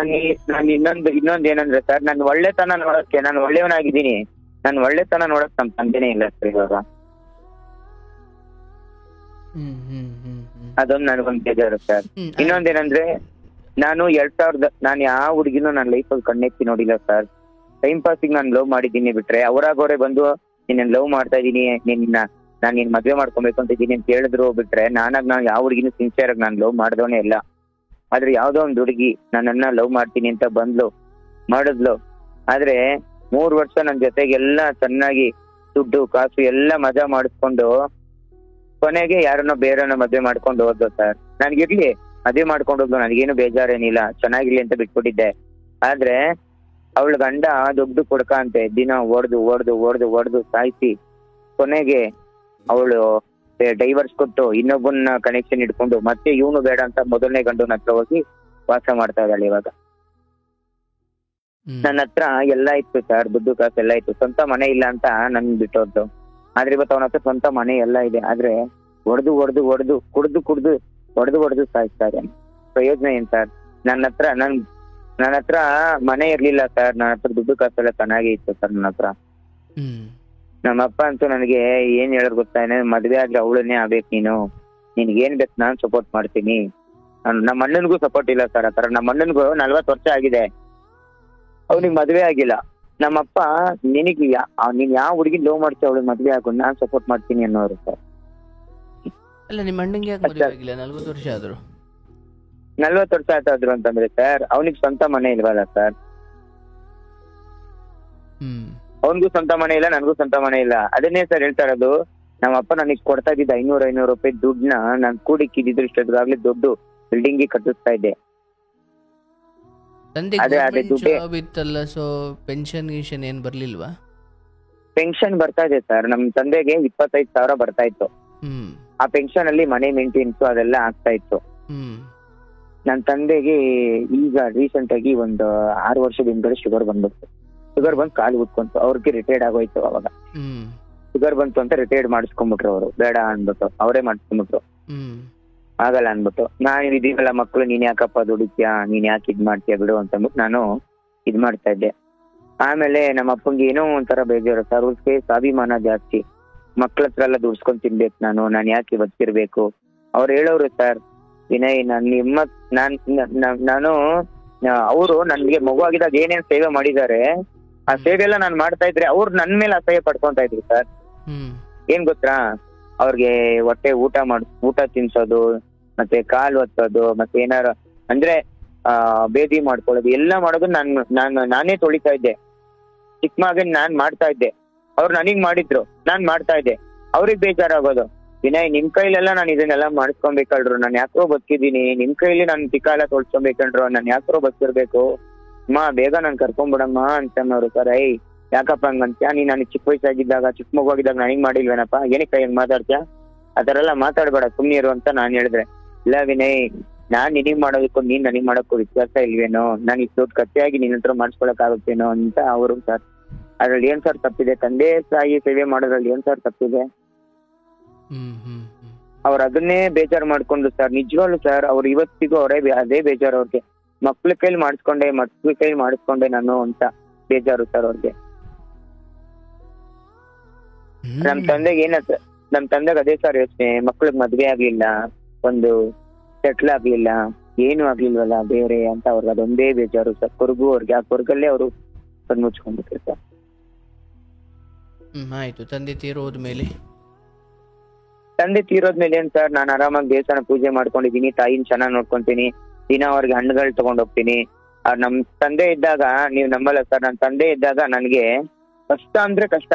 ಏನಂದ್ರೆ ಸರ್, ನಾನು ಒಳ್ಳೆತನ ನೋಡಕ್ಕೆ ನಾನು ಒಳ್ಳೆಯವನಾಗಿದ್ದೀನಿ, ನಾನು ಒಳ್ಳೆತನ ನೋಡಕ್ ನಮ್ ತಂದೆನೇ ಇಲ್ಲ ಸರ್ ಇವಾಗ. ಅದೊಂದು ನನಗೊಂದು ಬೇಜಾರು ಸರ್. ಇನ್ನೊಂದೇನಂದ್ರೆ, ನಾನು ನಾನು ಯಾವ ಹುಡುಗಿನೂ ನನ್ನ ಲೈಫಲ್ಲಿ ಕಣ್ಣೆತ್ತಿ ನೋಡಿಲ್ಲ ಸರ್. ಟೈಮ್ ಪಾಸಿಗೆ ನಾನು ಲವ್ ಮಾಡಿದ್ದೀನಿ ಬಿಟ್ರೆ, ಅವರಾಗೋರೆ ಬಂದು ನಿನ್ನ ಲವ್ ಮಾಡ್ತಾ ಇದೀನಿ, ನಾನು ನಿನ್ ಮದ್ವೆ ಮಾಡ್ಕೊಬೇಕು ಅಂತ ಇದ್ದೀನಿ ಅಂತ ಹೇಳಿದ್ರು ಬಿಟ್ರೆ, ನಾನು ಯಾವ ಹುಡುಗಿನೂ ಸಿನ್ಸಿಯರ್ ಆಗಿ ನಾನು ಲವ್ ಮಾಡ್ದವನೇ ಇಲ್ಲ. ಆದ್ರೆ ಯಾವ್ದೋ ಒಂದು ಹುಡುಗಿ ನನ್ನನ್ನ ಲವ್ ಮಾಡ್ತೀನಿ ಅಂತ ಮಾಡಿದ್ಲು. ಆದ್ರೆ 3 ವರ್ಷ ನನ್ನ ಜೊತೆಗೆಲ್ಲ ಚೆನ್ನಾಗಿ ದುಡ್ಡು ಕಾಸು ಎಲ್ಲ ಮಜಾ ಮಾಡಿಸ್ಕೊಂಡು ಕೊನೆಗೆ ಯಾರನ್ನೋ ಬೇರೆನೋ ಮದ್ವೆ ಮಾಡ್ಕೊಂಡು ಹೋದ್ಲು ಸರ್. ನನ್ಗಿರ್ಲಿ ಮದ್ವೆ ಮಾಡ್ಕೊಂಡು ಹೋದ್ಲು, ನನಗೇನು ಬೇಜಾರೇನಿಲ್ಲ, ಚೆನ್ನಾಗಿರ್ಲಿ ಅಂತ ಬಿಟ್ಬಿಟ್ಟಿದ್ದೆ. ಆದ್ರೆ ಅವಳ ಗಂಡ ದುಡ್ಡು ಕೊಡ್ಕ ಅಂತೆ ದಿನ ಹೊಡ್ದು ಸಾಯಿಸಿ ಕೊನೆಗೆ ಅವಳು ಡೈವರ್ಸ್ ಕೊಟ್ಟು ಇನ್ನೊಬ್ಬನ ಕನೆಕ್ಷನ್ ಇಟ್ಕೊಂಡು ಮತ್ತೆ ಇವನು ಬೇಡ ಅಂತ ಮೊದಲನೇ ಗಂಡನ ಹತ್ರ ಹೋಗಿ ವಾಸ ಮಾಡ್ತಾ ಇದ್ದಾಳೆ ಇವಾಗ. ನನ್ನ ಹತ್ರ ಎಲ್ಲ ಇತ್ತು ಸರ್, ದುಡ್ಡು ಕಾಸು ಎಲ್ಲ ಇತ್ತು. ಸ್ವಂತ ಮನೆ ಇಲ್ಲ ಅಂತ ನನ್ ಬಿಟ್ಟೋದ್ದು. ಆದ್ರೆ ಇವತ್ತು ಅವನ ಹತ್ರ ಸ್ವಂತ ಮನೆ ಎಲ್ಲ ಇದೆ. ಆದ್ರೆ ಕುಡ್ದು ಸಾಯಿಸ್ತಾ ಇದ್ದಾನೆ. ಪ್ರಯೋಜನ ಏನ್ ಸರ್? ನನ್ನ ಹತ್ರ ಮನೆ ಇರ್ಲಿಲ್ಲ ಸರ್, ನನ್ನ ಹತ್ರ ದುಡ್ಡು ಕಾಸೆಲ್ಲ ಚೆನ್ನಾಗೇ ಇತ್ತು ಸರ್ ನನ್ನ ಹತ್ರ. ನಮ್ಮಪ್ಪ ಅಂತೂ ನನಗೆ ಏನ್ ಹೇಳೋದು ಗೊತ್ತಾನೆ, ಮದ್ವೆ ಆದ್ರೆ ಅವಳನ್ನೇ ಆಗ್ಬೇಕು ನೀನು, ನಿನ್ಗೇನ್ ಬೇಕು ನಾನ್ ಸಪೋರ್ಟ್ ಮಾಡ್ತೀನಿ. ನಮ್ಮ ಅಣ್ಣನ್ಗೂ ಸಪೋರ್ಟ್ ಇಲ್ಲ ಸರ್ ಆತರ. ನಮ್ಮ ಅಣ್ಣನ್ಗೂ 40 ವರ್ಷ ಆಗಿದೆ, ಅವ್ನಿಗೆ ಮದ್ವೆ ಆಗಿಲ್ಲ. ನಮ್ಮಪ್ಪ ನೀನ್ ಯಾವ ಹುಡುಗಿ ಲವ್ ಮಾಡ್ತೀಯ ಅವಳಿಗೆ ಮದ್ವೆ ಆಗು, ನಾನ್ ಸಪೋರ್ಟ್ ಮಾಡ್ತೀನಿ ಅನ್ನೋರು ಸರ್. ಅಲ್ಲ, ನಿಮ್ಮ ಅಣ್ಣಂಗೆ ಯಾಕೆ ಮದ್ವೆ ಆಗಿಲ್ಲ? 40 ವರ್ಷ ಆದ್ರು. 40 ವರ್ಷ ಆಯ್ತಾದ್ರು ಅಂತಂದ್ರೆ ಸರ್, ಅವನಿಗೆ ಸ್ವಂತ ಮನೆ ಇಲ್ವಲ್ಲ ಸರ್. ಅವನಿಗೂ ಸ್ವಂತ ಮನೆ ಇಲ್ಲ, ನನಗೂ ಸ್ವಂತ ಮನೆ ಇಲ್ಲ. ಅದನ್ನೇ ಸರ್ ಹೇಳ್ತಾ ಇರೋದು. ನಮ್ಮಪ್ಪ ನನಗೆ ಕೊಡ್ತಾ ಇದ್ದಿದ್ದ 500 ರೂಪಾಯಿ ದುಡ್ಡನ್ನ ನಾನು ಕೂಡಿಕ್ಕಿದ್ರು ಇಷ್ಟೊತ್ತಾಗ್ಲೇ ದೊಡ್ಡ ಬಿಲ್ಡಿಂಗ್ ಕಟ್ಟಿಸ್ತಾ ಇದ್ದೆ. ಇತ್ತಲ್ಲ, ಸೊ ಪೆನ್ಷನ್ ಗಿನ್ಷನ್ ಏನ್ ಬರ್ಲಿಲ್ವಾ? ಪೆನ್ಷನ್ ಬರ್ತಾ ಇದೆ ಸರ್. ನಮ್ ತಂದೆಗೆ 25,000 ಬರ್ತಾ ಇತ್ತು. ಆ ಪೆನ್ಷನ್ ಅಲ್ಲಿ ಮನೆ ಮೇಂಟೆನೆನ್ಸ್ ಅದೆಲ್ಲ ಆಗ್ತಾ ಇತ್ತು. ನನ್ನ ತಂದೆಗೆ ಈಗ ರೀಸೆಂಟ್ ಆಗಿ ಒಂದು 6 ವರ್ಷದ ಹಿಂದ್ಗಡೆ ಶುಗರ್ ಬಂದ್ಬಿಡ್ತು. ಶುಗರ್ ಬಂದು ಕಾಲು ಉಟ್ಕೊಂತು. ಅವ್ರಿಗೆ ರಿಟೈರ್ಡ್ ಆಗೋಯ್ತು. ಅವಾಗ ಶುಗರ್ ಬಂತು ಅಂತ ರಿಟೈರ್ಡ್ ಮಾಡಿಸ್ಕೊಂಡ್ಬಿಟ್ರು ಅವರು. ಬೇಡ ಅನ್ಬಿಟ್ಟು ಅವರೇ ಮಾಡಿಸ್ಕೊಂಡ್ಬಿಟ್ರು. ಆಗಲ್ಲ ಅನ್ಬಿಟ್ಟು ನಾನು ಇದೀವಲ್ಲ ಮಕ್ಳು, ನೀನ್ ಯಾಕಪ್ಪ ದುಡಿತ್ಯಾ, ನೀನ್ ಯಾಕೆ ಇದ್ ಮಾಡ್ತೀಯ ಬಿಡು ಅಂತ ಅಂದ್ಬಿಟ್ಟು ನಾನು ಇದ್ ಮಾಡ್ತಾ ಇದ್ದೆ. ಆಮೇಲೆ ನಮ್ಮ ಅಪ್ಪಂಗೆ ಏನೋ ಒಂಥರ ಬೇಜಾರು ಸರ್. ಅವ್ರಿಗೆ ಸ್ವಾಭಿಮಾನ ಜಾಸ್ತಿ. ಮಕ್ಳ ಹತ್ರ ಎಲ್ಲ ದುಡ್ಸ್ಕೊಂಡ್ ತಿನ್ಬೇಕು ನಾನು ಯಾಕೆ ಬದುಕಿರ್ಬೇಕು. ಅವ್ರು ಹೇಳೋರು ಸರ್, ವಿನಯ್ ನಾನು ಅವರು ನನ್ಗೆ ಮಗು ಆಗಿದಾಗ ಏನೇನ್ ಸೇವೆ ಮಾಡಿದ್ದಾರೆ ಆ ಸೇವೆ ಎಲ್ಲ ನಾನು ಮಾಡ್ತಾ ಇದ್ರೆ ಅವ್ರು ನನ್ ಮೇಲೆ ಅಸಹ್ಯ ಪಡ್ಕೊಂತ ಇದ್ರು ಸರ್. ಏನ್ ಗೊತ್ತಾ, ಅವ್ರಿಗೆ ಹೊಟ್ಟೆ ಊಟ ತಿನ್ಸೋದು, ಮತ್ತೆ ಕಾಲು ಒತ್ತೋದು, ಮತ್ತೆ ಏನಾರ ಅಂದ್ರೆ ಬೇದಿ ಮಾಡ್ಕೊಳ್ಳೋದು ಎಲ್ಲ ಮಾಡೋದು ನಾನೇ ತೊಳಿತಾ ಇದ್ದೆ. ಚಿಕ್ಕ ಮಗನ್ ನಾನ್ ಮಾಡ್ತಾ ಇದ್ದೆ. ಅವ್ರು ನನಗ್ ಮಾಡಿದ್ರು, ನಾನ್ ಮಾಡ್ತಾ ಇದ್ದೆ. ಅವ್ರಿಗೆ ಬೇಜಾರಾಗೋದು, ವಿನಯ್ ನಿಮ್ ಕೈಲೆಲ್ಲ ನಾನು ಇದನ್ನೆಲ್ಲ ಮಾಡಿಸ್ಕೊಬೇಕಲ್ರು, ನಾನು ಯಾಕೋ ಬದುಕಿದೀನಿ, ನಿಮ್ ಕೈಲಿ ನಾನು ತಿಕ್ಕ ಎಲ್ಲ ತೊಳ್ಸ್ಕೊಬೇಕಲ್ರು, ನಾನು ಯಾಕೋ ಬದುಕಿರ್ಬೇಕು, ಬೇಗ ನಾನು ಕರ್ಕೊಂಡ್ಬಿಡಮ್ಮ ಅಂತ ಅನ್ನೋರು ಸರ್. ಯಾಕಪ್ಪ ಹಂಗಂತ್ಯಾ, ನೀನ್ ನನಗೆ ಚಿಕ್ಕ ವಯಸ್ಸಾಗಿದ್ದಾಗ ಚಿಕ್ಕ ಮಗು ಆಗಿದ್ದಾಗ ನನಗ್ ಮಾಡಿಲ್ವೇನಪ್ಪ, ಏನಕ್ಕೆ ಕೈ ಹಂಗ್ ಮಾತಾಡ್ತೀಯಾ, ಆ ಥರ ಎಲ್ಲ ಮಾತಾಡ್ಬೇಡ ಸುಮ್ನಿರು ಅಂತ ನಾನ್ ಹೇಳಿದ್ರೆ, ಇಲ್ಲ ವಿನಯ್ ನಾನ್ ನಿನಗ್ ಮಾಡೋದಕ್ಕೂ ನೀನ್ ನನಗ್ ಮಾಡೋಕ್ಕೂ ವ್ಯತ್ಯಾಸ ಇಲ್ವೇನೋ, ನಾನು ಇಷ್ಟು ದೊಡ್ಡ ಕತ್ತೆಯಾಗಿ ನಿನ್ನ ಹತ್ರ ಮಾಡಿಸ್ಕೊಳಕ್ ಆಗುತ್ತೇನೋ ಅಂತ ಅವರು ಸರ್. ಅದ್ರಲ್ಲಿ ಏನ್ ಸರ್ ತಪ್ಪಿದೆ, ತಂದೆ ತಾಯಿ ಸೇವೆ ಮಾಡೋದ್ರಲ್ಲಿ ಏನ್ ಸರ್ ತಪ್ಪಿದೆ. ಅವ್ರು ಅದನ್ನೇ ಬೇಜಾರು ಮಾಡ್ಕೊಂಡು ಸರ್, ನಿಜವಾಗ್ಲು ಸರ್ ಅವ್ರು ಇವತ್ತಿಗೂ ಅದೇ ಬೇಜಾರು ಅವ್ರಿಗೆ. ಮಕ್ಳ ಕೈಲಿ ಮಾಡಿಸ್ಕೊಂಡೆ ನಾನು ಅಂತ ಬೇಜಾರು ಸರ್ ಅವ್ರಿಗೆ. ನಮ್ ತಂದೆಗೆ ಅದೇ ಸರ್ ಯೋಚನೆ, ಮಕ್ಳಿಗೆ ಮದ್ವೆ ಆಗ್ಲಿಲ್ಲ, ಒಂದು ಸೆಟ್ಲ್ ಆಗ್ಲಿಲ್ಲ, ಏನು ಆಗ್ಲಿಲ್ವಲ್ಲ ಬೇರೆ ಅಂತ ಅವ್ರಿಗೆ ಅದೊಂದೇ ಬೇಜಾರು ಸರ್. ಕೊರಗು ಅವ್ರಿಗೆ, ಆ ಕೊರಗಲ್ಲೇ ಅವರು ಮುಚ್ಕೊಂಡ್ಬಿಟ್ರು ಸರ್. ಆಯ್ತು. ತಂದೆ ತೀರೋದ್ಮೇಲೆ ಏನ್ ಸರ್, ನಾನು ಆರಾಮಾಗಿ ದೇವಸ್ಥಾನ ಪೂಜೆ ಮಾಡ್ಕೊಂಡಿದೀನಿ, ತಾಯಿನ ಚೆನ್ನಾಗಿ ನೋಡ್ಕೊಂತೀನಿ, ದಿನ ಅವ್ರಿಗೆ ಹಣ್ಣುಗಳು ತಗೊಂಡ್ ಹೋಗ್ತೀನಿ. ನಮ್ ತಂದೆ ಇದ್ದಾಗ ನೀವ್ ನಂಬಲ್ಲ ಸರ್, ನನ್ ತಂದೆ ಇದ್ದಾಗ ನನ್ಗೆ ಕಷ್ಟ ಅಂದ್ರೆ ಕಷ್ಟ.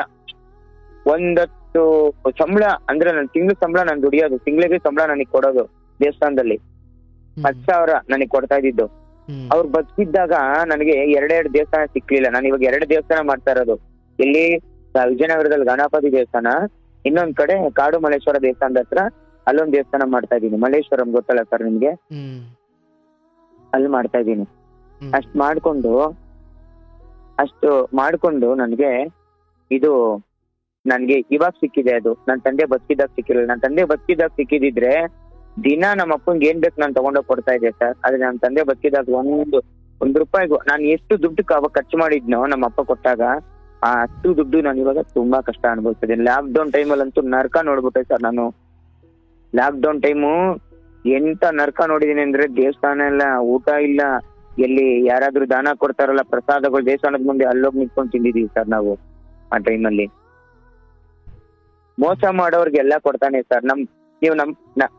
ಒಂದತ್ತು ಸಂಬಳ ಅಂದ್ರೆ ನನ್ ತಿಂಗ್ಳು ಸಂಬಳ ನಾನು ದುಡಿಯೋದು, ತಿಂಗಳಿಗೆ ಸಂಬಳ ನನಗ್ ಕೊಡೋದು ದೇವಸ್ಥಾನದಲ್ಲಿ 10,000 ನನಗ್ ಕೊಡ್ತಾ ಇದ್ದಿದ್ದು. ಅವ್ರು ಬದುಕಿದ್ದಾಗ ನನಗೆ 2 ದೇವಸ್ಥಾನ ಸಿಕ್ಲಿಲ್ಲ. ನಾನು ಇವಾಗ 2 ದೇವಸ್ಥಾನ ಮಾಡ್ತಾ ಇರೋದು. ಇಲ್ಲಿ ವಿಜಯನಗರದಲ್ಲಿ ಗಣಪತಿ ದೇವಸ್ಥಾನ, ಇನ್ನೊಂದ್ ಕಡೆ ಕಾಡು ಮಲ್ಲೇಶ್ವರ ದೇವಸ್ಥಾನದ ಹತ್ರ ಅಲ್ಲೊಂದ್ ದೇವಸ್ಥಾನ ಮಾಡ್ತಾ ಇದ್ದೀನಿ. ಮಲ್ಲೇಶ್ವರಂ ಗೊತ್ತಲ್ಲ ಸರ್ ನಿಮ್ಗೆ, ಅಲ್ಲಿ ಮಾಡ್ತಾ ಇದ್ದೀನಿ. ಅಷ್ಟು ಮಾಡ್ಕೊಂಡು ನನ್ಗೆ ಇವಾಗ ಸಿಕ್ಕಿದೆ. ಅದು ನನ್ ತಂದೆ ಬದುಕಿದಾಗ ಸಿಕ್ಕಿರಲಿಲ್ಲ. ನನ್ ತಂದೆ ಬದುಕಿದಾಗ ಸಿಕ್ಕಿದಿದ್ರೆ ದಿನ ನಮ್ಮ ಅಪ್ಪಂಗೆ ಏನ್ ಬೇಕು ನಾನು ತಗೊಂಡೋಗಿ ಕೊಡ್ತಾ ಇದ್ದೆ ಸರ್. ಆದ್ರೆ ನನ್ ತಂದೆ ಬದುಕಿದಾಗ ಒಂದ್ ರೂಪಾಯಿಗೂ ನಾನು ಎಷ್ಟು ದುಡ್ಡು ಖರ್ಚು ಮಾಡಿದ್ನೋ ನಮ್ಮ ಅಪ್ಪ ಕೊಟ್ಟಾಗ, ಅಷ್ಟು ದುಡ್ಡು ನಾನು ಇವಾಗ ತುಂಬಾ ಕಷ್ಟ ಅನುಭವಿಸ್ತಿದ್ದೀನಿ. ಲಾಕ್ಡೌನ್ ಟೈಮಲ್ಲಂತೂ ನರ್ಕ ನೋಡ್ಬಿಟ್ಟೆ ಸರ್ ನಾನು. ಲಾಕ್ಡೌನ್ ಟೈಮು ಎಂತ ನರ್ಕ ನೋಡಿದೀನಿ ಅಂದ್ರೆ, ದೇವಸ್ಥಾನ ಇಲ್ಲ, ಊಟ ಇಲ್ಲ, ಎಲ್ಲಿ ಯಾರಾದ್ರೂ ದಾನ ಕೊಡ್ತಾರಲ್ಲ ಪ್ರಸಾದಗಳು ದೇವಸ್ಥಾನದ ಮುಂದೆ ಅಲ್ಲೋಗಿ ನಿಂತ್ಕೊಂಡು ತಿಂದಿದೀವಿ ಸರ್ ನಾವು ಆ ಟೈಮಲ್ಲಿ. ಮೋಸ ಮಾಡೋರ್ಗೆಲ್ಲ ಕೊಡ್ತಾನೆ ಸರ್.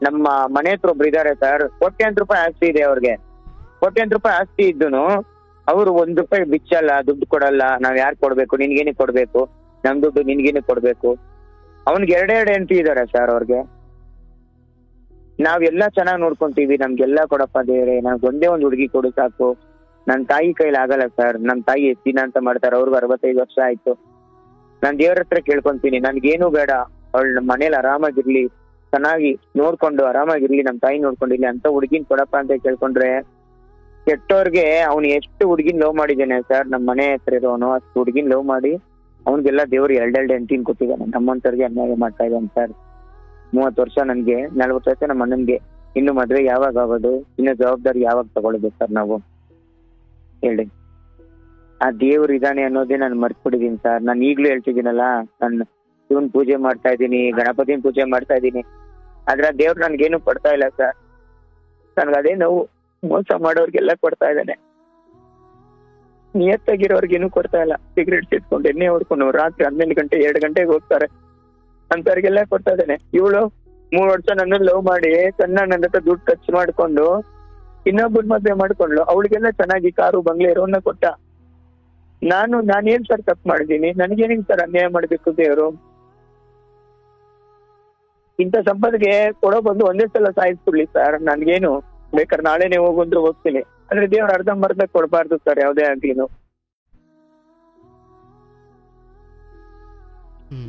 ನಮ್ಮ ಮನೆ ಹತ್ರ ಒಬ್ರು ಇದಾರೆ ಸರ್, ಕೋಟ್ಯಾಂತರ ರೂಪಾಯಿ ಆಸ್ತಿ ಇದೆ ಅವ್ರಿಗೆ. ಕೋಟ್ಯಾಂತರ ರೂಪಾಯಿ ಆಸ್ತಿ ಇದ್ದೂನು ಅವ್ರು ₹1 ಬಿಚ್ಚಲ್ಲ, ದುಡ್ಡು ಕೊಡಲ್ಲ. ನಾವ್ ಯಾರು ಕೊಡ್ಬೇಕು, ನಿನ್ಗೇನೆ ಕೊಡ್ಬೇಕು, ನಮ್ ದುಡ್ಡು ನಿನ್ಗೇನೆ ಕೊಡ್ಬೇಕು. ಅವ್ನಿಗೆ 2 ಹೆಂಡತಿ ಇದಾರೆ ಸರ್ ಅವ್ರಿಗೆ. ನಾವೆಲ್ಲಾ ಚೆನ್ನಾಗ್ ನೋಡ್ಕೊಂತೀವಿ, ನಮ್ಗೆಲ್ಲ ಕೊಡಪ್ಪ ದೇವ್ರೆ, ನಮ್ಗೆ ಒಂದೇ ಒಂದು ಹುಡುಗಿ ಕೊಡು ಸಾಕು. ನನ್ ತಾಯಿ ಕೈಲಿ ಆಗಲ್ಲ ಸರ್. ನಮ್ ತಾಯಿ ಎತ್ತಿನ ಅಂತ ಮಾಡ್ತಾರೆ, ಅವ್ರಿಗೆ 65 ವರ್ಷ ಆಯ್ತು. ನಾನ್ ದೇವ್ರ ಹತ್ರ ಕೇಳ್ಕೊಂತೀನಿ, ನನ್ಗೇನು ಬೇಡ, ಅವಳು ಮನೇಲಿ ಆರಾಮಾಗಿರ್ಲಿ, ಚೆನ್ನಾಗಿ ನೋಡ್ಕೊಂಡು ಆರಾಮಾಗಿರ್ಲಿ, ನಮ್ ತಾಯಿ ನೋಡ್ಕೊಂಡಿರ್ಲಿ ಅಂತ ಹುಡುಗಿನ್ ಕೊಡಪ್ಪ ಅಂತ ಕೇಳ್ಕೊಂಡ್ರೆ, ಕೆಟ್ಟೋರ್ಗೆ ಅವ್ನು ಎಷ್ಟು ಹುಡುಗಿನ್ ಲವ್ ಮಾಡಿದ್ದೇನೆ ಸರ್. ನಮ್ ಮನೆ ಹತ್ರ ಇರೋನು ಅಷ್ಟು ಹುಡುಗಿನ್ ಲವ್ ಮಾಡಿ ಅವ್ನಿಗೆಲ್ಲ ದೇವ್ರು 2 ಹೆಂಡತಿನ ಕೊಟ್ಟಿದ್ದಾನೆ. ನಮ್ಮಂತವ್ರಿಗೆ ಅನ್ಯಾಯ ಮಾಡ್ತಾ ಇದ್ದಾನೆ ಸರ್. 30 ವರ್ಷ ನನ್ಗೆ, 40 ವರ್ಷ ನಮ್ಮ ಅಣ್ಣನ್ಗೆ. ಇನ್ನು ಮದ್ವೆ ಯಾವಾಗ ಆಗೋದು, ಇನ್ನು ಜವಾಬ್ದಾರಿ ಯಾವಾಗ ತಗೊಳ್ಳೋದು ಸರ್ ನಾವು ಹೇಳಿ. ಆ ದೇವ್ರು ಇದಾನೆ ಅನ್ನೋದೇ ನಾನು ಮರ್ತ್ಬಿಟ್ಟಿದೀನಿ ಸರ್. ನಾನು ಈಗ್ಲೂ ಹೇಳ್ತಿದ್ದೀನಲ್ಲ, ನಾನು ಶಿವನ್ ಪೂಜೆ ಮಾಡ್ತಾ ಇದ್ದೀನಿ, ಗಣಪತಿನ ಪೂಜೆ ಮಾಡ್ತಾ ಇದ್ದೀನಿ, ಆದ್ರೆ ಆ ದೇವ್ರು ನನ್ಗೇನು ಕೊಡ್ತಾ ಇಲ್ಲ ಸರ್. ನನ್ಗದೇ ನೋವು. ಮೋಸ ಮಾಡೋರ್ಗೆಲ್ಲ ಕೊಡ್ತಾ ಇದ್ದಾನೆ, ನಿಯತ್ತಾಗಿರೋರ್ಗೇನು ಕೊಡ್ತಾ ಇಲ್ಲ. ಸಿಗರೇಟ್ ಸೇರ್ಕೊಂಡು ಎಣ್ಣೆ ಹೊಡ್ಕೊಂಡು ರಾತ್ರಿ 11 ಗಂಟೆ 2 ಗಂಟೆಗೆ ಹೋಗ್ತಾರೆ ಅಂತವ್ರಿಗೆಲ್ಲ ಕೊಡ್ತಾ ಇದ್ದಾನೆ. ಇವಳು 3 ವರ್ಷ ನನ್ನ ಲವ್ ಮಾಡಿ ನನ್ನ ಹತ್ರ ದುಡ್ಡು ಖರ್ಚು ಮಾಡ್ಕೊಂಡು ಇನ್ನೊಬ್ಬನ ಮದ್ವೆ ಮಾಡ್ಕೊಂಡ್ಲು. ಅವಳಿಗೆಲ್ಲ ಚೆನ್ನಾಗಿ ಕಾರು ಬಂಗ್ಲೆ ಇರೋನ್ನ ಕೊಟ್ಟ. ನಾನೇನ್ ಸರ್ ತಪ್ಪು ಮಾಡಿದೀನಿ? ನನಗೇನಿಗೆ ಸರ್ ಅನ್ಯಾಯ ಮಾಡ್ಬೇಕು ದೇವ್ರು? ಇಂಥ ಸಂಪತ್ತಿಗೆ ಕೊಡೋ ಬಂದು ಒಂದೇ ಸಲ ಸಾಯಿಸ್ಬಿಡ್ಲಿ ಸರ್. ನನ್ಗೇನು ಬೇಕಾದ್ರೆ ನಾಳೆನೆ ಹೋಗಂದ್ರು ಹೋಗ್ತೀನಿ, ಆದ್ರೆ ದೇವ್ರ ಅರ್ಧಂಬರ್ಧ ಕೊಡ್ಬಾರ್ದು ಸರ್ ಯಾವ್ದೇ ಆಗ್ಲಿನು.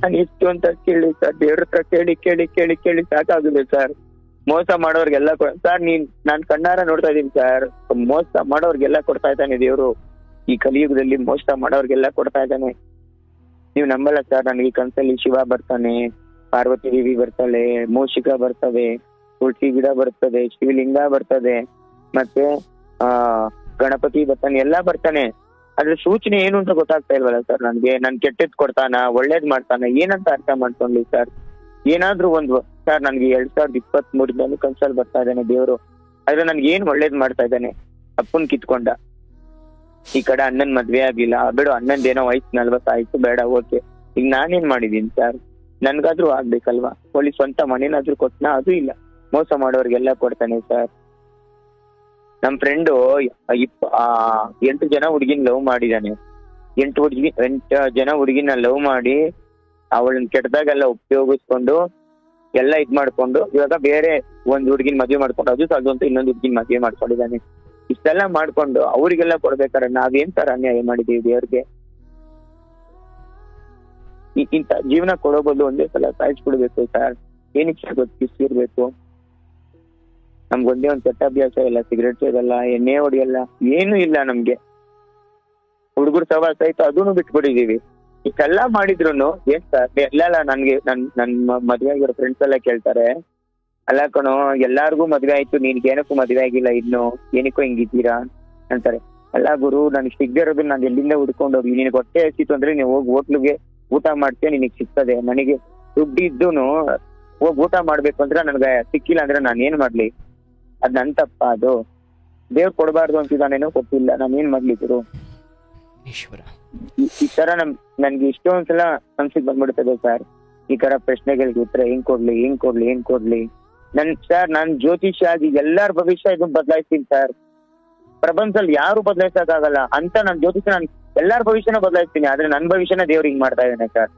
ನಾನು ಇಷ್ಟು ಅಂತ ಕೇಳಿ ಸರ್, ದೇವ್ರ ಹತ್ರ ಕೇಳಿ ಕೇಳಿ ಕೇಳಿ ಕೇಳಿ ಸಾಕಾಗಿದೆ ಸರ್. ಮೋಸ ಮಾಡೋರ್ಗೆಲ್ಲ ಸರ್ ನಾನ್ ಕಣ್ಣಾರ ನೋಡ್ತಾ ಇದೀನಿ ಸರ್. ಮೋಸ ಮಾಡೋರ್ಗೆಲ್ಲ ಕೊಡ್ತಾ ಇದ್ದಾನೆ ದೇವ್ರು. ಈ ಕಲಿಯುಗದಲ್ಲಿ ಮೋಸ ಮಾಡೋರ್ಗೆಲ್ಲ ಕೊಡ್ತಾ ಇದ್ದಾನೆ. ನೀವು ನಂಬಲ್ಲ ಸರ್, ನನಗೆ ಕನ್ಸಲ್ಲಿ ಶಿವ ಬರ್ತಾನೆ, ಪಾರ್ವತಿ ದೇವಿ ಬರ್ತಾಳೆ, ಮೂಷಿಕ ಬರ್ತವೆ, ತುಳಸಿ ಗಿಡ ಬರ್ತದೆ, ಶಿವಲಿಂಗ ಬರ್ತದೆ, ಮತ್ತೆ ಗಣಪತಿ ಬರ್ತಾನೆ, ಎಲ್ಲಾ ಬರ್ತಾನೆ. ಅದ್ರ ಸೂಚನೆ ಏನು ಅಂತ ಗೊತ್ತಾಗ್ತಾ ಇಲ್ವಲ್ಲ ಸರ್ ನನ್ಗೆ. ನನ್ ಕೆಟ್ಟದ್ ಕೊಡ್ತಾನ, ಒಳ್ಳೇದ್ ಮಾಡ್ತಾನ, ಏನಂತ ಅರ್ಥ ಮಾಡ್ಕೊಂಡ್ಲಿ ಸರ್? ಏನಾದ್ರೂ ಒಂದು ಸರ್, ನನ್ಗೆ 2023 ಕನ್ಸಲ್ಲಿ ಬರ್ತಾ ಇದ್ದಾನೆ ದೇವ್ರು. ಆದ್ರೆ ನನ್ಗೆ ಏನ್ ಒಳ್ಳೇದ್ ಮಾಡ್ತಾ ಇದ್ದಾನೆ? ಅಪ್ಪನ್ ಕಿತ್ಕೊಂಡ, ಈ ಕಡೆ ಅಣ್ಣನ್ ಮದ್ವೆ ಆಗ್ಲಿಲ್ಲ, ಬಿಡು ಅಣ್ಣಂದೇನೋ ವಯಸ್ಸು 40 ಆಯ್ತು, ಬೇಡ ಓಕೆ. ಈಗ ನಾನೇನ್ ಮಾಡಿದೀನಿ ಸರ್? ನನ್ಗಾದ್ರೂ ಆಗ್ಬೇಕಲ್ವಾ? ಒಳ್ಳೆ ಸ್ವಂತ ಮನೇನಾದ್ರೂ ಕೊಟ್ನಾ? ಅದು ಇಲ್ಲ. ಮೋಸ ಮಾಡೋರ್ಗೆಲ್ಲ ಕೊಡ್ತಾನೆ ಸರ್. ನಮ್ ಫ್ರೆಂಡು 8 ಜನ ಹುಡುಗಿನ ಲವ್ ಮಾಡಿದಾನೆ. 8 ಜನ ಹುಡುಗಿನ ಲವ್ ಮಾಡಿ ಅವಳನ್ನ ಕೆಟ್ಟದಾಗೆಲ್ಲ ಉಪಯೋಗಿಸ್ಕೊಂಡು ಎಲ್ಲ ಇದ್ ಮಾಡ್ಕೊಂಡು ಇವಾಗ ಬೇರೆ ಒಂದ್ ಹುಡುಗಿನ ಮದ್ವೆ ಮಾಡ್ಕೊಂಡು, ಅದು ಸಾಲದು ಇನ್ನೊಂದು ಹುಡುಗಿನ ಮದ್ವೆ ಮಾಡ್ಕೊಂಡಿದ್ದಾನೆ. ಇಷ್ಟೆಲ್ಲ ಮಾಡ್ಕೊಂಡು ಅವ್ರಿಗೆಲ್ಲ ಕೊಡ್ಬೇಕಾರೆ ನಾವೇನ್ ತರ ಅನ್ಯಾಯ ಮಾಡಿದೀವಿ ದೇವ್ರಿಗೆ? ಇಂತ ಜೀವನ ಕೊಡೋ ಬದಲು ಒಂದೇ ಸಲ ಸಾಯಿಸ್ಬಿಡ್ಬೇಕು ಸರ್. ಏನಕ್ಕೆ ಗೊತ್ತಿರ್ಬೇಕು? ನಮ್ಗೊಂದೇ ಒಂದ್ ಕೆಟ್ಟ ಅಭ್ಯಾಸ ಇಲ್ಲ, ಸಿಗರೇಟ್ ಸೇದಲ್ಲ, ಎಣ್ಣೆ ಹೊಡಿಯಲ್ಲ, ಏನು ಇಲ್ಲ ನಮ್ಗೆ. ಹುಡುಗರು ಸವಾಸ ಆಯ್ತು, ಅದನ್ನು ಬಿಟ್ಬಿಟ್ಟಿದೀವಿ. ಇಷ್ಟೆಲ್ಲ ಮಾಡಿದ್ರು ಏನ್ ಸರ್? ಎಲ್ಲ ನನ್ಗೆ ನನ್ ಮದ್ವೆ ಆಗಿರೋ ಫ್ರೆಂಡ್ಸ್ ಎಲ್ಲ ಕೇಳ್ತಾರೆ, ಅಲ್ಲ ಕಣೋ ಎಲ್ಲಾರ್ಗು ಮದ್ವೆ ಆಯ್ತು, ನಿನ್ಗೆ ಏನಕ್ಕೂ ಮದ್ವೆ ಆಗಿಲ್ಲ ಇನ್ನು, ಏನಕ್ಕೂ ಹಿಂಗಿದ್ದೀರಾ ಅಂತಾರೆ. ಅಲ್ಲ ಗುರು, ನನ್ಗೆ ಸಿಗ್ದಿರೋದನ್ನ ನಾನು ಎಲ್ಲಿಂದ ಹುಡ್ಕೊಂಡು ಹೋಗಿ, ನಿನಗೆ ಹೊಟ್ಟೆ ಹಸಿತು ಅಂದ್ರೆ ನೀವು ಹೋಗಿ ಹೋಟ್ಲಿಗೆ ಊಟ ಮಾಡ್ತೀಯ, ನಿನಗ್ ಸಿಗ್ತದೆ. ನನಗೆ ದುಡ್ಡು ಇದ್ದೂನು ಹೋಗಿ ಊಟ ಮಾಡ್ಬೇಕು ಅಂದ್ರೆ ನನ್ಗೆ ಸಿಕ್ಕಿಲ್ಲ ಅಂದ್ರೆ ನಾನು ಏನ್ ಮಾಡ್ಲಿ? ಅದ್ ನನ್ ತಪ್ಪ? ಅದು ದೇವ್ರು ಕೊಡಬಾರ್ದು ಅಂತಿದ್ದಾನೇನೋ, ಕೊಟ್ಟಿಲ್ಲ, ನಾನು ಏನ್ ಮಾಡ್ಲಿ ಗುರು? ಈ ತರ ನನ್ಗೆ ಇಷ್ಟೊಂದ್ಸಲ ಮನ್ಸಿಗೆ ಬಂದ್ಬಿಡ್ತದೆ ಸರ್. ಈ ತರ ಪ್ರಶ್ನೆಗಳಿಗೆ ಉತ್ತರ ಹೆಂಗ್ ಕೊಡ್ಲಿ? ನಾನ್ ಜ್ಯೋತಿಷ್ಯ ಆಗಿ ಎಲ್ಲಾರ ಭವಿಷ್ಯ ಇದನ್ನ ಬದಲಾಯಿಸ್ತೀನಿ ಸರ್. ಪ್ರಪಂಚದಲ್ಲಿ ಯಾರು ಬದಲಾಯಿಸಕ್ಕಾಗಲ್ಲ ಅಂತ ನಾನ್ ಜ್ಯೋತಿಷ್ಯ, ನಾನ್ ಎಲ್ಲಾರ ಭವಿಷ್ಯನ ಬದಲಾಯಿಸ್ತೀನಿ. ಆದ್ರೆ ನನ್ ಭವಿಷ್ಯನ ದೇವ್ರು ಹಿಂಗ್ ಮಾಡ್ತಾ ಇದ್ದಾನೆ ಸರ್.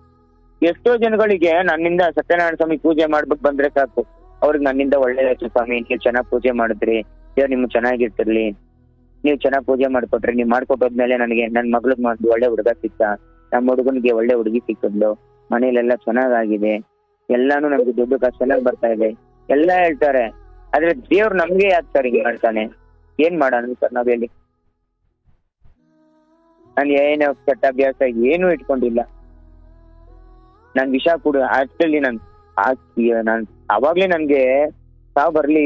ಎಷ್ಟೋ ಜನಗಳಿಗೆ ನನ್ನಿಂದ ಸತ್ಯನಾರಾಯಣ ಸ್ವಾಮಿ ಪೂಜೆ ಮಾಡ್ಬಿಟ್ಟು ಬಂದ್ರೆ ಸಾಕು, ಅವ್ರಿಗೆ ನನ್ನಿಂದ ಒಳ್ಳೇದಾಯ್ತು ಸ್ವಾಮಿ, ನೀವು ಚೆನ್ನಾಗ್ ಪೂಜೆ ಮಾಡಿದ್ರಿ, ದೇವ್ರು ನಿಮ್ಗೆ ಚೆನ್ನಾಗಿರ್ತಿರ್ಲಿ, ನೀವು ಚೆನ್ನಾಗ್ ಪೂಜೆ ಮಾಡ್ಕೊಟ್ರಿ, ನೀವ್ ಮಾಡ್ಕೊಟ್ಟೋದ್ಮೇಲೆ ನನಗೆ ನನ್ ಮಗ್ಳಿಗೆ ಮಾಡಿ ಒಳ್ಳೆ ಹುಡುಗ ಸಿಕ್ತ, ನಮ್ಮ ಹುಡುಗನಿಗೆ ಒಳ್ಳೆ ಹುಡುಗಿ ಸಿಕ್ಕಿದ್ಲು, ಮನೇಲೆಲ್ಲ ಚೆನ್ನಾಗಾಗಿದೆ, ಎಲ್ಲಾನು ನಮ್ಗೆ ದುಡ್ಡು ಕಾಸು ಚೆನ್ನಾಗ್ ಬರ್ತಾ ಇದೆ ಎಲ್ಲ ಹೇಳ್ತಾರೆ. ಆದ್ರೆ ದೇವ್ರು ನಮ್ಗೆ ಯಾಕೆ ಸರ್ ಹಿಂಗ್ ಮಾಡ್ತಾನೆ? ಏನ್ ಮಾಡೋಣ ಸರ್ ನಾವ್ ಹೇಳಿ? ನಾನು ಏನೋ ಕೆಟ್ಟ ಅಭ್ಯಾಸ ಏನೂ ಇಟ್ಕೊಂಡಿಲ್ಲ. ನಾನ್ ವಿಷ ಕುಡು ಆಕ್ಚುಲಿ ನಾನ್ ಅವಾಗ್ಲೇ ನನ್ಗೆ ಸಾವು ಬರ್ಲಿ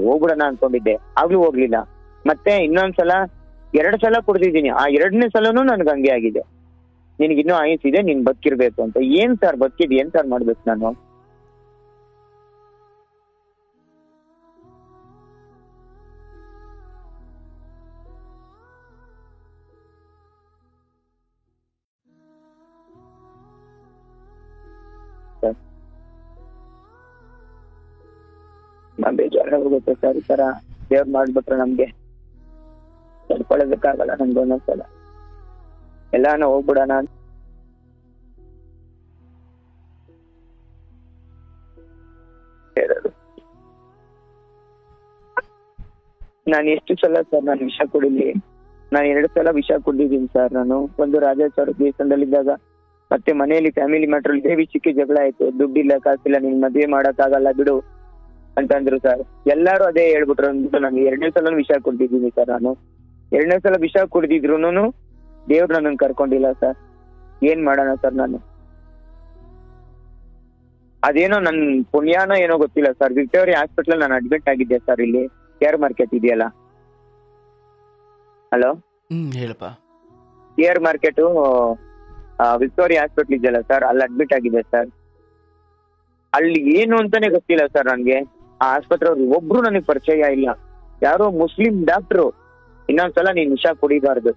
ಹೋಗ್ಬಿಡೋಣ ಅನ್ಕೊಂಡಿದ್ದೆ, ಆಗ್ಲೂ ಹೋಗ್ಲಿಲ್ಲ. ಮತ್ತೆ ಇನ್ನೊಂದ್ಸಲ 2 ಸಲ ಕುಡ್ದಿದ್ದೀನಿ. ಆ 2ನೇ ಸಲನೂ ನನ್ಗೆ ಹಂಗೆ ಆಗಿದೆ. ನಿನ್ಗಿನ್ನೂ ಆಯುಸ್ಸಿದೆ, ನೀನ್ ಬದುಕಿರ್ಬೇಕು ಅಂತ. ಏನ್ ಸರ್ ಬದುಕಿದ್? ಏನ್ ಸರ್ ಮಾಡ್ಬೇಕು ನಾನು? ಬೇಜಾರ ಹೋಗುತ್ತೆ ಸರ್. ಈ ತರ ದೇವ್ರು ಮಾಡ್ಬಿಟ್ರೆ ನಮ್ಗೆ ತಡ್ಕೊಳ್ಳೋದಕ್ಕಾಗಲ್ಲ. ನಮ್ಗೆ ಒಂದೊಂದ್ಸಲ ಎಲ್ಲಾನು ಹೋಗ್ಬಿಡೋಣ ಅಂತ ಹೇಳೋದು. ನಾನು ಎಷ್ಟು ಸಲ ಸರ್ ನಾನು ವಿಷ ಕುಡಿಲಿ? ನಾನು 2 ಸಲ ವಿಷ ಕುಡಿದಿದ್ದೀನಿ ಸರ್. ನಾನು ಒಂದು ರಾಜಾಚಾರ ದೇವಸ್ಥಾನದಲ್ಲಿದ್ದಾಗ, ಮತ್ತೆ ಮನೆಯಲ್ಲಿ ಫ್ಯಾಮಿಲಿ ಮ್ಯಾಟ್ರಲ್ಲಿ ಇದೇ ವಿಷಯಕ್ಕೆ ಜಗಳ ಆಯ್ತು. ದುಡ್ಡಿಲ್ಲ, ಕಾಸಿಲ್ಲ, ನಿನ್ ಮದ್ವೆ ಮಾಡಕ್ ಆಗಲ್ಲ ಬಿಡು ಅಂತಂದ್ರು ಸರ್. ಎಲ್ಲಾರು ಅದೇ ಹೇಳ್ಬಿಟ್ರು ಅಂದ್ಬಿಟ್ಟು ನಾನು 2ನೇ ಸಲ ವಿಷ ಕುಡಿದಿದ್ದೀನಿ ಸರ್. ನಾನು 2ನೇ ಸಲ ವಿಷ ಕುಡಿದಿದ್ರು ದೇವ್ರು ನನ್ನನ್ನು ಕರ್ಕೊಂಡಿಲ್ಲ ಸರ್. ಏನ್ ಮಾಡೋಣ ಸರ್ ನಾನು? ಅದೇನೋ ನನ್ ಪುಣ್ಯಾನೋ ಏನೋ ಗೊತ್ತಿಲ್ಲ ಸರ್. ವಿಕ್ಟೋರಿಯಾ ಹಾಸ್ಪಿಟಲ್ ನಾನು ಅಡ್ಮಿಟ್ ಆಗಿದ್ದೆ ಸರ್. ಇಲ್ಲಿ ಕೇರ್ ಮಾರ್ಕೆಟ್ ಇದೆಯಲ್ಲ, ಹಲೋ ಹೇಳಪ್ಪ. ಕೇರ್ ಮಾರ್ಕೆಟ್ ವಿಕ್ಟೋರಿಯಾ ಹಾಸ್ಪಿಟಲ್ ಇದೆಯಲ್ಲ ಸರ್, ಅಲ್ಲಿ ಅಡ್ಮಿಟ್ ಆಗಿದೆ ಸರ್. ಅಲ್ಲಿ ಏನು ಅಂತಾನೆ ಗೊತ್ತಿಲ್ಲ ಸರ್ ನನ್ಗೆ. ಆ ಆಸ್ಪತ್ರೆ ಅವ್ರು ಒಬ್ರು ನನಗೆ ಪರಿಚಯ ಇಲ್ಲ. ಯಾರೋ ಮುಸ್ಲಿಂ ಡಾಕ್ಟ್ರು, ಇನ್ನೊಂದ್ಸಲ ನೀನ್ ವಿಷ ಕುಡಿಬಾರ್ದು,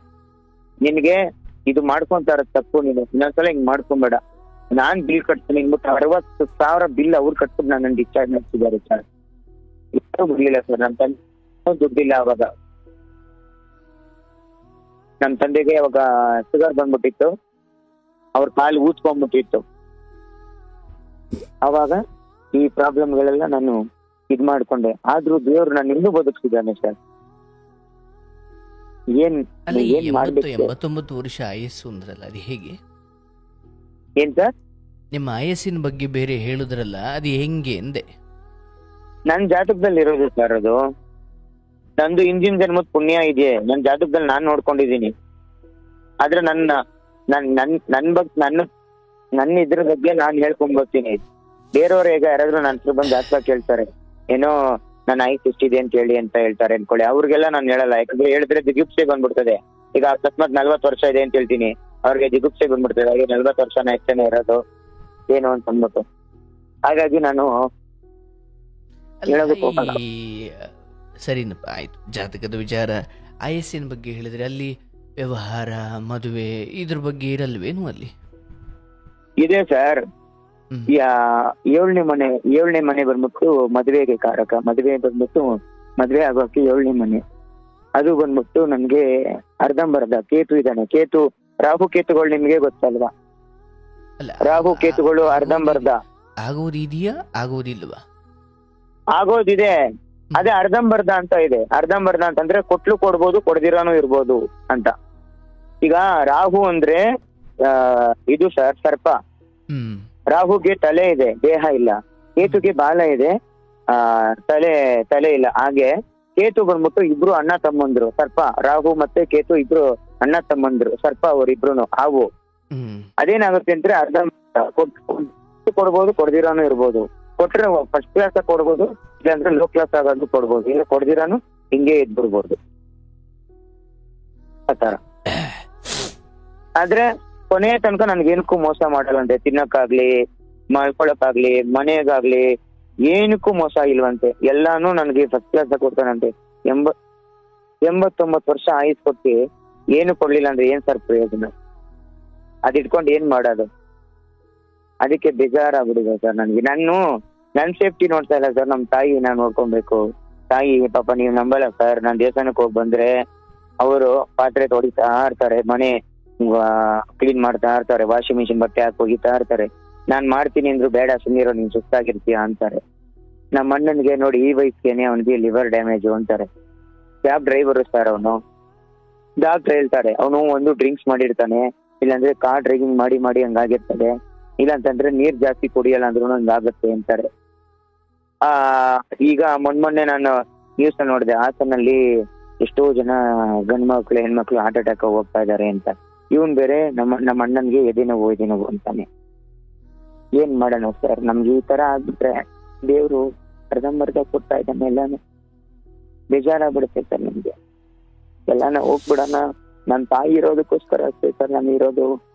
ನಿನ್ಗೆ ಇದು ಮಾಡ್ಕೊಂತಾರ ತಪ್ಪು, ನೀನು ಇನ್ನೊಂದ್ಸಲ ಹಿಂಗ್ ಮಾಡ್ಕೊಂಬೇಡ, ನಾನ್ ಬಿಲ್ ಕಟ್ತೀನಿ ಅಂದ್ಬಿಟ್ಟು 60,000 ಬಿಲ್ ಅವ್ರು ಕಟ್ಬಿಟ್ಟು ನನ್ನ ಡಿಸ್ಚಾರ್ಜ್ ಮಾಡ್ತಿದ್ದಾರೆ ಸರ್. ಯಾರು ಬಿಡ್ಲಿಲ್ಲ ಸರ್. ನಮ್ ತಂದೆ ದುಡ್ಡಿಲ್ಲ ಅವಾಗ. ನಮ್ ತಂದೆಗೆ ಅವಾಗ ಶುಗರ್ ಬಂದ್ಬಿಟ್ಟಿತ್ತು, ಅವ್ರ ಕಾಲು ಊದ್ಕೊಂಡ್ಬಿಟ್ಟಿತ್ತು. ಅವಾಗ ಈ ಪ್ರಾಬ್ಲಮ್ಗಳೆಲ್ಲ ನಾನು ಇದ್ ಮಾಡ್ಕೊಂಡೆ. ಆದ್ರೂ ದೇವ್ರು ನಾನು ಇನ್ನೂ ಬದುಕ್ತಿದ್ದಾನೆ ಸರ್. ಏನ್ ಮಾಡ್ಬೇಕು? 89 ವರ್ಷ ಆಯಸ್ಸು ಅಂದ್ರಲ್ಲ, ಅದು ಹೇಗೆ? ಏನ್ ಸರ್? ನಿಮ್ಮ ಆಯಸ್ಸಿನ ಬಗ್ಗೆ ಬೇರೆ ಹೇಳುದ್ರಲ್ಲ, ಅದು ಹೆಂಗೆ ಅಂದೆ? ನನ್ ಜಾತಕದಲ್ಲಿ ಇರೋದು ಸರ್ ಅದು. ನಂದು ಹಿಂದಿನ ಜನ್ಮದ ಪುಣ್ಯ ಇದೆ, ನನ್ ಜಾತಕದಲ್ಲಿ ನಾನ್ ನೋಡ್ಕೊಂಡಿದೀನಿ. ಆದ್ರೆ ನನ್ನ ಇದ್ರ ಬಗ್ಗೆ ನಾನ್ ಹೇಳ್ಕೊಂಡ್ಬರ್ತೀನಿ. ಬೇರೆಯವ್ರು ಈಗ ಯಾರಾದ್ರೂ ನನ್ನ ಹತ್ರ ಬಂದು ಜಾತಕ ಕೇಳ್ತಾರೆ, ಏನೋ ನನ್ನ ಆಯ್ತು ಎಷ್ಟಿದೆ ಅಂತ ಹೇಳಿ ಅಂತ ಹೇಳ್ತಾರೆ ಅನ್ಕೊಳ್ಳಿ, ಅವ್ರಿಗೆಲ್ಲ ನಾನು ಹೇಳಲ್ಲ. ಯಾಕಂದ್ರೆ ಹೇಳಿದ್ರೆ ಜಿಗುಪ್ಸೆ ಬಂದ್ಬಿಡ್ತದೆ. ಈಗ ಅಕಸ್ಮಾತ್ 40 ವರ್ಷ ಇದೆ ಅಂತ ಹೇಳ್ತೀನಿ, ಅವ್ರಿಗೆ ಜಿಗುಪ್ಸೆ ಬಂದ್ಬಿಡ್ತದೆ. ಹಾಗೆ 40 ವರ್ಷನ ಎಷ್ಟೇನೆ ಇರೋದು ಏನು ಅಂತ ಅಂದ್ಬಿಟ್ಟು. ಹಾಗಾಗಿ ನಾನು ಹೇಳೋದಕ್ಕೆ ಹೋಗಲ್ಲ. ಸರಿನಪ್ಪ, ಆಯ್ತು. ಜಾತಕದ ವಿಚಾರ, ಆಯಸ್ಸಿನ ಬಗ್ಗೆ ಹೇಳಿದ್ರೆ ಅಲ್ಲಿ ವ್ಯವಹಾರ, ಮದುವೆ ಇದ್ರ ಬಗ್ಗೆ ಇರಲ್ವೇನು ಅಲ್ಲಿ? ಇದೆ ಸರ್. 7ನೇ ಮನೆ ಬಂದ್ಬಿಟ್ಟು ಮದುವೆಗೆ ಕಾರಕ. ಮದುವೆ ಬಂದ್ಬಿಟ್ಟು ಮದುವೆ ಆಗೋಕೆ 7ನೇ ಮನೆ. ಅದು ಬಂದ್ಬಿಟ್ಟು ನನ್ಗೆ ಅರ್ಧಂಬರ್ಧ ಕೇತು ಇದ್ದಾನೆ. ಕೇತು, ರಾಹು ಕೇತುಗಳು ನಿಮ್ಗೆ ಗೊತ್ತಲ್ವಾ? ರಾಹು ಕೇತುಗಳು ಅರ್ಧಂಬರ್ಧ ಆಗೋದಿದೆಯಾ, ಆಗೋದಿಲ್ವಾ? ಆಗೋದಿದೆ, ಅದೇ ಅರ್ಧಂಬರ್ಧ ಅಂತ ಇದೆ. ಅರ್ಧಂಬರ್ಧ ಅಂತಂದ್ರೆ ಕೊಟ್ಲು ಕೊಡ್ಬೋದು, ಕೊಡ್ದಿರಾನು ಇರ್ಬೋದು ಅಂತ. ಈಗ ರಾಹು ಅಂದ್ರೆ ಇದು ಸರ್ ಸರ್ಪ. ರಾಹುಗೆ ತಲೆ ಇದೆ, ದೇಹ ಇಲ್ಲ. ಕೇತುಗೆ ಬಾಲ ಇದೆ, ತಲೆ ಇಲ್ಲ. ಹಾಗೆ ಕೇತು ಬಂದ್ಬಿಟ್ಟು ಇಬ್ರು ಅಣ್ಣ ತಮ್ಮಂದ್ರು ಸರ್ಪ. ರಾಹು ಮತ್ತೆ ಕೇತು ಇಬ್ರು ಅಣ್ಣ ತಮ್ಮಂದ್ರು ಸರ್ಪ, ಅವರಿಬ್ರು ಹಾವು. ಅದೇನಾಗುತ್ತೆ ಅಂದ್ರೆ ಅರ್ಧ ಕೊಡ್ಬೋದು, ಕೊಡ್ದಿರಾನು ಇರ್ಬೋದು. ಕೊಟ್ರೆ ಫಸ್ಟ್ ಕ್ಲಾಸ್ ಕೊಡ್ಬೋದು, ಇಲ್ಲಾಂದ್ರೆ ಲೋ ಕ್ಲಾಸ್ ಆಗೋದು ಕೊಡ್ಬೋದು, ಇಲ್ಲ ಕೊಡ್ದಿರಾನು ಹಿಂಗೆ ಇದ್ಬಿಡ್ಬೋದು ಆತರ. ಆದ್ರೆ ಕೊನೆಯ ತನಕ ನನ್ಗೇನಕ್ಕೂ ಮೋಸ ಮಾಡಲ್ಲಂತೆ. ತಿನ್ನಕ್ಕಾಗ್ಲಿ, ಮಾಡ್ಕೊಳಕ್ಕಾಗ್ಲಿ, ಮನೆಗಾಗ್ಲಿ ಏನಕ್ಕೂ ಮೋಸ ಇಲ್ವಂತೆ. ಎಲ್ಲಾನು ನನ್ಗೆ ಫಸ್ಟ್ ಕ್ಲಾಸ್ ಕೊಡ್ತಾನಂತೆ. 89 ವರ್ಷ ಆಯುಸ್ ಕೊಟ್ಟಿ ಏನು ಕೊಡ್ಲಿಲ್ಲ ಅಂದ್ರೆ ಏನ್ ಸರ್ ಪ್ರಯೋಜನ? ಅದಿಟ್ಕೊಂಡು ಏನ್ ಮಾಡೋದು? ಅದಕ್ಕೆ ಬೇಜಾರಾಗ್ಬಿಡಿದೆ ಸರ್ ನನ್ಗೆ. ನನ್ ಸೇಫ್ಟಿ ನೋಡ್ತಾ ಇಲ್ಲ ಸರ್, ನಮ್ ತಾಯಿ ನಾನ್ ನೋಡ್ಕೊಬೇಕು. ತಾಯಿ ಪಾಪ ನೀವ್ ನಂಬಲ್ಲ ಸರ್, ನಾನ್ ದೇವಸ್ಥಾನಕ್ಕೆ ಹೋಗಿ ಬಂದ್ರೆ ಅವರು ಪಾತ್ರೆ ತೊಳಿತಾ ಇರ್ತಾರೆ, ಮನೆ ಕ್ಲೀನ್ ಮಾಡ್ತಾ ಇರ್ತಾರೆ, ವಾಷಿಂಗ್ ಮಿಷಿನ್ ಬಟ್ಟೆ ಹಾಕಿ ಹೋಗಿತಾ ಇರ್ತಾರೆ. ನಾನ್ ಮಾಡ್ತೀನಿ ಅಂದ್ರು ಬೇಡ ಸುಮ್ಮನಿರೋ, ನೀನ್ ಸುಸ್ತಾಗಿರ್ತೀಯ ಅಂತಾರೆ. ನಮ್ಮ ಅಣ್ಣನ್ಗೆ ನೋಡಿ ಈ ವಯಸ್ಸಿಗೆ ಅವನಿಗೆ ಲಿವರ್ ಡ್ಯಾಮೇಜ್ ಅಂತಾರೆ. ಕ್ಯಾಬ್ ಡ್ರೈವರ್ ಸರ್ ಅವನು. ಡಾಕ್ಟರ್ ಹೇಳ್ತಾರೆ ಅವನು ಒಂದು ಡ್ರಿಂಕ್ಸ್ ಮಾಡಿರ್ತಾನೆ, ಇಲ್ಲಾಂದ್ರೆ ಕಾರ್ ಡ್ರೈವಿಂಗ್ ಮಾಡಿ ಹಂಗಾಗಿರ್ತದೆ, ಇಲ್ಲಾಂತಂದ್ರೆ ನೀರ್ ಜಾಸ್ತಿ ಕುಡಿಯಲ್ಲ ಅಂದ್ರೂ ಹಂಗಾಗತ್ತೆ ಅಂತಾರೆ. ಈಗ ಮೊನ್ನೆ ನಾನು ನ್ಯೂಸ್ ನೋಡಿದೆ, ಹಾಸನಲ್ಲಿ ಎಷ್ಟೋ ಜನ ಗಂಡ್ ಮಕ್ಳು ಹೆಣ್ಮಕ್ಳು ಹಾರ್ಟ್ ಅಟ್ಯಾಕ್ ಹೋಗ್ತಾ ಇದಾರೆ ಅಂತ. ಇವನ್ ಬೇರೆ ನಮ್ಮ ಅಣ್ಣನ್ಗೆ ಎದೆ ನೋವು ಅಂತಾನೆ. ಏನ್ ಮಾಡೋಣ ಸರ್? ನಮ್ಗೆ ಈ ತರ ಆಗ್ಬಿಟ್ರೆ ದೇವ್ರು ಅರ್ಧಂಬರ್ಧ ಕೊಡ್ತಾ ಇದ್ದಾನೆ ಎಲ್ಲಾನು. ಬೇಜಾರಾಗ್ಬಿಡುತ್ತೆ ಸರ್ ನಮ್ಗೆ. ಎಲ್ಲಾನ ಹೋಗ್ಬಿಡೋಣ. ನಮ್ ತಾಯಿ ಇರೋದಕ್ಕೋಸ್ಕರ ಅಷ್ಟೇ ಸರ್ ನಾನು ಇರೋದು.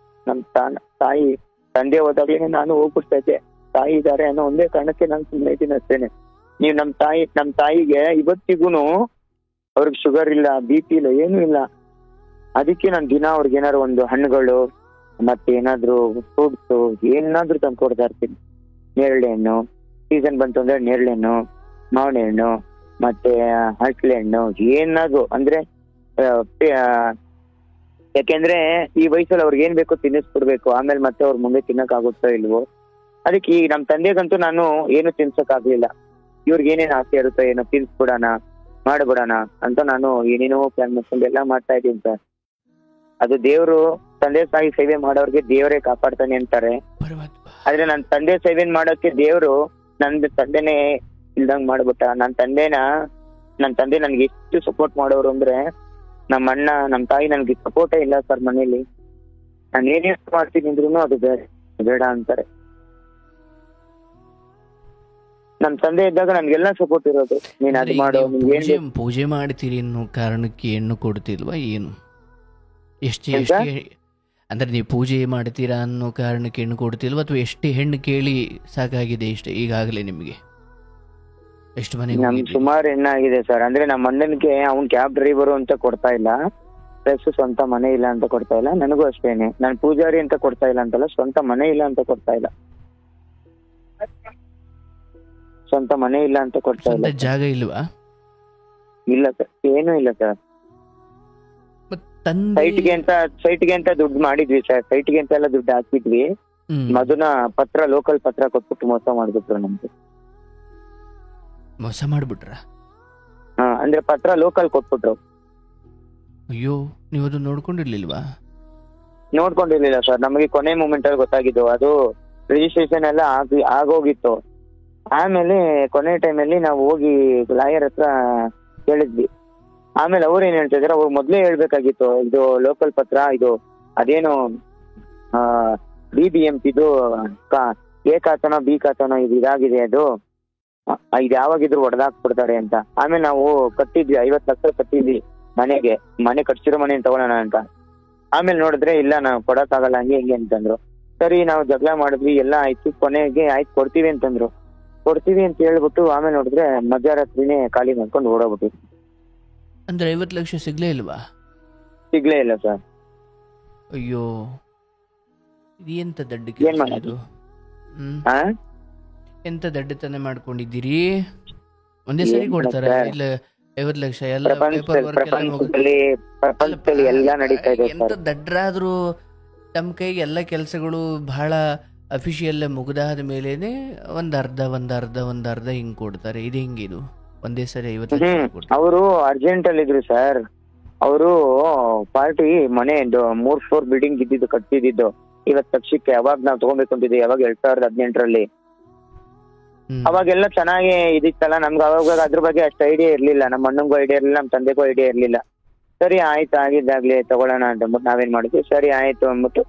ನಮ್ ತಾಯಿ ತಂದೆ ಹೋದಾಗ್ಲೇನೆ ನಾನು ಹೋಗ್ಬಿಡ್ತಾ ಇದ್ದೆ. ತಾಯಿ ಇದಾರೆ ಅನ್ನೋ ಒಂದೇ ಕಾರಣಕ್ಕೆ ನಾನು ಸುಮ್ಮನೆ ಇದ್ದೀನಿ ಅಷ್ಟೇನೆ. ನೀವು ನಮ್ ತಾಯಿಗೆ ಇವತ್ತಿಗೂನು ಅವ್ರಿಗೆ ಶುಗರ್ ಇಲ್ಲ, BP ಇಲ್ಲ, ಏನೂ ಇಲ್ಲ. ಅದಕ್ಕೆ ನಾನು ದಿನ ಅವ್ರಿಗೆ ಏನಾದ್ರು ಒಂದು ಹಣ್ಣುಗಳು ಮತ್ತೆ ಏನಾದ್ರು ಫ್ರೂಟ್ಸ್ ಏನಾದ್ರು ತಂದು ಕೊಡ್ತಾ ಇರ್ತೀನಿ. ನೇರಳೆ ಹಣ್ಣು, ಸೀಸನ್ ಬಂತು ಅಂದ್ರೆ ನೇರಳೆ ಹಣ್ಣು, ಮಾವಿನ ಹಣ್ಣು, ಮತ್ತೆ ಹರಳೆ ಹಣ್ಣು, ಏನಾದ್ರು ಅಂದ್ರೆ ಯಾಕೆಂದ್ರೆ ಈ ವಯಸ್ಸಲ್ಲಿ ಅವ್ರಿಗೆ ಏನ್ ಬೇಕೋ ತಿನ್ನಿಸ್ಬಿಡ್ಬೇಕು. ಆಮೇಲೆ ಮತ್ತೆ ಅವ್ರ ಮುಂದೆ ತಿನ್ನಕ್ ಆಗುತ್ತೋ ಇಲ್ವೋ. ಅದಕ್ಕೆ ಈ ನಮ್ ತಂದೆಗಂತೂ ನಾನು ಏನು ತಿನ್ಸಕ್ ಆಗ್ಲಿಲ್ಲ. ಇವ್ರಿಗೆ ಏನೇನ್ ಆಸೆ ಇರುತ್ತೋ ಏನೋ ತಿನ್ಸ್ಬಿಡೋಣ, ಮಾಡ್ಬಿಡೋಣ ಅಂತ ನಾನು ಏನೇನೋ ಪ್ಲಾನ್ ಮಾಡ್ಕೊಂಡು ಎಲ್ಲ ಮಾಡ್ತಾ ಇದ್ದೀನಿ ಸರ್. ಅದು ದೇವ್ರು ತಂದೆ ತಾಯಿ ಸೇವೆ ಮಾಡೋರ್ಗೆ ದೇವರೇ ಕಾಪಾಡ್ತಾನೆ ಅಂತಾರೆ. ಆದ್ರೆ ನನ್ ತಂದೆ ಸೇವೆ ಮಾಡೋಕೆ ದೇವ್ರು ನಂದು ತಂದೆನೇ ಇಲ್ದಂಗ್ ಮಾಡ್ಬಿಟ್ಟ. ನನ್ ತಂದೆ ನನ್ಗೆ ಎಷ್ಟು ಸಪೋರ್ಟ್ ಮಾಡೋರು ಅಂದ್ರೆ, ನಮ್ಮ ಅಣ್ಣ ನಮ್ಮ ತಾಯಿ ನನ್ಗೆ ಸಪೋರ್ಟೇ ಇಲ್ಲ ಸರ್ ಮನೇಲಿ. ನಾನು ಏನೇ ಮಾಡ್ತೀನಿ ಅಂದ್ರೂ ಅದು ಬೇಡ ಅಂತಾರೆ. ನಮ್ ತಂದೆ ಇದ್ದಾಗ ನನ್ಗೆಲ್ಲ ಸಪೋರ್ಟ್ ಇರೋದು. ನೀನ್ ಅದು ಮಾಡೋ, ಪೂಜೆ ಮಾಡ್ತೀರಿ ಅನ್ನೋ ಕಾರಣಕ್ಕೆ ಹೆಣ್ಣು ಕೊಡ್ತಿಲ್ವಾ ಏನು? ಎಷ್ಟು ಅಂದ್ರೆ ನೀವು ಪೂಜೆ ಮಾಡ್ತೀರಾ ಅನ್ನೋ ಕಾರಣಕ್ಕೆ ಹೆಣ್ಣು ಕೊಡ್ತಿಲ್ವಾ, ಅಥವಾ ಎಷ್ಟು ಹೆಣ್ಣು ಕೇಳಿ ಸಾಕಾಗಿದೆ ಇಷ್ಟ ಈಗಾಗಲೇ ನಿಮ್ಗೆ? ಎಷ್ಟು ಮನೆ? ಸುಮಾರು ಹೆಣ್ಣಾಗಿದೆ ಸರ್. ಅಂದ್ರೆ ನಮ್ಮ ಅಣ್ಣನಿಗೆ ಅವ್ನ್ ಕ್ಯಾಬ್ ಡ್ರೈವರು ಅಂತ ಕೊಡ್ತಾ ಇಲ್ಲ, ಪ್ಲಸ್ ಸ್ವಂತ ಮನೆ ಇಲ್ಲ ಅಂತ ಕೊಡ್ತಾ ಇಲ್ಲ. ನನಗೂ ಅಷ್ಟೇನೆ, ನಾನು ಪೂಜಾರಿ ಅಂತ ಕೊಡ್ತಾ ಇಲ್ಲ ಅಂತಲ್ಲ, ಸ್ವಂತ ಮನೆ ಇಲ್ಲ ಅಂತ ಕೊಡ್ತಾ ಇಲ್ಲ. ಸ್ವಂತ ಮನೆ ಇಲ್ಲ ಅಂತ ಕೊಡ್ತಾ ಇಲ್ಲ. ಜಾಗ ಇಲ್ವಾ? ಇಲ್ಲ ಸರ್, ಏನೂ ಇಲ್ಲ ಸರ್. ಸೈಟ್ಗೆ ಅಂತ ದುಡ್ಡು ಮಾಡಿದ್ವಿ ಸರ್. ಸೈಟ್ಗೆ ಅಂತ ಎಲ್ಲ ದುಡ್ಡು ಹಾಕಿದ್ವಿ. ಅದನ್ನ ಲೋಕಲ್ ಪತ್ರ ಕೊಟ್ಬಿಟ್ಟು ಮೋಸ ಮಾಡ್ಬಿಟ್ರು ನಮ್ಗೆ. ಮೋಸ ಮಾಡ್ಬಿಟ್ರ? ಅಂದ್ರೆ ಪತ್ರ ಲೋಕಲ್ ಕೊಟ್ಬಿಟ್ರು. ಅಯ್ಯೋ, ನೀವು ಅದು ನೋಡ್ಕೊಂಡಿರ್ಲಿಲ್ವಾ? ನೋಡ್ಕೊಂಡಿರ್ಲಿಲ್ಲ ಸರ್. ನಮಗೆ ಕೊನೆ ಮೂಮೆಂಟ್ ಅಲ್ಲಿ ಗೊತ್ತಾಗಿದ್ದು. ಅದು ರಿಜಿಸ್ಟ್ರೇಷನ್ ಎಲ್ಲ ಆಗೋಗಿತ್ತು. ಆಮೇಲೆ ಕೊನೆ ಟೈಮಲ್ಲಿ ನಾವು ಹೋಗಿ ಲಾಯರ್ ಹತ್ರ ಕೇಳಿದ್ವಿ. ಆಮೇಲೆ ಅವ್ರು ಏನ್ ಹೇಳ್ತಾ ಇದಾರೆ, ಅವ್ರು ಮೊದ್ಲೇ ಹೇಳ್ಬೇಕಾಗಿತ್ತು, ಇದು ಲೋಕಲ್ ಪತ್ರ, ಇದು ಅದೇನು BBMPದು A ಖಾತನೋ B ಖಾತನೋ ಇದು ಇದಾಗಿದೆ, ಅದು ಇದು ಯಾವಾಗಿದ್ರು ಹೊಡೆದಾಕ್ಬಿಡ್ತಾರೆ ಅಂತ. ಆಮೇಲೆ ನಾವು ಕಟ್ಟಿದ್ವಿ, 50 ಲಕ್ಷ ಕಟ್ಟಿದ್ವಿ ಮನೆ ಕಟ್ಸಿರೋ ಮನೆ ತಗೊಳ್ಳೋಣ ಅಂತ. ಆಮೇಲೆ ನೋಡಿದ್ರೆ ಇಲ್ಲ, ನಾವು ಕೊಡಕ್ಕಾಗಲ್ಲ ಹಂಗೆ ಹಿಂಗೆ ಅಂತಂದ್ರು. ಸರಿ, ನಾವು ಜಗಳ ಮಾಡಿದ್ವಿ, ಎಲ್ಲ ಆಯ್ತು. ಕೊನೆಗೆ ಆಯ್ತು ಕೊಡ್ತೀವಿ ಅಂತಂದ್ರು. ಕೊಡ್ತೀವಿ ಅಂತ ಹೇಳ್ಬಿಟ್ಟು ಆಮೇಲೆ ನೋಡಿದ್ರೆ ಮಧ್ಯರಾತ್ರಿನೇ ಖಾಲಿ ಮಾಡ್ಕೊಂಡು ಓಡೋಗ್ಬಿಟ್ಟು. ಅಂದ್ರೆ 50 ಲಕ್ಷ ಸಿಗ್ಲೇ ಇಲ್ವಾ? ಸಿಗ್ಲೇ ಇಲ್ಲ ಸರ್. ಅಯ್ಯೋ, ಎಂತ ದಡ್ಡ ಕೆಲಸ ಇದು. ಎಂತ ದಡ್ಡತನ ಮಾಡ್ಕೊಂಡಿದ್ದೀರಿ? ಒಂದೇ ಸರಿ ಕೊಡ್ತಾರ? ಇಲ್ಲ 50 ಲಕ್ಷ ಎಲ್ಲ ಪೇಪರ್ ವರ್ಕ್ ಎಲ್ಲ ನಡೀತಾ ಇದೆ. ಎಂತ ದಡ್ಡರಾದ್ರೂ ತಮ್ಮ ಕೈಗೆ ಎಲ್ಲ ಕೆಲಸಗಳು ಬಹಳ ಅಫಿಷಿಯಲ್ ಮುಗ್ದಾದ ಮೇಲೇನೆ ಒಂದ್ ಅರ್ಧ ಹಿಂಗ್ ಕೊಡ್ತಾರೆ. ಇದು ಹೆಂಗಿದು? ಒಂದೇ ಸರಿ 50 ಲಕ್ಷ? ಅವರು ಅರ್ಜೆಂಟ್ ಅಲ್ಲಿ ಇದ್ರು ಸರ್. ಅವರು ಪಾರ್ಟಿ ಮನೆ 3 ಫ್ಲೋರ್ ಬಿಲ್ಡಿಂಗ್ ಇದ್ದಿದ್ದು ಕಟ್ತಿದ್ದು 50 ಲಕ್ಷಕ್ಕೆ. ಅವಾಗ ನಾವು ತಗೊಬೇಕು ಅಂತಿದ್ವಿ, ಯಾವಾಗ 2018ರಲ್ಲಿ. ಅವಾಗೆಲ್ಲ ಚೆನ್ನಾಗಿ ಇದಿತ್ತಲ್ಲ ನಮ್ಗೆ. ಅವಾಗ ಅದ್ರ ಬಗ್ಗೆ ಅಷ್ಟು ಐಡಿಯಾ ಇರ್ಲಿಲ್ಲ, ನಮ್ಮ ಅಣ್ಣಂಗೂ ಐಡಿಯಾ ಇರ್ಲಿಲ್ಲ, ನಮ್ಮ ತಂದೆಗೂ ಐಡಿಯಾ ಇರ್ಲಿಲ್ಲ. ಸರಿ ಆಯ್ತು, ಆಗಿದ್ದಾಗ್ಲಿ ತಗೊಳ್ಳೋಣ ಅಂತಂದ್ಬಿಟ್ಟು ನಾವೇನ್ ಮಾಡಿದ್ವಿ, ಸರಿ ಆಯ್ತು ಅಂದ್ಬಿಟ್ಟು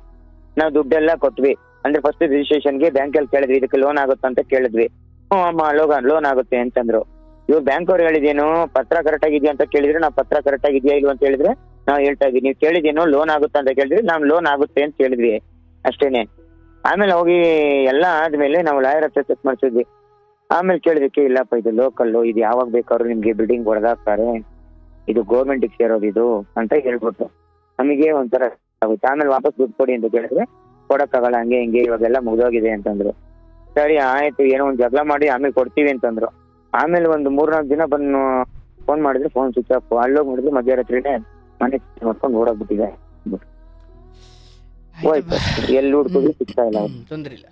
ನಾವು ದುಡ್ಡೆಲ್ಲ ಕೊಟ್ವಿ. ಅಂದ್ರೆ ಫಸ್ಟ್ ರಿಜಿಸ್ಟ್ರೇಷನ್ಗೆ ಬ್ಯಾಂಕಲ್ಲಿ ಕೇಳಿದ್ವಿ, ಇದಕ್ಕೆ ಲೋನ್ ಆಗುತ್ತೆ ಅಂತ ಕೇಳಿದ್ವಿ. ಅಮ್ಮ ಲೋನ್ ಆಗುತ್ತೆ ಅಂತಂದ್ರು. ಇವ್ರು ಬ್ಯಾಂಕ್ ಅವ್ರು ಹೇಳಿದೇನು, ಪತ್ರ ಕರೆಕ್ಟ್ ಆಗಿದ್ಯಾ ಅಂತ ಕೇಳಿದ್ರೆ ನಾವು ಪತ್ರ ಕರೆಕ್ಟ್ ಆಗಿದ್ಯಾ ಇಲ್ವ ಅಂತ ಹೇಳಿದ್ರೆ ನಾವು ಹೇಳ್ತಾ ಇದ್ವಿ. ನೀವು ಕೇಳಿದೇನೋ ಲೋನ್ ಆಗುತ್ತೆ ಅಂತ ಕೇಳಿದ್ರೆ ನಾವು ಲೋನ್ ಆಗುತ್ತೆ ಅಂತ ಹೇಳಿದ್ವಿ ಅಷ್ಟೇನೆ. ಆಮೇಲೆ ಹೋಗಿ ಎಲ್ಲ ಆದ್ಮೇಲೆ ನಾವು ಲಾಯರ್ ಹತ್ರ ಚೆಕ್ ಮಾಡಿಸಿದ್ವಿ. ಆಮೇಲೆ ಕೇಳಿದಕ್ಕೆ ಇಲ್ಲಪ್ಪ, ಇದು ಲೋಕಲ್ಲು, ಇದು ಯಾವಾಗ ಬೇಕಾದ್ರೂ ನಿಮ್ಗೆ ಬಿಲ್ಡಿಂಗ್ ಹೊಡೆದಾಕ್ತಾರೆ, ಇದು ಗೌರ್ಮೆಂಟಿಗೆ ಸೇರೋದು ಇದು ಅಂತ ಹೇಳ್ಬಿಟ್ಟು ನಮಗೆ ಒಂಥರ ಆಗುತ್ತೆ. ಆಮೇಲೆ ವಾಪಸ್ ದುಡ್ಡು ಕೊಡಿ ಅಂತ ಕೇಳಿದ್ರೆ ಕೊಡಕ್ಕಾಗಲ್ಲ, ಹಂಗೆ ಹಿಂಗೆ ಇವಾಗೆಲ್ಲ ಮುಗ್ದೋಗಿದೆ ಅಂತಂದ್ರು. ಸರಿ ಆಯ್ತು, ಏನೋ ಒಂದು ಜಗಳ ಮಾಡಿ ಆಮೇಲೆ ಕೊಡ್ತೀವಿ ಅಂತಂದ್ರು. ಆಮೇಲೆ ಒಂದು 3-4 ದಿನ ಬಂದು ಫೋನ್ ಮಾಡಿದ್ರೆ ಫೋನ್ ಸ್ವಿಚ್ ಆಫ್. ಅಲ್ಲೋಗಿ ಮಾಡಿದ್ರೆ ಮಧ್ಯರಾತ್ರಿನೇ ಮನೆ ಮಾಡ್ಕೊಂಡು ಓಡೋಗ್ಬಿಟ್ಟಿದೆ. ಹೋಯ್ತು, ಎಲ್ಲಿ ಹುಡ್ಕೋದು ಸಿಗ್ತಾ ಇಲ್ಲ. ತೊಂದ್ರೆ ಇಲ್ಲ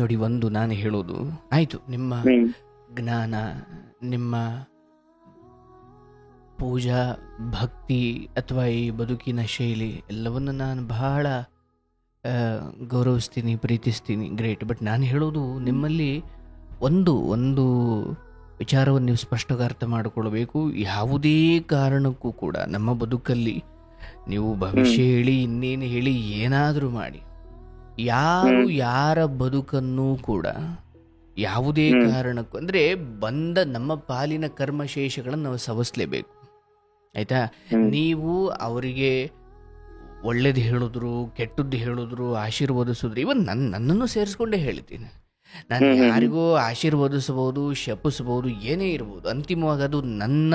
ನೋಡಿ. ಒಂದು ನಾನು ಹೇಳೋದು ಆಯ್ತು, ನಿಮ್ಮ ಜ್ಞಾನ, ನಿಮ್ಮ ಪೂಜಾ ಭಕ್ತಿ ಅಥವಾ ಈ ಬದುಕಿನ ಶೈಲಿ ಎಲ್ಲವನ್ನು ನಾನು ಬಹಳ ಗೌರವಿಸ್ತೀನಿ, ಪ್ರೀತಿಸ್ತೀನಿ, ಗ್ರೇಟ್. ಬಟ್ ನಾನು ಹೇಳೋದು ನಿಮ್ಮಲ್ಲಿ ಒಂದು ವಿಚಾರವನ್ನು ನೀವು ಸ್ಪಷ್ಟವಾಗಿ ಅರ್ಥ ಮಾಡಿಕೊಳ್ಬೇಕು. ಯಾವುದೇ ಕಾರಣಕ್ಕೂ ಕೂಡ ನಮ್ಮ ಬದುಕಲ್ಲಿ ನೀವು ಭವಿಷ್ಯ ಹೇಳಿ, ಇನ್ನೇನು ಹೇಳಿ, ಏನಾದರೂ ಮಾಡಿ, ಯಾರ ಬದುಕನ್ನು ಕೂಡ ಯಾವುದೇ ಕಾರಣಕ್ಕೂ ಅಂದರೆ ಬಂದ ನಮ್ಮ ಪಾಲಿನ ಕರ್ಮಶೇಷಗಳನ್ನು ನಾವು ಸವಸ್ಲೇಬೇಕು. ಆಯ್ತಾ? ನೀವು ಅವರಿಗೆ ಒಳ್ಳೇದು ಹೇಳಿದ್ರು, ಕೆಟ್ಟದ್ದು ಹೇಳಿದ್ರು, ಆಶೀರ್ವದಿಸಿದ್ರು, ಇವನ್ ನನ್ನನ್ನು ಸೇರಿಸ್ಕೊಂಡೇ ಹೇಳ್ತೀನಿ. ನಾನು ಯಾರಿಗೂ ಆಶೀರ್ವದಿಸಬಹುದು, ಶಪಿಸಬಹುದು, ಏನೇ ಇರ್ಬೋದು. ಅಂತಿಮವಾಗಿ ಅದು ನನ್ನ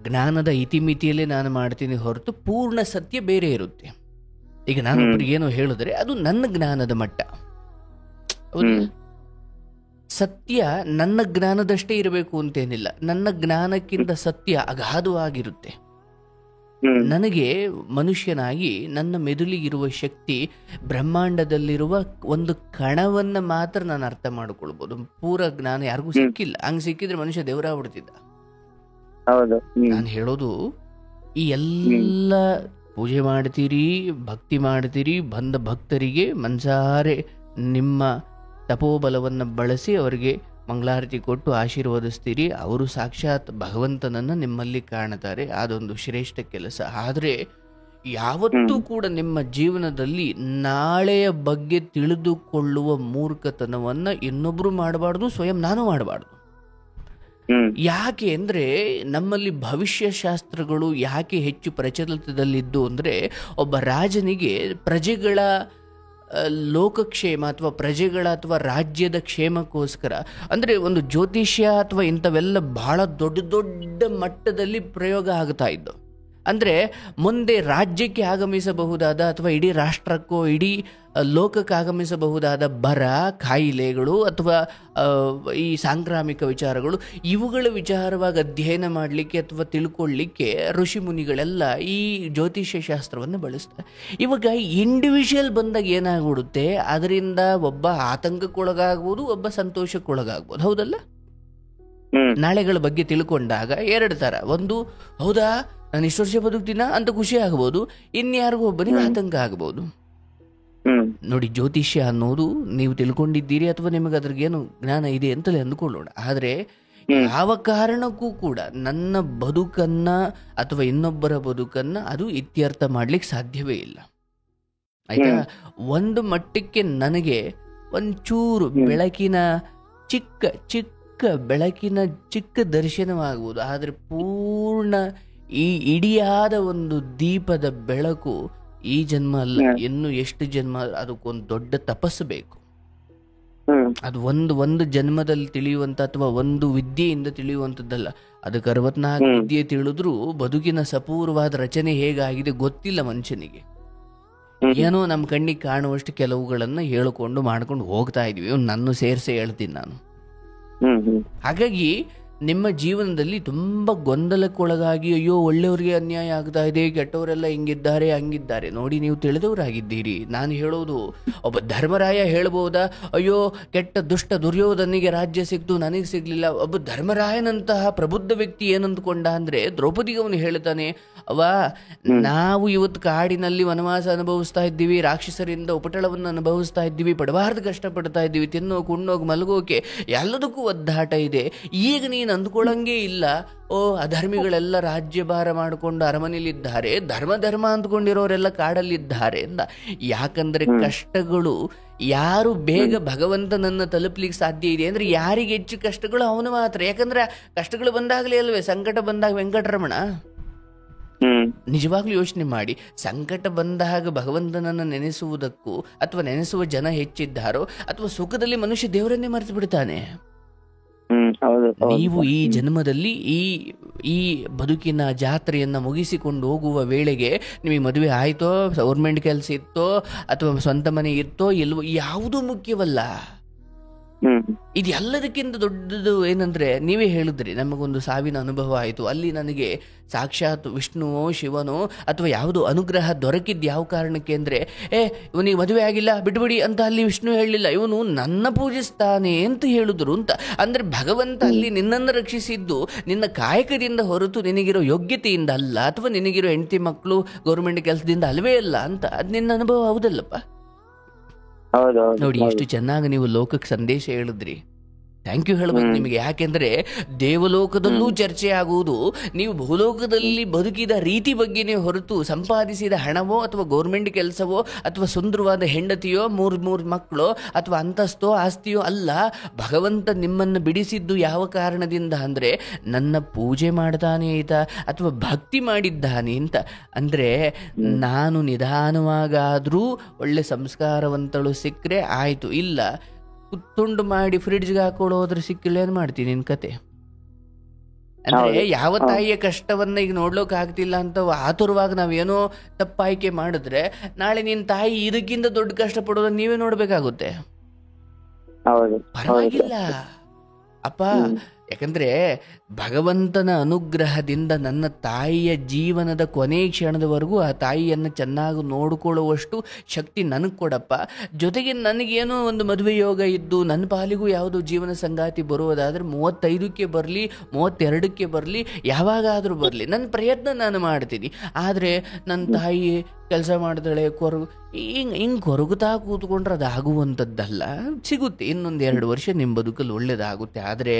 ಜ್ಞಾನದ ಇತಿಮಿತಿಯಲ್ಲೇ ನಾನು ಮಾಡ್ತೀನಿ ಹೊರತು ಪೂರ್ಣ ಸತ್ಯ ಬೇರೆ ಇರುತ್ತೆ. ಈಗ ನಾನು ಒಬ್ಬರಿಗೆ ಏನೋ ಹೇಳಿದ್ರೆ ಅದು ನನ್ನ ಜ್ಞಾನದ ಮಟ್ಟ. ಸತ್ಯ ನನ್ನ ಜ್ಞಾನದಷ್ಟೇ ಇರಬೇಕು ಅಂತೇನಿಲ್ಲ. ನನ್ನ ಜ್ಞಾನಕ್ಕಿಂತ ಸತ್ಯ ಅಗಾಧವಾಗಿರುತ್ತೆ. ನನಗೆ ಮನುಷ್ಯನಾಗಿ ನನ್ನ ಮೆದುಳಿಗಿರುವ ಶಕ್ತಿ ಬ್ರಹ್ಮಾಂಡದಲ್ಲಿರುವ ಒಂದು ಕಣವನ್ನ ಮಾತ್ರ ನಾನು ಅರ್ಥ ಮಾಡಿಕೊಳ್ಬೋದು. ಪೂರ ಜ್ಞಾನ ಯಾರಿಗೂ ಸಿಕ್ಕಿಲ್ಲ. ಹಂಗೆ ಸಿಕ್ಕಿದ್ರೆ ಮನುಷ್ಯ ದೇವರಾಗ್ಬಿಡ್ತಿದ್ದ. ನಾನು ಹೇಳೋದು, ಈ ಎಲ್ಲ ಪೂಜೆ ಮಾಡ್ತೀರಿ, ಭಕ್ತಿ ಮಾಡ್ತೀರಿ, ಬಂದ ಭಕ್ತರಿಗೆ ಮನಸಾರೆ ನಿಮ್ಮ ತಪೋಬಲವನ್ನು ಬಳಸಿ ಅವರಿಗೆ ಮಂಗಳಾರತಿ ಕೊಟ್ಟು ಆಶೀರ್ವದಿಸ್ತೀರಿ. ಅವರು ಸಾಕ್ಷಾತ್ ಭಗವಂತನನ್ನು ನಿಮ್ಮಲ್ಲಿ ಕಾಣ್ತಾರೆ. ಅದೊಂದು ಶ್ರೇಷ್ಠ ಕೆಲಸ. ಆದರೆ ಯಾವತ್ತೂ ಕೂಡ ನಿಮ್ಮ ಜೀವನದಲ್ಲಿ ನಾಳೆಯ ಬಗ್ಗೆ ತಿಳಿದುಕೊಳ್ಳುವ ಮೂರ್ಖತನವನ್ನು ಇನ್ನೊಬ್ರು ಮಾಡಬಾರ್ದು, ಸ್ವಯಂ ನಾನು ಮಾಡಬಾರ್ದು. ಯಾಕೆ ಅಂದರೆ ನಮ್ಮಲ್ಲಿ ಭವಿಷ್ಯ ಶಾಸ್ತ್ರಗಳು ಯಾಕೆ ಹೆಚ್ಚು ಪ್ರಚಲಿತದಲ್ಲಿದ್ದು ಅಂದರೆ, ಒಬ್ಬ ರಾಜನಿಗೆ ಪ್ರಜೆಗಳ ಲೋಕಕ್ಷೇಮ ಅಥವಾ ಪ್ರಜೆಗಳ ಅಥವಾ ರಾಜ್ಯದ ಕ್ಷೇಮಕ್ಕೋಸ್ಕರ ಅಂದರೆ ಒಂದು ಜ್ಯೋತಿಷ್ಯ ಅಥವಾ ಇಂಥವೆಲ್ಲ ಬಹಳ ದೊಡ್ಡ ದೊಡ್ಡ ಮಟ್ಟದಲ್ಲಿ ಪ್ರಯೋಗ ಆಗ್ತಾ ಇದ್ದು. ಅಂದರೆ ಮುಂದೆ ರಾಜ್ಯಕ್ಕೆ ಆಗಮಿಸಬಹುದಾದ ಅಥವಾ ಇಡೀ ರಾಷ್ಟ್ರಕ್ಕೋ ಇಡೀ ಲೋಕಕ್ಕೆ ಆಗಮಿಸಬಹುದಾದ ಬರ, ಕಾಯಿಲೆಗಳು ಅಥವಾ ಈ ಸಾಂಕ್ರಾಮಿಕ ವಿಚಾರಗಳು, ಇವುಗಳ ವಿಚಾರವಾಗಿ ಅಧ್ಯಯನ ಮಾಡಲಿಕ್ಕೆ ಅಥವಾ ತಿಳ್ಕೊಳ್ಳಿಕ್ಕೆ ಋಷಿ ಮುನಿಗಳೆಲ್ಲ ಈ ಜ್ಯೋತಿಷ್ಯ ಶಾಸ್ತ್ರವನ್ನು ಬಳಸ್ತಾರೆ. ಇವಾಗ ಇಂಡಿವಿಜುವಲ್ ಬಂದಾಗ ಏನಾಗ್ಬಿಡುತ್ತೆ, ಅದರಿಂದ ಒಬ್ಬ ಆತಂಕಕ್ಕೊಳಗಾಗ್ಬೋದು, ಒಬ್ಬ ಸಂತೋಷಕ್ಕೊಳಗಾಗ್ಬೋದು. ಹೌದಲ್ಲ? ನಾಳೆಗಳ ಬಗ್ಗೆ ತಿಳ್ಕೊಂಡಾಗ 2 ಥರ. ಒಂದು, ಹೌದಾ ನಾನು ಇಷ್ಟು ವರ್ಷ ಬದುಕ್ತೀನ ಅಂತ ಖುಷಿ ಆಗ್ಬೋದು. ಇನ್ಯಾರಿಗೂ ಒಬ್ಬನಿಗೆ ಆತಂಕ ಆಗ್ಬೋದು. ನೋಡಿ, ಜ್ಯೋತಿಷ್ಯ ಅನ್ನೋದು ನೀವು ತಿಳ್ಕೊಂಡಿದ್ದೀರಿ ಅಥವಾ ನಿಮಗೆ ಅದ್ರಿಗೇನು ಜ್ಞಾನ ಇದೆ ಅಂತಲೇ ಅಂದ್ಕೊಳ್ಳೋಣ. ಆದರೆ ಯಾವ ಕಾರಣಕ್ಕೂ ಕೂಡ ನನ್ನ ಬದುಕನ್ನ ಅಥವಾ ಇನ್ನೊಬ್ಬರ ಬದುಕನ್ನ ಅದು ಇತ್ಯರ್ಥ ಮಾಡ್ಲಿಕ್ಕೆ ಸಾಧ್ಯವೇ ಇಲ್ಲ. ಆಯ್ತಾ? ಒಂದು ಮಟ್ಟಕ್ಕೆ ನನಗೆ ಒಂಚೂರು ಬೆಳಕಿನ ಚಿಕ್ಕ ದರ್ಶನವಾಗುವುದು, ಆದರೆ ಪೂರ್ಣ ಈ ಇಡಿಯಾದ ಒಂದು ದೀಪದ ಬೆಳಕು ಈ ಜನ್ಮ ಅಲ್ಲ, ಇನ್ನು ಎಷ್ಟು ಜನ್ಮ, ಅದಕ್ಕೊಂದು ದೊಡ್ಡ ತಪಸ್ಸು ಬೇಕು. ಅದು ಒಂದು ಜನ್ಮದಲ್ಲಿ ತಿಳಿಯುವಂತ ಅಥವಾ ಒಂದು ವಿದ್ಯೆಯಿಂದ ತಿಳಿಯುವಂಥದ್ದಲ್ಲ. ಅದಕ್ಕೆ 64 ವಿದ್ಯೆ ತಿಳಿದ್ರೂ ಬದುಕಿನ ಸಪೂರ್ವಾದ ರಚನೆ ಹೇಗಾಗಿದೆ ಗೊತ್ತಿಲ್ಲ ಮನುಷ್ಯನಿಗೆ. ಏನೋ ನಮ್ಮ ಕಣ್ಣಿಗೆ ಕಾಣುವಷ್ಟು ಕೆಲವುಗಳನ್ನ ಹೇಳಿಕೊಂಡು ಮಾಡ್ಕೊಂಡು ಹೋಗ್ತಾ ಇದೀವಿ. ನನ್ನ ಸೇರಿಸಿ ಹೇಳ್ತೀನಿ ನಾನು. ಹಾಗಾಗಿ ನಿಮ್ಮ ಜೀವನದಲ್ಲಿ ತುಂಬಾ ಗೊಂದಲಕ್ಕೊಳಗಾಗಿ ಅಯ್ಯೋ ಒಳ್ಳೆಯವ್ರಿಗೆ ಅನ್ಯಾಯ ಆಗ್ತಾ ಇದೆ, ಕೆಟ್ಟವರೆಲ್ಲ ಹಿಂಗಿದ್ದಾರೆ ಹಂಗಿದ್ದಾರೆ. ನೋಡಿ, ನೀವು ತಿಳಿದವರಾಗಿದ್ದೀರಿ. ನಾನು ಹೇಳೋದು, ಒಬ್ಬ ಧರ್ಮರಾಯ ಹೇಳ್ಬೋದಾ, ಅಯ್ಯೋ ಕೆಟ್ಟ ದುಷ್ಟ ದುರ್ಯೋಧನಿಗೆ ರಾಜ್ಯ ಸಿಕ್ತು ನನಗೆ ಸಿಗ್ಲಿಲ್ಲ. ಒಬ್ಬ ಧರ್ಮರಾಯನಂತಹ ಪ್ರಬುದ್ಧ ವ್ಯಕ್ತಿ ಏನಂದ್ಕೊಂಡ ಅಂದ್ರೆ, ದ್ರೌಪದಿಗೆ ಅವನು ಹೇಳ್ತಾನೆ, ನಾವು ಇವತ್ತು ಕಾಡಿನಲ್ಲಿ ವನವಾಸ ಅನುಭವಿಸ್ತಾ ಇದ್ದೀವಿ, ರಾಕ್ಷಸರಿಂದ ಉಪಟಳವನ್ನು ಅನುಭವಿಸ್ತಾ ಇದ್ದೀವಿ, ಪಡಬಾರ್ದು ಕಷ್ಟಪಡ್ತಾ ಇದ್ದೀವಿ, ತಿನ್ನೋಕೆ ಉಣ್ಣೋಕೆ ಮಲಗೋಕೆ ಎಲ್ಲದಕ್ಕೂ ಒದ್ದಾಟ ಇದೆ. ಈಗ ನೀನು ಅಂದ್ಕೊಳ್ಳಂಗೆ ಇಲ್ಲ, ಅಧರ್ಮಿಗಳೆಲ್ಲ ರಾಜ್ಯಭಾರ ಮಾಡಿಕೊಂಡು ಅರಮನೆಯಲ್ಲಿದ್ದಾರೆ, ಧರ್ಮ ಅಂದ್ಕೊಂಡಿರೋರೆಲ್ಲ ಕಾಡಲ್ಲಿದ್ದಾರೆ ಅಂತ. ಯಾಕಂದ್ರೆ ಕಷ್ಟಗಳು ಯಾರು ಬೇಗ ಭಗವಂತನನ್ನ ತಲುಪಲಿಕ್ಕೆ ಸಾಧ್ಯ ಇದೆ ಅಂದ್ರೆ ಯಾರಿಗೆ ಹೆಚ್ಚು ಕಷ್ಟಗಳು ಅವನು ಮಾತ್ರ. ಯಾಕಂದ್ರೆ ಕಷ್ಟಗಳು ಬಂದಾಗಲೇ ಅಲ್ವೇ ಸಂಕಟ ಬಂದಾಗ ವೆಂಕಟರಮಣ. ನಿಜವಾಗ್ಲೂ ಯೋಚನೆ ಮಾಡಿ, ಸಂಕಟ ಬಂದಾಗ ಭಗವಂತನನ್ನ ನೆನೆಸುವುದಕ್ಕೂ ಅಥವಾ ನೆನೆಸುವ ಜನ ಹೆಚ್ಚಿದ್ದಾರೋ, ಅಥವಾ ಸುಖದಲ್ಲಿ ಮನುಷ್ಯ ದೇವರನ್ನೇ ಮರೆತು ಬಿಡ್ತಾನೆ. ನೀವು ಈ ಜನ್ಮದಲ್ಲಿ ಈ ಬದುಕಿನ ಜಾತ್ರೆಯನ್ನ ಮುಗಿಸಿಕೊಂಡು ಹೋಗುವ ವೇಳೆಗೆ ನಿಮಗೆ ಮದುವೆ ಆಯ್ತೋ, ಗೌರ್ಮೆಂಟ್ ಕೆಲಸ ಇತ್ತೋ, ಅಥವಾ ಸ್ವಂತ ಮನೆ ಇತ್ತೋ ಇಲ್ವೋ, ಯಾವುದೂ ಮುಖ್ಯವಲ್ಲ. ಇದು ಎಲ್ಲದಕ್ಕಿಂತ ದೊಡ್ಡದು ಏನಂದ್ರೆ, ನೀವೇ ಹೇಳಿದ್ರಿ ನಮಗೊಂದು ಸಾವಿನ ಅನುಭವ ಆಯಿತು, ಅಲ್ಲಿ ನನಗೆ ಸಾಕ್ಷಾತ್ ವಿಷ್ಣುವೋ ಶಿವನೋ ಅಥವಾ ಯಾವುದೋ ಅನುಗ್ರಹ ದೊರಕಿದ್ದು ಯಾವ ಕಾರಣಕ್ಕೆ ಅಂದ್ರೆ, ಇವನಿಗೆ ಮದುವೆ ಆಗಿಲ್ಲ ಬಿಟ್ಬಿಡಿ ಅಂತ ಅಲ್ಲಿ ವಿಷ್ಣು ಹೇಳಲಿಲ್ಲ, ಇವನು ನನ್ನ ಪೂಜಿಸ್ತಾನೆ ಅಂತ ಹೇಳಿದ್ರು ಅಂತ. ಅಂದ್ರೆ ಭಗವಂತ ಅಲ್ಲಿ ನಿನ್ನನ್ನು ರಕ್ಷಿಸಿದ್ದು ನಿನ್ನ ಕಾಯಕದಿಂದ ಹೊರತು ನಿನಗಿರೋ ಯೋಗ್ಯತೆಯಿಂದ ಅಲ್ಲ, ಅಥವಾ ನಿನಗಿರೋ ಹೆಂಡತಿ ಮಕ್ಕಳು ಗೌರ್ಮೆಂಟ್ ಕೆಲಸದಿಂದ ಅಲ್ವೇ ಅಲ್ಲ ಅಂತ. ಅದು ನಿನ್ನ ಅನುಭವ ಹೌದಲ್ಲಪ್ಪ? ನೋಡಿ, ಎಷ್ಟು ಚೆನ್ನಾಗಿ ನೀವು ಲೋಕಕ್ಕೆ ಸಂದೇಶ ಹೇಳಿದ್ರಿ. ಥ್ಯಾಂಕ್ ಯು ಹೇಳಬೇಕು ನಿಮಗೆ. ಯಾಕೆಂದ್ರೆ ದೇವಲೋಕದಲ್ಲೂ ಚರ್ಚೆ ಆಗುವುದು ನೀವು ಭೂಲೋಕದಲ್ಲಿ ಬದುಕಿದ ರೀತಿ ಬಗ್ಗೆನೇ ಹೊರತು ಸಂಪಾದಿಸಿದ ಹಣವೋ ಅಥವಾ ಗೌರ್ಮೆಂಟ್ ಕೆಲಸವೋ ಅಥವಾ ಸುಂದರವಾದ ಹೆಂಡತಿಯೋ ಮೂರು ಮಕ್ಕಳೋ ಅಥವಾ ಅಂತಸ್ತೋ ಆಸ್ತಿಯೋ ಅಲ್ಲ. ಭಗವಂತ ನಿಮ್ಮನ್ನು ಬಿಡಿಸಿದ್ದು ಯಾವ ಕಾರಣದಿಂದ ಅಂದ್ರೆ, ನನ್ನ ಪೂಜೆ ಮಾಡ್ತಾನೆ ಈತ ಅಥವಾ ಭಕ್ತಿ ಮಾಡಿದ್ದಾನೆ ಅಂತ. ಅಂದ್ರೆ ನಾನು ನಿಧಾನವಾಗಾದ್ರೂ ಒಳ್ಳೆ ಸಂಸ್ಕಾರವಂತಳು ಸಿಕ್ಕರೆ ಆಯ್ತು, ಇಲ್ಲ ತುಂಡು ಮಾಡಿ ಫ್ರಿಡ್ಜ್ಗೆ ಹಾಕೊಳ್ಳೋದ್ರೆ ಸಿಕ್ಕಿಲ್ಲ, ಏನ್ ಮಾಡ್ತೀನಿ ನಿನ್ ಕತೆ? ಅಂದ್ರೆ ಯಾವ ತಾಯಿಯ ಕಷ್ಟವನ್ನ ಈಗ ನೋಡ್ಲೋಕ್ ಆಗ್ತಿಲ್ಲ ಅಂತ ಆತುರವಾಗಿ ನಾವೇನೋ ತಪ್ಪಾಯ್ಕೆ ಮಾಡಿದ್ರೆ, ನಾಳೆ ನಿನ್ ತಾಯಿ ಇದಕ್ಕಿಂತ ದೊಡ್ಡ ಕಷ್ಟ ಪಡೋದನ್ನ ನೀವೇ ನೋಡ್ಬೇಕಾಗುತ್ತೆ. ಪರವಾಗಿಲ್ಲ ಅಪ್ಪ, ಯಾಕಂದ್ರೆ ಭಗವಂತನ ಅನುಗ್ರಹದಿಂದ ನನ್ನ ತಾಯಿಯ ಜೀವನದ ಕೊನೆ ಕ್ಷಣದವರೆಗೂ ಆ ತಾಯಿಯನ್ನು ಚೆನ್ನಾಗಿ ನೋಡಿಕೊಳ್ಳುವಷ್ಟು ಶಕ್ತಿ ನನಗೆ ಕೊಡಪ್ಪ. ಜೊತೆಗೆ ನನಗೇನೋ ಒಂದು ಮದುವೆ ಯೋಗ ಇದ್ದು ನನ್ನ ಪಾಲಿಗೂ ಯಾವುದೋ ಜೀವನ ಸಂಗಾತಿ ಬರುವುದಾದ್ರೆ 35ಕ್ಕೆ ಬರಲಿ 32ಕ್ಕೆ ಬರಲಿ ಯಾವಾಗಾದರೂ ಬರಲಿ, ನನ್ನ ಪ್ರಯತ್ನ ನಾನು ಮಾಡ್ತೀನಿ. ಆದರೆ ನನ್ನ ತಾಯಿ ಕೆಲಸ ಮಾಡಿದಳೆ ಹಿಂಗೆ ಕೊರಗುತ್ತಾ ಕೂತ್ಕೊಂಡ್ರೆ ಅದಾಗುವಂಥದ್ದಲ್ಲ. ಸಿಗುತ್ತೆ, ಇನ್ನೊಂದು 2 ವರ್ಷ ನಿಮ್ಮ ಬದುಕಲ್ಲಿ ಒಳ್ಳೇದಾಗುತ್ತೆ. ಆದರೆ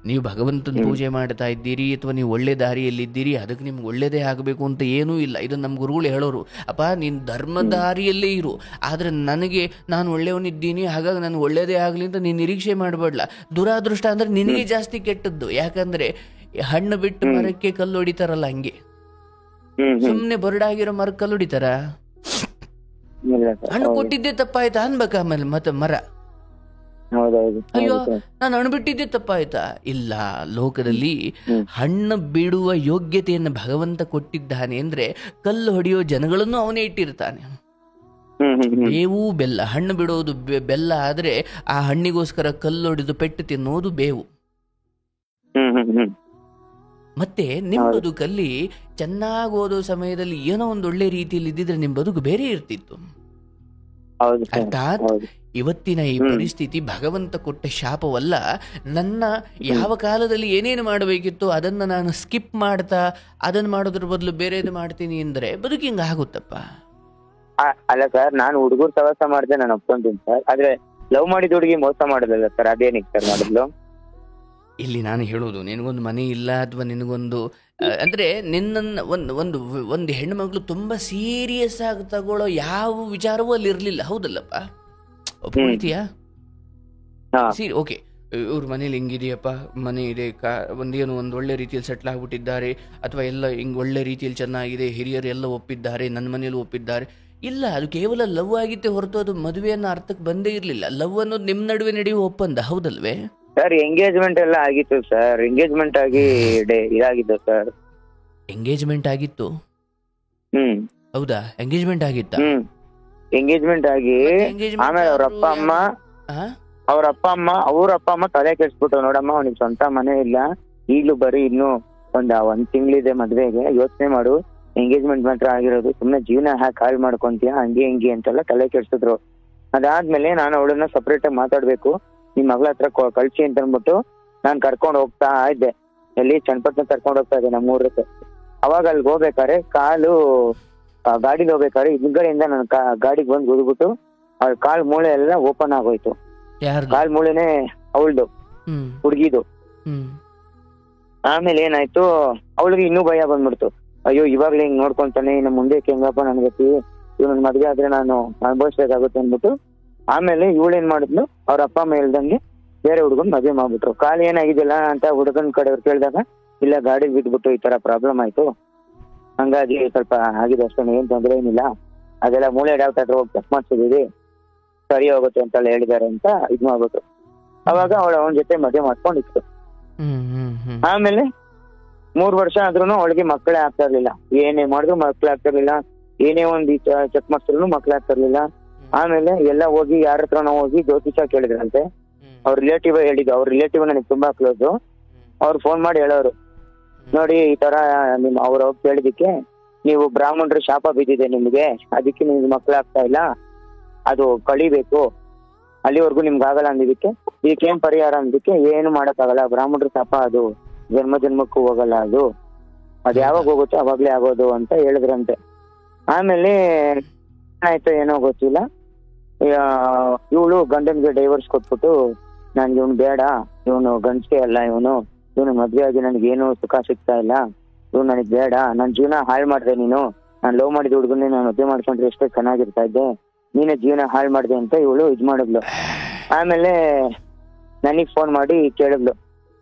ನೀವು ಭಗವಂತನ ಪೂಜೆ ಮಾಡ್ತಾ ಇದ್ದೀರಿ ಅಥವಾ ನೀವು ಒಳ್ಳೆ ದಾರಿಯಲ್ಲಿದ್ದೀರಿ, ಅದಕ್ಕೆ ನಿಮ್ಗೆ ಒಳ್ಳೇದೇ ಆಗಬೇಕು ಅಂತ ಏನೂ ಇಲ್ಲ. ಇದನ್ನು ನಮ್ಮ ಗುರುಗಳು ಹೇಳೋರು, ಅಪ್ಪ ನೀನು ಧರ್ಮ ದಾರಿಯಲ್ಲೇ ಇರು, ಆದರೆ ನಾನು ಒಳ್ಳೆಯವನಿದ್ದೀನಿ ಹಾಗಾಗಿ ನನಗೆ ಒಳ್ಳೇದೇ ಆಗಲಿ ಅಂತ ನೀನು ನಿರೀಕ್ಷೆ ಮಾಡಬೇಡಲ್ಲ. ದುರಾದೃಷ್ಟ ಅಂದರೆ ನಿನಗೆ ಜಾಸ್ತಿ ಕೆಟ್ಟದ್ದು. ಯಾಕಂದರೆ ಹಣ್ಣು ಬಿಟ್ಟು ಮರಕ್ಕೆ ಕಲ್ಲು ಹೊಡಿತಾರಲ್ಲ, ಹಂಗೆ ಸುಮ್ಮನೆ ಬರಡಾಗಿರೋ ಮರ ಕಲ್ಲು ಹೊಡಿತಾರ? ಹಣ್ಣು ಕೊಟ್ಟಿದ್ದೆ ತಪ್ಪಾಯ್ತಾ ಅನ್ಬೇಕ? ಆಮೇಲೆ ಮತ್ತೆ ಮರ ಅಯ್ಯೋ ನಾನು ಹಣ್ಣು ಬಿಟ್ಟಿದ್ದೆ ತಪ್ಪಾಯ್ತಾ? ಇಲ್ಲ, ಲೋಕದಲ್ಲಿ ಹಣ್ಣು ಬಿಡುವ ಯೋಗ್ಯತೆಯನ್ನು ಭಗವಂತ ಕೊಟ್ಟಿದ್ದಾನೆ ಅಂದ್ರೆ ಕಲ್ಲು ಹೊಡೆಯೋ ಜನಗಳನ್ನು ಅವನೇ ಇಟ್ಟಿರ್ತಾನೆ. ಬೇವು ಬೆಲ್ಲ, ಹಣ್ಣು ಬಿಡೋದು ಬೆಲ್ಲ ಆದ್ರೆ ಆ ಹಣ್ಣಿಗೋಸ್ಕರ ಕಲ್ಲು ಹೊಡೆದು ಪೆಟ್ಟು ತಿನ್ನೋದು ಬೇವು. ಮತ್ತೆ ನಿಮ್ಮ ಬದುಕಲ್ಲಿ ಚೆನ್ನಾಗಿ ಓದೋ ಸಮಯದಲ್ಲಿ ಏನೋ ಒಂದು ಒಳ್ಳೆ ರೀತಿಯಲ್ಲಿ ಇದ್ದಿದ್ರೆ ನಿಮ್ಮ ಬದುಕು ಬೇರೆ ಇರ್ತಿತ್ತು. ಅರ್ಥಾತ್ ಇವತ್ತಿನ ಈ ಪರಿಸ್ಥಿತಿ ಭಗವಂತ ಕೊಟ್ಟ ಶಾಪವಲ್ಲ. ನನ್ನ ಯಾವ ಕಾಲದಲ್ಲಿ ಏನೇನು ಮಾಡಬೇಕಿತ್ತು ಅದನ್ನ ನಾನು ಸ್ಕಿಪ್ ಮಾಡ್ತಾ ಅದನ್ನ ಮಾಡೋದ್ರ ಬದಲು ಬೇರೆದು ಮಾಡ್ತೀನಿ ಅಂದ್ರೆ ಬದುಕಿಂಗ ಆಗುತ್ತಪ್ಪ. ಅಲ್ಲ ಸರ್, ನಾನು ಹುಡುಗರು ಸವಾಸ ಮಾಡಿದೆ, ನಾನು ಒಪ್ಕೊಂತೀನಿ ಸರ್. ಆದ್ರೆ ಲವ್ ಮಾಡಿದ ಹುಡುಗಿ ಮೋಸ ಮಾಡೋದಲ್ಲ ಸರ್, ಅದೇನಿಗೆ ಸರ್ ಮಾಡಿದ್ಲು? ಇಲ್ಲಿ ನಾನು ಹೇಳೋದು, ನಿನಗೊಂದು ಮನೆ ಇಲ್ಲ ಅಥವಾ ನಿನಗೊಂದು ಅಂದ್ರೆ ನಿನ್ನನ್ನು ಒಂದು ಹೆಣ್ಮಗಳು ತುಂಬಾ ಸೀರಿಯಸ್ ಆಗಿ ತಗೊಳ್ಳೋ ಯಾವ ವಿಚಾರವೂ ಅಲ್ಲಿ ಇರ್ಲಿಲ್ಲ, ಹೌದಲ್ಲಪ್ಪ? ಒಪ್ಕೊಳ್ತೀಯಾ? ಸರಿ, ಓಕೆ. ಇವ್ರ ಮನೇಲಿ ಹಿಂಗಿದೆಯಪ್ಪ, ಮನೆ ಇದೆ, ಒಂದೇನು ಒಂದು ಒಳ್ಳೆ ರೀತಿಯಲ್ಲಿ ಸೆಟ್ಲ್ ಆಗ್ಬಿಟ್ಟಿದ್ದಾರೆ, ಅಥವಾ ಎಲ್ಲ ಹಿಂಗೆ ಒಳ್ಳೆ ರೀತಿಯಲ್ಲಿ ಚೆನ್ನಾಗಿದೆ, ಹಿರಿಯರು ಎಲ್ಲ ಒಪ್ಪಿದ್ದಾರೆ, ನನ್ನ ಮನೇಲಿ ಒಪ್ಪಿದ್ದಾರೆ. ಇಲ್ಲ, ಅದು ಕೇವಲ ಲವ್ ಆಗಿತ್ತೆ ಹೊರತು ಅದು ಮದುವೆ ಅನ್ನೋ ಅರ್ಥಕ್ಕೆ ಬಂದೇ ಇರಲಿಲ್ಲ. ಲವ್ ಅನ್ನೋದು ನಿಮ್ಮ ನಡುವೆ ನಡೆಯುವ ಒಪ್ಪಂದ, ಹೌದಲ್ವೇ ಸರ್? ಎಂಗೇಜ್ಮೆಂಟ್ ಎಲ್ಲ ಆಗಿತ್ತು ಸರ್, ಎಂಗೇಜ್ಮೆಂಟ್ ಆಗಿ ಇದಾಗಿತ್ತು ಸರ್. ಎಂಗೇಜ್ಮೆಂಟ್ ಆಗಿತ್ತು? ಹೌದಾ, ಎಂಗೇಜ್ಮೆಂಟ್ ಆಗಿತ್ತ? ಎಂಗೇಜ್ಮೆಂಟ್ ಆಗಿ ಆಮೇಲೆ ಅವ್ರ ಅಪ್ಪ ಅಮ್ಮ ತಲೆ ಕೆಡ್ಸ್ಬಿಟ್ಟು, ನೋಡಮ್ಮ ಅವ್ನಿಗೆ ಸ್ವಂತ ಮನೆ ಇಲ್ಲ, ಈಗ್ಲೂ ಬರೀ ಇನ್ನು ಒಂದ್ ತಿಂಗಳಿದೆ ಮದ್ವೆಗೆ, ಯೋಚನೆ ಮಾಡು, ಎಂಗೇಜ್ಮೆಂಟ್ ಮಾತ್ರ ಆಗಿರೋದು, ಸುಮ್ನೆ ಜೀವನ ಹ್ಯಾಕ್ ಹಾಳು ಮಾಡ್ಕೊಂತೀಯ, ಹಂಗೆ ಅಂತೆಲ್ಲ ತಲೆ ಕೆಡ್ಸಿದ್ರು. ಅದಾದ್ಮೇಲೆ ನಾನು ಅವಳನ್ನ ಸಪ್ರೇಟ್ ಆಗಿ ಮಾತಾಡ್ಬೇಕು, ನಿಮ್ ಮಗಳ ಹತ್ರ ಕಳ್ಸಿ ಅಂತ ಅಂದ್ಬಿಟ್ಟು ನಾನ್ ಕರ್ಕೊಂಡ್ ಹೋಗ್ತಾ ಇದ್ದೆ. ಎಲ್ಲಿ ಚನ್ನಪಟ್ಟಣ ಕರ್ಕೊಂಡ್ ಹೋಗ್ತಾ ಇದ್ದೆ, ನಮ್ಮ ಊರಕ್ಕೆ. ಅವಾಗ ಅಲ್ಲಿಗೆ ಹೋಗ್ಬೇಕಾರೆ ಗಾಡಿಲಿ ಹೋಗ್ಬೇಕಾದ್ರೆ ಹಿಂದ್ಗಡೆಯಿಂದ ನಾನು ಗಾಡಿಗೆ ಬಂದು ಗುದ್ಬಿಟ್ಟು ಅವ್ಳ ಕಾಲ್ ಮೂಳೆ ಎಲ್ಲ ಓಪನ್ ಆಗೋಯ್ತು. ಕಾಲ್ ಮೂಳೆನೆ ಅವಳ್ದು, ಹುಡ್ಗಿದು. ಆಮೇಲೆ ಏನಾಯ್ತು, ಅವಳಿಗೆ ಇನ್ನೂ ಭಯ ಬಂದ್ಬಿಡ್ತು. ಅಯ್ಯೋ, ಇವಾಗ್ಲೇ ಹಿಂಗ್ ನೋಡ್ಕೊಂತಾನೆ, ಇನ್ನು ಮುಂದೆ ಹೆಂಗಪ್ಪ ನನ್ ಗತಿ, ಇವ್ನ ಮದ್ವೆ ಆದ್ರೆ ನಾನು ಅನುಭವಿಸ್ಬೇಕಾಗುತ್ತೆ ಅಂದ್ಬಿಟ್ಟು ಆಮೇಲೆ ಇವಳೇನ್ ಮಾಡಿದ್ಲು, ಅವ್ರ ಅಪ್ಪ ಅಮ್ಮ ಹೇಳ್ದಂಗೆ ಬೇರೆ ಹುಡುಗನ್ ಮದ್ವೆ ಮಾಡ್ಬಿಟ್ರು. ಕಾಲ್ ಏನಾಗಿದ್ದಿಲ್ಲ ಅಂತ ಹುಡುಗನ್ ಕಡೆಯವ್ರು ಕೇಳಿದಾಗ, ಇಲ್ಲ ಗಾಡಿ ಬಿದ್ಬಿಟ್ಟು ಈ ತರ ಪ್ರಾಬ್ಲಮ್ ಆಯ್ತು, ಹಂಗಾಗಿ ಸ್ವಲ್ಪ ಆಗಿದೆ ಅಷ್ಟೇ, ಏನ್ ತೊಂದ್ರೆ ಏನಿಲ್ಲ, ಅದೆಲ್ಲ ಮೂಳೆ ಡಾಕ್ಟರ್ ಹತ್ರ ಹೋಗಿ ಚೆಕ್ ಮಾಡ್ಸಿದೀವಿ, ಸರಿ ಹೋಗುತ್ತೆ ಅಂತೆಲ್ಲ ಹೇಳಿದಾರೆ ಅಂತ ಇದ್ ಮಾಡ್ಬಿಟ್ರು. ಅವಾಗ ಅವನ ಜೊತೆ ಮದ್ವೆ ಮಾಡ್ಕೊಂಡಿತ್ತು. ಆಮೇಲೆ 3 ವರ್ಷ ಆದ್ರೂ ಅವಳಿಗೆ ಮಕ್ಕಳೇ ಆಗ್ತಾ ಇರ್ಲಿಲ್ಲ, ಏನೇ ಮಾಡಿದ್ರು ಮಕ್ಳು ಆಗ್ತಾ ಇರ್ಲಿಲ್ಲ, ಏನೇ ಒಂದ್ ಚೆಕ್ ಮಾಡ್ಸಿದ್ರು ಮಕ್ಳು ಆಗ್ತಾ ಇರ್ಲಿಲ್ಲ. ಆಮೇಲೆ ಎಲ್ಲ ಹೋಗಿ ಯಾರ ಹತ್ರನೋ ಹೋಗಿ ಜ್ಯೋತಿಷ ಕೇಳಿದ್ರಂತೆ. ಅವ್ರ ರಿಲೇಟಿವ್ ನನಗೆ ತುಂಬಾ ಕ್ಲೋಸ್. ಅವ್ರು ಫೋನ್ ಮಾಡಿ ಹೇಳೋರು, ನೋಡಿ ಈ ತರ ಅವ್ರು ಕೇಳಿದಕ್ಕೆ, ನೀವು ಬ್ರಾಹ್ಮಣರು ಶಾಪ ಬಿದ್ದಿದೆ ನಿಮ್ಗೆ, ಅದಕ್ಕೆ ನಿಮ್ಗೆ ಮಕ್ಳಾಗ್ತಾ ಇಲ್ಲ, ಅದು ಕಳಿಬೇಕು, ಅಲ್ಲಿವರೆಗೂ ನಿಮ್ಗೆ ಆಗಲ್ಲ ಅಂದಿದ್ದಕ್ಕೆ ಇದಕ್ಕೇನ್ ಪರಿಹಾರ ಅಂದಿದ್ದಕ್ಕೆ, ಏನು ಮಾಡಕ್ಕಾಗಲ್ಲ, ಬ್ರಾಹ್ಮಣರು ಶಾಪ, ಅದು ಜನ್ಮಕ್ಕೂ ಹೋಗಲ್ಲ, ಅದು ಯಾವಾಗ ಹೋಗುತ್ತೆ ಅವಾಗ್ಲೇ ಆಗೋದು ಅಂತ ಹೇಳಿದ್ರಂತೆ. ಆಮೇಲೆ ಏನಾಯ್ತು ಏನೋ ಗೊತ್ತಿಲ್ಲ, ಇವಳು ಗಂಡನ್ಗೆ ಡೈವರ್ಸ್ ಕೊಟ್ಬಿಟ್ಟು, ನನ್ಗೆ ಇವನು ಬೇಡ, ಇವನು ಗಂಡಸೆ ಅಲ್ಲ, ಇವನು ಮದ್ವೆ ಆಗಿ ನನ್ಗೇನು ಸುಖ ಸಿಗ್ತಾ ಇಲ್ಲ, ಇವ್ನು ನನಗ್ ಬೇಡ, ನನ್ ಜೀವನ ಹಾಳು ಮಾಡ್ದೆ ನೀನು, ನಾನ್ ಲವ್ ಮಾಡಿದ ಹುಡುಗನ್ನೇ ನಾನು ಮದ್ವೆ ಮಾಡ್ಕೊಂಡ್ರೆ ಎಷ್ಟೇ ಚೆನ್ನಾಗಿರ್ತಾ ಇದ್ದೆ, ನೀನೇ ಜೀವನ ಹಾಳು ಮಾಡ್ದೆ ಅಂತ ಇವಳು ಇದ್ ಮಾಡಿದ್ಲು. ಆಮೇಲೆ ನನಗ್ ಫೋನ್ ಮಾಡಿ ಕೇಳಿದ್ಲು,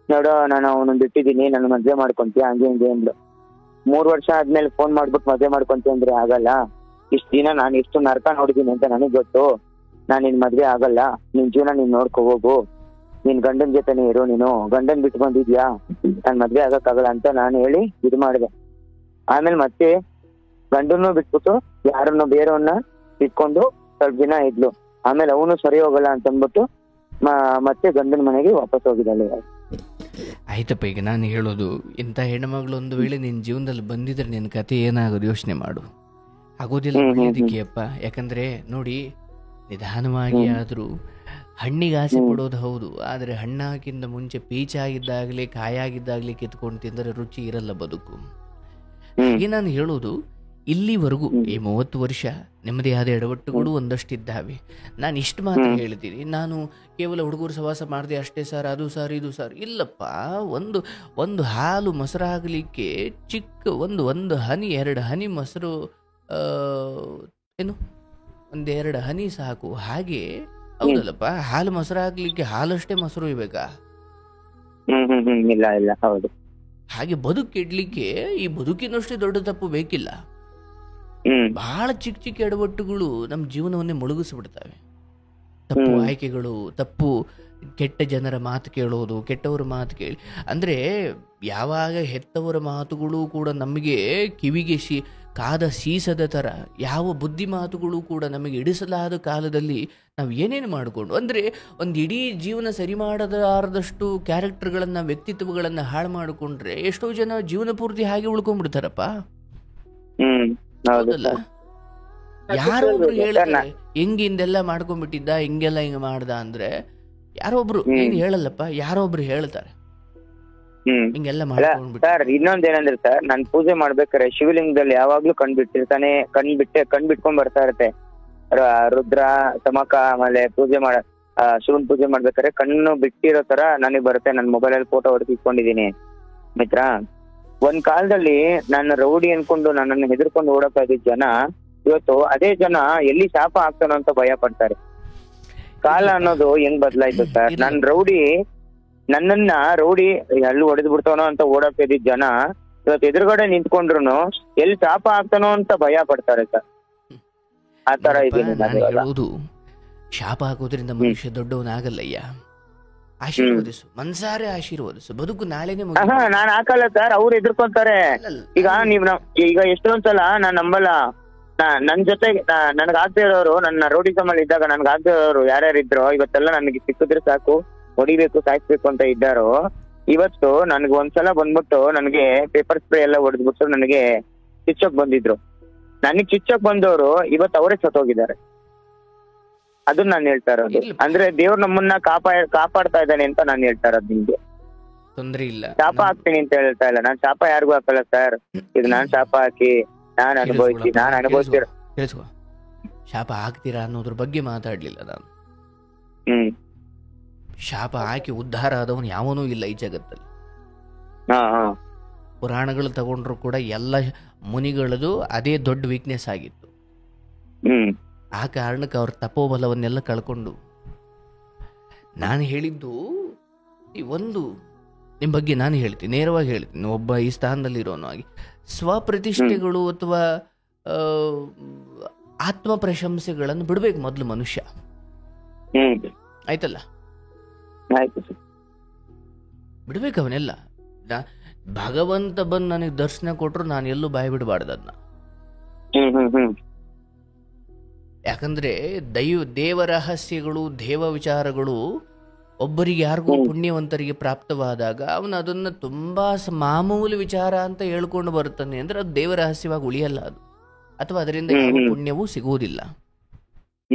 ನೋಡೋ ನಾನು ಅವನು ಬಿಟ್ಟಿದ್ದೀನಿ, ನಾನು ಮದ್ವೆ ಮಾಡ್ಕೊಂತೀಯ ಹಂಗೆ ಹಿಂಗೆ ಅಂದ್ಲು. 3 ವರ್ಷ ಆದ್ಮೇಲೆ ಫೋನ್ ಮಾಡ್ಬಿಟ್ಟು ಮದ್ವೆ ಮಾಡ್ಕೊಂತೀಯ ಅಂದ್ರೆ ಆಗಲ್ಲ, ಇಷ್ಟ ದಿನ ನಾನು ಎಷ್ಟು ನರ್ಕ ನೋಡಿದೀನಿ ಅಂತ ನನಗ್ ಗೊತ್ತು, ನಾನ್ ನಿನ್ ಮದ್ವೆ ಆಗಲ್ಲ, ನಿನ್ ಜೀವನ ನೀನ್ ನೋಡ್ಕೊ ಹೋಗು, ನಿನ್ ಗಂಡನ್ ಜೊತೆನೇ ಇರು, ನೀನು ಗಂಡನ್ ಬಿಟ್ಟು ಬಂದಿದ್ಯಾ, ನಾನ್ ಮದ್ವೆ ಆಗಕ್ಕಾಗಲ್ಲ ಅಂತ ನಾನು ಹೇಳಿ ಇದು ಮಾಡಿದೆ. ಆಮೇಲೆ ಮತ್ತೆ ಗಂಡನ್ನು ಬಿಟ್ಬಿಟ್ಟು ಯಾರನ್ನು ಬೇರೆಯವ್ರನ್ನ ಇಟ್ಕೊಂಡು ಸ್ವಲ್ಪ ದಿನ ಇದ್ಲು. ಆಮೇಲೆ ಅವನು ಸರಿ ಹೋಗಲ್ಲ ಅಂತ ಅಂದ್ಬಿಟ್ಟು ಮತ್ತೆ ಗಂಡನ ಮನೆಗೆ ವಾಪಸ್ ಹೋಗಿದ್ದಾಳೆ. ಆಯ್ತಪ್ಪ, ಈಗ ನಾನು ಹೇಳೋದು, ಇಂಥ ಹೆಣ್ಮಗಳು ಒಂದು ವೇಳೆ ನಿನ್ನ ಜೀವನದಲ್ಲಿ ಬಂದಿದ್ರೆ ನಿನ್ನ ಕತೆ ಏನಾಗೋದು ಯೋಚನೆ ಮಾಡು. ಆಗೋದಿಲ್ಲ ಒಳ್ಳೆಯದಕ್ಕೆಯಪ್ಪ. ಯಾಕಂದ್ರೆ ನೋಡಿ, ನಿಧಾನವಾಗಿ ಆದರೂ ಹಣ್ಣಿಗೆ ಆಸೆ ಪಡೋದು ಹೌದು, ಆದರೆ ಹಣ್ಣಾಗಿಂದ ಮುಂಚೆ ಪೀಚಾಗಿದ್ದಾಗಲೇ ಕಾಯಾಗಿದ್ದಾಗಲೇ ಕಿತ್ಕೊಂಡು ತಿಂದರೆ ರುಚಿ ಇರಲ್ಲ ಬದುಕು. ಹಾಗೆ ನಾನು ಹೇಳೋದು, ಇಲ್ಲಿವರೆಗೂ ಈ 30 ವರ್ಷ ನಿಮ್ಮದೇ ಆದ ಎಡವಟ್ಟುಗಳು ಒಂದಷ್ಟಿದ್ದಾವೆ. ನಾನು ಇಷ್ಟು ಮಾತ್ರ ಹೇಳ್ತೀನಿ, ನಾನು ಕೇವಲ ಹುಡುಗರು ಸವಾಸ ಮಾಡಿದೆ ಅಷ್ಟೇ ಸರ್, ಅದು ಸರ್ ಇದು ಸರ್, ಇಲ್ಲಪ್ಪ. ಒಂದು ಹಾಲು ಮೊಸರಾಗಲಿಕ್ಕೆ ಚಿಕ್ಕ ಒಂದು ಹನಿ 2 ಹನಿ ಮೊಸರು, ಏನು 1-2 ಹನಿ ಸಾಕು. ಹಾಗೆ ಹೌದಲ್ಲಪ್ಪ, ಹಾಲು ಮೊಸರಾಗ್ಲಿಕ್ಕೆ ಹಾಲಷ್ಟೇ ಮೊಸರು ಇಬೇಕಾ? ಇಲ್ಲ, ಹೌದು. ಹಾಗೆ ಬದುಕಿಡ್ಲಿಕ್ಕೆ ಈ ಬದುಕಿನಷ್ಟೇ ದೊಡ್ಡ ತಪ್ಪು ಬೇಕಿಲ್ಲ. ಬಹಳ ಚಿಕ್ಕ ಚಿಕ್ಕ ಎಡವಟ್ಟುಗಳು ನಮ್ಮ ಜೀವನವನ್ನೇ ಮುಳುಗಿಸ್ಬಿಡ್ತವೆ. ತಪ್ಪು ಆಯ್ಕೆಗಳು, ತಪ್ಪು ಕೆಟ್ಟ ಜನರ ಮಾತು ಕೇಳೋದು, ಕೆಟ್ಟವರ ಮಾತು ಕೇಳಿ, ಅಂದರೆ ಯಾವಾಗ ಹೆತ್ತವರ ಮಾತುಗಳು ಕೂಡ ನಮಗೆ ಕಿವಿಗೆ ಕಾದ ಸೀಸದ ಥರ, ಯಾವ ಬುದ್ಧಿ ಮಾತುಗಳು ಕೂಡ ನಮಗೆ ಇಡಿಸಲಾದ ಕಾಲದಲ್ಲಿ ನಾವು ಏನೇನು ಮಾಡಿಕೊಂಡು, ಅಂದರೆ ಒಂದು ಇಡೀ ಜೀವನ ಸರಿ ಮಾಡದಾರದಷ್ಟು ಕ್ಯಾರೆಕ್ಟರ್ಗಳನ್ನು, ವ್ಯಕ್ತಿತ್ವಗಳನ್ನು ಹಾಳು ಮಾಡಿಕೊಂಡ್ರೆ ಎಷ್ಟೋ ಜನ ಜೀವನ ಪೂರ್ತಿ ಹಾಗೆ ಉಳ್ಕೊಂಡ್ಬಿಡ್ತಾರಪ್ಪ. ಹೌದಲ್ಲ? ಯಾರೊಬ್ರು ಹೇಳ್ತಾರೆ ಹಿಂಗೆಲ್ಲ ಮಾಡ್ಕೊಂಡ್ಬಿಟ್ಟಿದ್ದ, ಹಿಂಗೆಲ್ಲ ಹಿಂಗೆ ಮಾಡ್ದ ಅಂದ್ರೆ ಯಾರೊಬ್ರು ಏನು ಹೇಳಲ್ಲಪ್ಪ, ಯಾರೊಬ್ರು ಹೇಳ್ತಾರೆ. ಹಿಂಗೆಲ್ಲ ಮಾಡ್ಕೊಂಡ್ಬಿಟ್ಟು ಸರ್ ಇನ್ನೊಂದೇನಂದ್ರೆ ಸರ್, ನಾನ್ ಪೂಜೆ ಮಾಡ್ಬೇಕಾರೆ ಶಿವಲಿಂಗದಲ್ಲಿ ಯಾವಾಗ್ಲೂ ಕಣ್ಬಿಟ್ಕೊಂಡ್ ಬರ್ತಾ ಇರತ್ತೆ. ರುದ್ರ ಸಮಕ ಆಮೇಲೆ ಪೂಜೆ ಶಿವನ್ ಪೂಜೆ ಮಾಡ್ಬೇಕಾದ್ರೆ ಕಣ್ಣು ಬಿಟ್ಟಿರೋ ತರ ನನಗ್ ಬರುತ್ತೆ. ನನ್ ಮೊಬೈಲ್ ಅಲ್ಲಿ ಫೋಟೋ ಹೊಡೆದು ಇಟ್ಕೊಂಡಿದೀನಿ ಮಿತ್ರ. ಒಂದ್ ಕಾಲದಲ್ಲಿ ನನ್ನ ರೌಡಿ ಅನ್ಕೊಂಡು ನನ್ನನ್ನು ಹೆದರ್ಕೊಂಡು ಓಡತಾ ಇದ್ದ ಜನ ಇವತ್ತು ಅದೇ ಜನ ಎಲ್ಲಿ ಶಾಪ ಆಗ್ತಾನೋ ಅಂತ ಭಯ ಪಡ್ತಾರೆ. ಕಾಲ ಅನ್ನೋದು ಹೆಂಗ್ ಬದಲಾಯ್ತು ಸರ್. ನನ್ನನ್ನ ರೌಡಿ ಎಲ್ಲಿ ಹೊಡೆದ್ ಬಿಡ್ತಾನೋ ಅಂತ ಓಡತಾ ಇದ್ದ ಜನ ಇವತ್ತು ಎದುರುಗಡೆ ನಿಂತ್ಕೊಂಡ್ರು ಎಲ್ಲಿ ಶಾಪ ಆಗ್ತಾನೋ ಅಂತ ಭಯ ಪಡ್ತಾರೆ ಸರ್. ಆ ತರ ಹೇಳುವುದು, ಶಾಪ ಹಾಕೋದ್ರಿಂದ ಮನುಷ್ಯ ದೊಡ್ಡವನಾಗಲ್ಲಯ್ಯ. ಆಶೀರ್ವದಿಸು, ಮನ್ಸಾರೆ ಆಶೀರ್ವದಿಸು, ಬದುಕು ನಾಳೆನೆ. ನಾನ್ ಹಾಕಲ್ಲ ಸರ್, ಅವ್ರು ಎದುರ್ಕೊಂತಾರೆ. ಈಗ ಎಷ್ಟೊಂದ್ಸಲ ನಾನ್ ನಂಬಲ್ಲ. ನನ್ ಜೊತೆ ನನ್ಗ ಆಗದೆ ಇರೋರು, ನನ್ನ ರೋಡಿಸಮ್ ಅಲ್ಲಿ ಇದ್ದಾಗ ನನ್ಗ ಆಗದೆ ಇರೋರು ಯಾರ್ಯಾರಿದ್ರು ಇವತ್ತೆಲ್ಲ ನನಗೆ ಸಿಕ್ಕಿದ್ರೆ ಸಾಕು, ಹೊಡಿಬೇಕು ಸಾಯಿಸ್ಬೇಕು ಅಂತ ಇದ್ದಾರೋ, ಇವತ್ತು ನನ್ಗೆ ಒಂದ್ಸಲ ಬಂದ್ಬಿಟ್ಟು ನನಗೆ ಪೇಪರ್ ಸ್ಪ್ರೇ ಎಲ್ಲ ಹೊಡೆದ್ಬಿಟ್ಟು ನನಗೆ ಚಿಚ್ಚಕ್ ಬಂದಿದ್ರು. ನನಗ್ ಚಿಚ್ಚಕ್ ಬಂದವರು ಇವತ್ತು ಅವರೇ ಸತ್ತೋಗಿದ್ದಾರೆ. ಅದನ್ನ ನಾನು ಹೇಳ್ತಾ ಇರೋದು. ಅಂದ್ರೆ ದೇವ್ರು ನಮ್ಮನ್ನ ಕಾಪಾಡ್ತಾ ಇದ್ದಾನೆ ಅಂತ ನಾನು ಹೇಳ್ತಾ ಇರೋದು. ನಿಮ್ಗೆ ತೊಂದ್ರೆ ಇಲ್ಲ, ಶಾಪ ಹಾಕ್ತೀನಿ ಅಂತ ಹೇಳ್ತಾ ಇಲ್ಲ. ನಾನ್ ಶಾಪ ಯಾರಿಗೂ ಹಾಕಲ್ಲ ಸರ್. ಈಗ ನಾನ್ ಶಾಪ ಹಾಕಿ ನಾನ್ ಅನುಭವಿಸ್ತೀರ. ಶಾಪ ಹಾಕ್ತೀರಾ ಅನ್ನೋದ್ರ ಬಗ್ಗೆ ಮಾತಾಡ್ಲಿಲ್ಲ ನಾನು. ಶಾಪ ಹಾಕಿ ಉದ್ಧಾರ ಆದವನು ಯಾವನೂ ಇಲ್ಲ ಈ ಜಗತ್ತಲ್ಲಿ. ಪುರಾಣಗಳು ತಗೊಂಡ್ರು ಕೂಡ ಎಲ್ಲ ಮುನಿಗಳದು ಅದೇ ದೊಡ್ಡ ವೀಕ್ನೆಸ್ ಆಗಿತ್ತು. ಆ ಕಾರಣಕ್ಕೆ ಅವ್ರ ತಪೋಬಲವನ್ನೆಲ್ಲ ಕಳ್ಕೊಂಡು. ನಾನು ಹೇಳಿದ್ದು ಒಂದು ನಿಮ್ಮ ಬಗ್ಗೆ ನಾನು ಹೇಳ್ತೀನಿ, ನೇರವಾಗಿ ಹೇಳ್ತೀನಿ. ಒಬ್ಬ ಈ ಸ್ಥಾನದಲ್ಲಿ ಇರೋನು ಆಗಿ ಸ್ವಪ್ರತಿಷ್ಠೆಗಳು ಅಥವಾ ಆತ್ಮ ಪ್ರಶಂಸೆಗಳನ್ನು ಬಿಡ್ಬೇಕು ಮೊದಲು ಮನುಷ್ಯ. ಆಯ್ತಲ್ಲ, ಬಿಡ್ಬೇಕು ಅವನ್ನೆಲ್ಲ. ಭಗವಂತ ಬಂದು ನನಗೆ ದರ್ಶನ ಕೊಟ್ರು ನಾನು ಎಲ್ಲೂ ಬಾಯಿ ಬಿಡಬಾರ್ದು ಅದನ್ನ. ಯಾಕಂದ್ರೆ ದೇವ ರಹಸ್ಯಗಳು, ದೇವ ವಿಚಾರಗಳು ಒಬ್ಬರಿಗೆ ಯಾರಿಗೂ ಪುಣ್ಯವಂತರಿಗೆ ಪ್ರಾಪ್ತವಾದಾಗ ಅವನು ಅದನ್ನ ತುಂಬಾ ಮಾಮೂಲಿ ವಿಚಾರ ಅಂತ ಹೇಳ್ಕೊಂಡು ಬರುತ್ತಾನೆ ಅಂದ್ರೆ ಅದು ದೇವ ರಹಸ್ಯವಾಗಿ ಉಳಿಯಲ್ಲ ಅದು, ಅಥವಾ ಅದರಿಂದ ಯಾವ ಪುಣ್ಯವೂ ಸಿಗುವುದಿಲ್ಲ.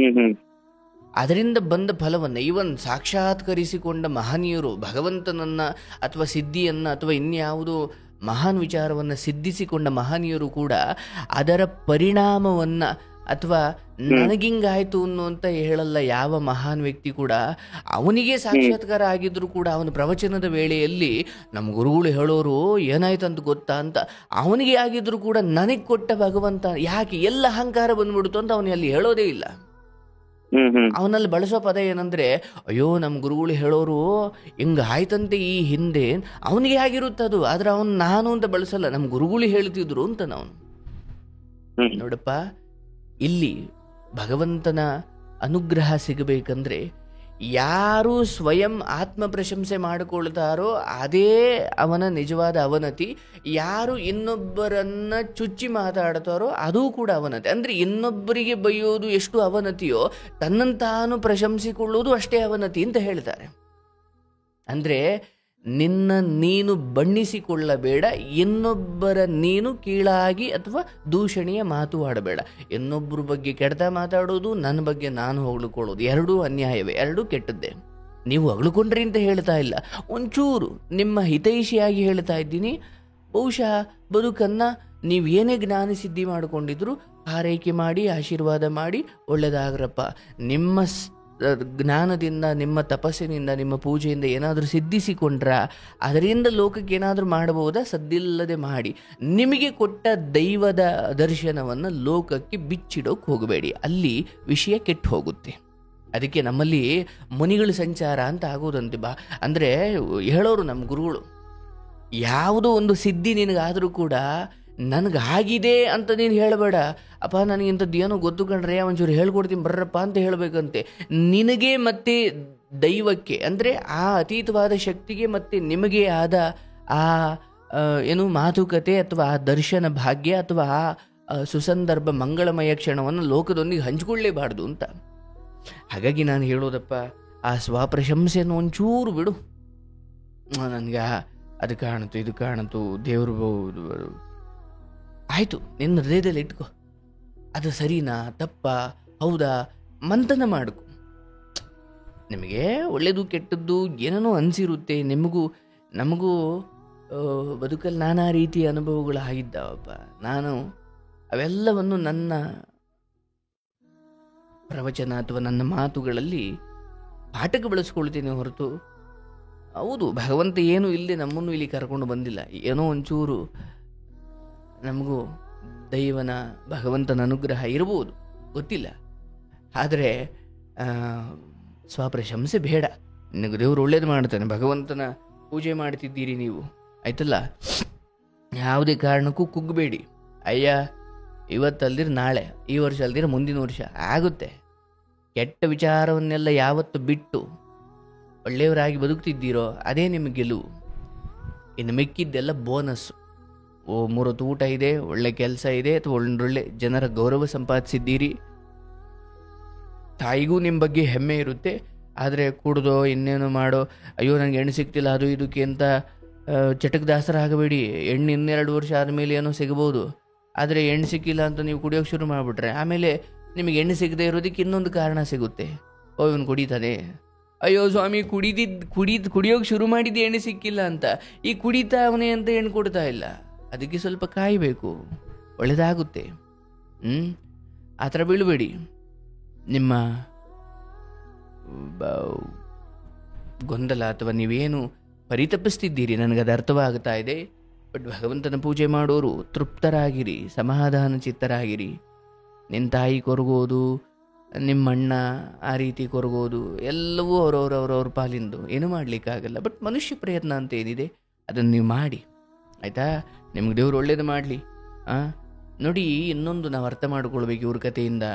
ಅದರಿಂದ ಬಂದ ಫಲವನ್ನ ಇವನ್ ಸಾಕ್ಷಾತ್ಕರಿಸಿಕೊಂಡ ಮಹನೀಯರು ಭಗವಂತನನ್ನ ಅಥವಾ ಸಿದ್ಧಿಯನ್ನ ಅಥವಾ ಇನ್ಯಾವುದೋ ಮಹಾನ್ ವಿಚಾರವನ್ನ ಸಿದ್ಧಿಸಿಕೊಂಡ ಮಹನೀಯರು ಕೂಡ ಅದರ ಪರಿಣಾಮವನ್ನ ಅಥವಾ ನನಗಿಂಗಾಯ್ತು ಅನ್ನುವಂತ ಹೇಳಲ್ಲ. ಯಾವ ಮಹಾನ್ ವ್ಯಕ್ತಿ ಕೂಡ ಅವನಿಗೆ ಸಾಕ್ಷಾತ್ಕಾರ ಆಗಿದ್ರು ಕೂಡ ಅವನ ಪ್ರವಚನದ ವೇಳೆಯಲ್ಲಿ ನಮ್ಮ ಗುರುಗಳು ಹೇಳೋರು ಏನಾಯ್ತು ಅಂತ ಗೊತ್ತಾ ಅಂತ ಅವನಿಗೆ ಆಗಿದ್ರು ಕೂಡ ನನಗೆ ಕೊಟ್ಟ ಭಗವಂತ ಯಾಕೆ ಎಲ್ಲ ಅಹಂಕಾರ ಬಂದ್ಬಿಡ್ತು ಅಂತ ಅವನು ಅಲ್ಲಿ ಹೇಳೋದೇ ಇಲ್ಲ. ಅವನಲ್ಲಿ ಬಳಸೋ ಪದ ಏನಂದ್ರೆ, ಅಯ್ಯೋ ನಮ್ಮ ಗುರುಗಳು ಹೇಳೋರು ಹಿಂಗ ಆಯ್ತಂತೆ ಈ ಹಿಂದೆ, ಅವನಿಗೆ ಆಗಿರುತ್ತದು, ಆದ್ರೆ ಅವನು ನಾನು ಅಂತ ಬಳಸಲ್ಲ, ನಮ್ಮ ಗುರುಗಳು ಹೇಳ್ತಿದ್ರು ಅಂತ ನಾವು. ನೋಡಪ್ಪ, ಇಲ್ಲಿ ಭಗವಂತನ ಅನುಗ್ರಹ ಸಿಗಬೇಕಂದ್ರೆ ಯಾರು ಸ್ವಯಂ ಆತ್ಮ ಪ್ರಶಂಸೆ ಮಾಡಿಕೊಳ್ತಾರೋ ಅದೇ ಅವನ ನಿಜವಾದ ಅವನತಿ. ಯಾರು ಇನ್ನೊಬ್ಬರನ್ನ ಚುಚ್ಚಿ ಮಾತಾಡ್ತಾರೋ ಅದೂ ಕೂಡ ಅವನತಿ. ಅಂದ್ರೆ ಇನ್ನೊಬ್ಬರಿಗೆ ಬೈಯೋದು ಎಷ್ಟು ಅವನತಿಯೋ ತನ್ನಂತಾನು ಪ್ರಶಂಸಿಕೊಳ್ಳುವುದು ಅಷ್ಟೇ ಅವನತಿ ಅಂತ ಹೇಳ್ತಾರೆ. ಅಂದ್ರೆ ನಿನ್ನ ನೀನು ಬಣ್ಣಿಸಿಕೊಳ್ಳಬೇಡ, ಇನ್ನೊಬ್ಬರ ನೀನು ಕೀಳಾಗಿ ಅಥವಾ ದೂಷಣೆಯ ಮಾತು ಆಡಬೇಡ. ಇನ್ನೊಬ್ಬರ ಬಗ್ಗೆ ಕೆಡ್ತ ಮಾತಾಡೋದು, ನನ್ನ ಬಗ್ಗೆ ನಾನು ಹೊಗಳಿಕೊಳ್ಳೋದು ಎರಡೂ ಅನ್ಯಾಯವೇ, ಎರಡೂ ಕೆಟ್ಟದ್ದೇ. ನೀವು ಹೊಗಳಿಕೊಂಡ್ರಿ ಅಂತ ಹೇಳ್ತಾ ಇಲ್ಲ, ಒಂಚೂರು ನಿಮ್ಮ ಹಿತೈಷಿಯಾಗಿ ಹೇಳ್ತಾ ಇದ್ದೀನಿ. ಬಹುಶಃ ಬದುಕನ್ನು ನೀವೇನೇ ಜ್ಞಾನ ಸಿದ್ಧಿ ಮಾಡಿಕೊಂಡಿದ್ರು ಹಾರೈಕೆ ಮಾಡಿ ಆಶೀರ್ವಾದ ಮಾಡಿ ಒಳ್ಳೆಯದಾಗ್ರಪ್ಪ. ನಿಮ್ಮ ಜ್ಞಾನದಿಂದ, ನಿಮ್ಮ ತಪಸ್ಸಿನಿಂದ, ನಿಮ್ಮ ಪೂಜೆಯಿಂದ ಏನಾದರೂ ಸಿದ್ಧಿಸಿಕೊಂಡ್ರ ಅದರಿಂದ ಲೋಕಕ್ಕೆ ಏನಾದರೂ ಮಾಡಬಹುದಾ? ಸದ್ದಿಲ್ಲದೆ ಮಾಡಿ. ನಿಮಗೆ ಕೊಟ್ಟ ದೈವದ ದರ್ಶನವನ್ನು ಲೋಕಕ್ಕೆ ಬಿಚ್ಚಿಡೋಕೆ ಹೋಗಬೇಡಿ, ಅಲ್ಲಿ ವಿಷಯ ಕೆಟ್ಟು ಹೋಗುತ್ತೆ. ಅದಕ್ಕೆ ನಮ್ಮಲ್ಲಿ ಮುನಿಗಳ ಸಂಚಾರ ಅಂತ ಆಗೋದಂತೆ. ಅಂದರೆ ಹೇಳೋರು ನಮ್ಮ ಗುರುಗಳು, ಯಾವುದೋ ಒಂದು ಸಿದ್ಧಿ ನಿನಗಾದರೂ ಕೂಡ ನನಗಾಗಿದೆ ಅಂತ ನೀನು ಹೇಳಬೇಡ. ಅಪ್ಪ ನನಗಿಂಥದ್ದು ಏನೋ ಗೊತ್ತು ಕಣ್ರೆ, ಒಂಚೂರು ಹೇಳ್ಕೊಡ್ತೀನಿ ಬರ್ರಪ್ಪ ಅಂತ ಹೇಳಬೇಕಂತೆ. ನಿನಗೆ ಮತ್ತೆ ದೈವಕ್ಕೆ, ಅಂದರೆ ಆ ಅತೀತವಾದ ಶಕ್ತಿಗೆ ಮತ್ತೆ ನಿಮಗೆ ಆದ ಆ ಏನು ಮಾತುಕತೆ ಅಥವಾ ಆ ದರ್ಶನ ಭಾಗ್ಯ ಅಥವಾ ಆ ಸುಸಂದರ್ಭ ಮಂಗಳಮಯ ಕ್ಷಣವನ್ನು ಲೋಕದೊಂದಿಗೆ ಹಂಚಿಕೊಳ್ಳೇಬಾರ್ದು ಅಂತ. ಹಾಗಾಗಿ ನಾನು ಹೇಳೋದಪ್ಪ, ಆ ಸ್ವಪ್ರಶಂಸೆಯನ್ನು ಒಂಚೂರು ಬಿಡು. ನನಗೆ ಅದು ಕಾಣುತ್ತು, ಇದು ಕಾಣುತ್ತು, ದೇವರು ಆಯಿತು, ನಿನ್ನ ಹೃದಯದಲ್ಲಿ ಇಟ್ಕೋ. ಅದು ಸರಿನಾ ತಪ್ಪಾ ಹೌದಾ ಮಂಥನ ಮಾಡ್ಕೊ. ನಿಮಗೆ ಒಳ್ಳೆಯದು ಕೆಟ್ಟದ್ದು ಏನೇನೋ ಅನಿಸಿರುತ್ತೆ. ನಮಗೂ ಬದುಕಲ್ಲಿ ನಾನಾ ರೀತಿಯ ಅನುಭವಗಳು ಆಗಿದ್ದಾವಪ್ಪ. ನಾನು ಅವೆಲ್ಲವನ್ನು ನನ್ನ ಪ್ರವಚನ ಅಥವಾ ನನ್ನ ಮಾತುಗಳಲ್ಲಿ ಪಾಠಕ್ಕೆ ಬಳಸ್ಕೊಳ್ತೀನಿ ಹೊರತು, ಹೌದು ಭಗವಂತ ಏನೂ ಇಲ್ಲದೆ ನಮ್ಮನ್ನು ಇಲ್ಲಿ ಕರ್ಕೊಂಡು ಬಂದಿಲ್ಲ. ಏನೋ ಒಂಚೂರು ನಮಗೂ ದೈವನ ಭಗವಂತನ ಅನುಗ್ರಹ ಇರ್ಬೋದು, ಗೊತ್ತಿಲ್ಲ. ಆದರೆ ಸ್ವಪ್ರಶಂಸೆ ಬೇಡ. ನಿನಗೆ ದೇವರು ಒಳ್ಳೇದು ಮಾಡ್ತಾನೆ, ಭಗವಂತನ ಪೂಜೆ ಮಾಡ್ತಿದ್ದೀರಿ ನೀವು, ಆಯ್ತಲ್ಲ. ಯಾವುದೇ ಕಾರಣಕ್ಕೂ ಕುಗ್ಗಬೇಡಿ. ಅಯ್ಯ ಇವತ್ತಲ್ದಿರ ನಾಳೆ, ಈ ವರ್ಷ ಅಲ್ದಿರ ಮುಂದಿನ ವರ್ಷ ಆಗುತ್ತೆ. ಕೆಟ್ಟ ವಿಚಾರವನ್ನೆಲ್ಲ ಯಾವತ್ತು ಬಿಟ್ಟು ಒಳ್ಳೆಯವರಾಗಿ ಬದುಕ್ತಿದ್ದೀರೋ ಅದೇ ನಿಮಗೆ ಗೆಲುವು. ಇನ್ನು ಮಿಕ್ಕಿದ್ದೆಲ್ಲ ಬೋನಸ್ಸು. ಮೂರೊತ್ತು ಊಟ ಇದೆ, ಒಳ್ಳೆ ಕೆಲಸ ಇದೆ, ಅಥವಾ ಒಳ್ಳೊಳ್ಳೆ ಜನರ ಗೌರವ ಸಂಪಾದಿಸಿದ್ದೀರಿ, ತಾಯಿಗೂ ನಿಮ್ಮ ಬಗ್ಗೆ ಹೆಮ್ಮೆ ಇರುತ್ತೆ. ಆದರೆ ಕುಡ್ದೋ ಇನ್ನೇನು ಮಾಡೋ, ಅಯ್ಯೋ ನನಗೆ ಹೆಣ್ಣು ಸಿಗ್ತಿಲ್ಲ ಅದು ಇದಕ್ಕೆ ಅಂತ ಚಟಕ್ಕೆ ದಾಸರಾಗಬೇಡಿ. ಹೆಣ್ಣು 2 ವರ್ಷ ಆದಮೇಲೆ ಏನೋ ಸಿಗ್ಬೋದು, ಆದರೆ ಹೆಣ್ಣು ಸಿಕ್ಕಿಲ್ಲ ಅಂತ ನೀವು ಕುಡಿಯೋಕೆ ಶುರು ಮಾಡಿಬಿಟ್ರೆ ಆಮೇಲೆ ನಿಮಗೆ ಹೆಣ್ಣು ಸಿಗದೆ ಇರೋದಕ್ಕೆ ಇನ್ನೊಂದು ಕಾರಣ ಸಿಗುತ್ತೆ. ಇವನು ಕುಡಿತಾನೆ, ಅಯ್ಯೋ ಸ್ವಾಮಿ ಕುಡಿಯೋಕೆ ಶುರು ಮಾಡಿದ್ದು ಹೆಣ್ಣು ಸಿಕ್ಕಿಲ್ಲ ಅಂತ, ಈ ಕುಡಿತಾವನೆ ಅಂತ ಹೆಣ್ಣು ಕೊಡ್ತಾ ಇಲ್ಲ. ಅದಕ್ಕೆ ಸ್ವಲ್ಪ ಕಾಯಬೇಕು, ಒಳ್ಳೆಯದಾಗುತ್ತೆ. ಆ ಥರ ಬೀಳಬೇಡಿ. ನಿಮ್ಮ ಗೊಂದಲ ಅಥವಾ ನೀವೇನು ಪರಿತಪಿಸ್ತಿದ್ದೀರಿ ನನಗದು ಅರ್ಥವಾಗ್ತಾ ಇದೆ. ಬಟ್ ಭಗವಂತನ ಪೂಜೆ ಮಾಡೋರು ತೃಪ್ತರಾಗಿರಿ, ಸಮಾಧಾನ ಚಿತ್ತರಾಗಿರಿ. ನಿನ್ನ ತಾಯಿ ಕೊರಗೋದು, ನಿಮ್ಮ ಅಣ್ಣ ಆ ರೀತಿ ಕೊರಗೋದು ಎಲ್ಲವೂ ಅವ್ರವ್ರ ಪಾಲಿಂದು, ಏನೂ ಮಾಡಲಿಕ್ಕಾಗಲ್ಲ. ಬಟ್ ಮನುಷ್ಯ ಪ್ರಯತ್ನ ಅಂತ ಏನಿದೆ ಅದನ್ನು ನೀವು ಮಾಡಿ, ಆಯಿತಾ. ನಿಮ್ಗೆ ದೇವ್ರು ಒಳ್ಳೇದು ಮಾಡಲಿ. ನೋಡಿ, ಇನ್ನೊಂದು ನಾವು ಅರ್ಥ ಮಾಡ್ಕೊಳ್ಬೇಕು ಇವ್ರ ಕಥೆಯಿಂದ.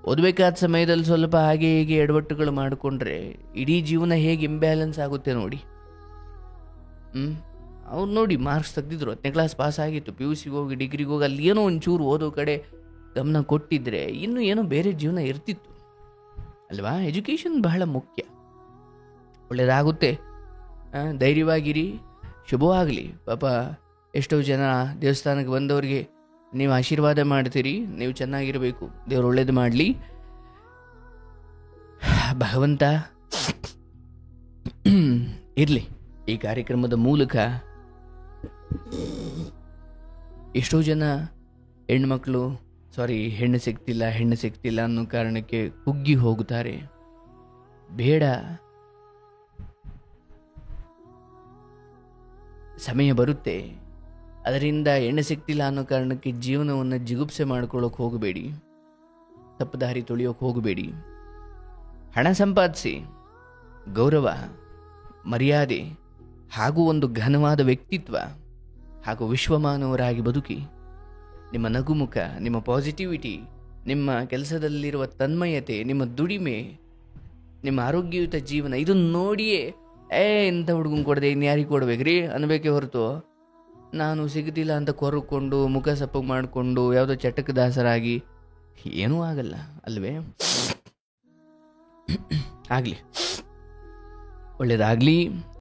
ಓದಬೇಕಾದ ಸಮಯದಲ್ಲಿ ಸ್ವಲ್ಪ ಹಾಗೆ ಹೀಗೆ ಎಡವಟ್ಟುಗಳು ಮಾಡಿಕೊಂಡ್ರೆ ಇಡೀ ಜೀವನ ಹೇಗೆ ಇಂಬ್ಯಾಲೆನ್ಸ್ ಆಗುತ್ತೆ ನೋಡಿ. ಅವ್ರು ನೋಡಿ ಮಾರ್ಕ್ಸ್ ತೆಗೆದಿದ್ರು, 10ನೇ ಕ್ಲಾಸ್ ಪಾಸ್ ಆಗಿತ್ತು, PUC ಹೋಗಿ ಡಿಗ್ರಿಗೆ ಹೋಗಿ ಅಲ್ಲಿ ಏನೋ ಒಂಚೂರು ಓದೋ ಕಡೆ ಗಮನ ಕೊಟ್ಟಿದ್ರೆ ಇನ್ನೂ ಏನೋ ಬೇರೆ ಜೀವನ ಇರ್ತಿತ್ತು ಅಲ್ವಾ. ಎಜುಕೇಷನ್ ಬಹಳ ಮುಖ್ಯ. ಒಳ್ಳೆಯದಾಗುತ್ತೆ, ಧೈರ್ಯವಾಗಿರಿ, ಶುಭವಾಗಲಿ. ಪಾಪ ಎಷ್ಟೋ ಜನ ದೇವಸ್ಥಾನಕ್ಕೆ ಬಂದವರಿಗೆ ನೀವು ಆಶೀರ್ವಾದ ಮಾಡ್ತೀರಿ, ನೀವು ಚೆನ್ನಾಗಿರಬೇಕು, ದೇವ್ರು ಒಳ್ಳೇದು ಮಾಡಲಿ. ಭಗವಂತ ಇರಲಿ. ಈ ಕಾರ್ಯಕ್ರಮದ ಮೂಲಕ ಎಷ್ಟೋ ಜನ ಹೆಣ್ಣು ಸಿಗ್ತಿಲ್ಲ ಅನ್ನೋ ಕಾರಣಕ್ಕೆ ಕುಗ್ಗಿ ಹೋಗುತ್ತಾರೆ. ಬೇಡ, ಸಮಯ ಬರುತ್ತೆ. ಅದರಿಂದ ಹೆಣ್ಣು ಸಿಗ್ತಿಲ್ಲ ಅನ್ನೋ ಕಾರಣಕ್ಕೆ ಜೀವನವನ್ನು ಜಿಗುಪ್ಸೆ ಮಾಡ್ಕೊಳ್ಳೋಕೆ ಹೋಗಬೇಡಿ, ತಪ್ಪುದಾರಿ ತುಳಿಯೋಕೆ ಹೋಗಬೇಡಿ. ಹಣ ಸಂಪಾದಿಸಿ, ಗೌರವ, ಮರ್ಯಾದೆ ಹಾಗೂ ಒಂದು ಘನವಾದ ವ್ಯಕ್ತಿತ್ವ ಹಾಗೂ ವಿಶ್ವಮಾನವರಾಗಿ ಬದುಕಿ. ನಿಮ್ಮ ನಗುಮುಖ, ನಿಮ್ಮ ಪಾಸಿಟಿವಿಟಿ, ನಿಮ್ಮ ಕೆಲಸದಲ್ಲಿರುವ ತನ್ಮಯತೆ, ನಿಮ್ಮ ದುಡಿಮೆ, ನಿಮ್ಮ ಆರೋಗ್ಯಯುತ ಜೀವನ, ಇದನ್ನು ನೋಡಿಯೇ ಇಂಥ ಹುಡುಗನ ಕೊಡದೆ ಇನ್ಯಾರಿಗೆ ಕೊಡ್ಬೇಕ್ರಿ ಅನ್ಬೇಕೇ ಹೊರತು ನಾನು ಸಿಗ್ತಿಲ್ಲ ಅಂತ ಕೊರ್ಕೊಂಡು ಮುಖ ಸಪ್ಪು ಮಾಡಿಕೊಂಡು ಯಾವುದೋ ಚಟಕ್ಕೆ ದಾಸರಾಗಿ ಏನೂ ಆಗಲ್ಲ ಅಲ್ವೇ. ಆಗಲಿ, ಒಳ್ಳೆಯದಾಗಲಿ.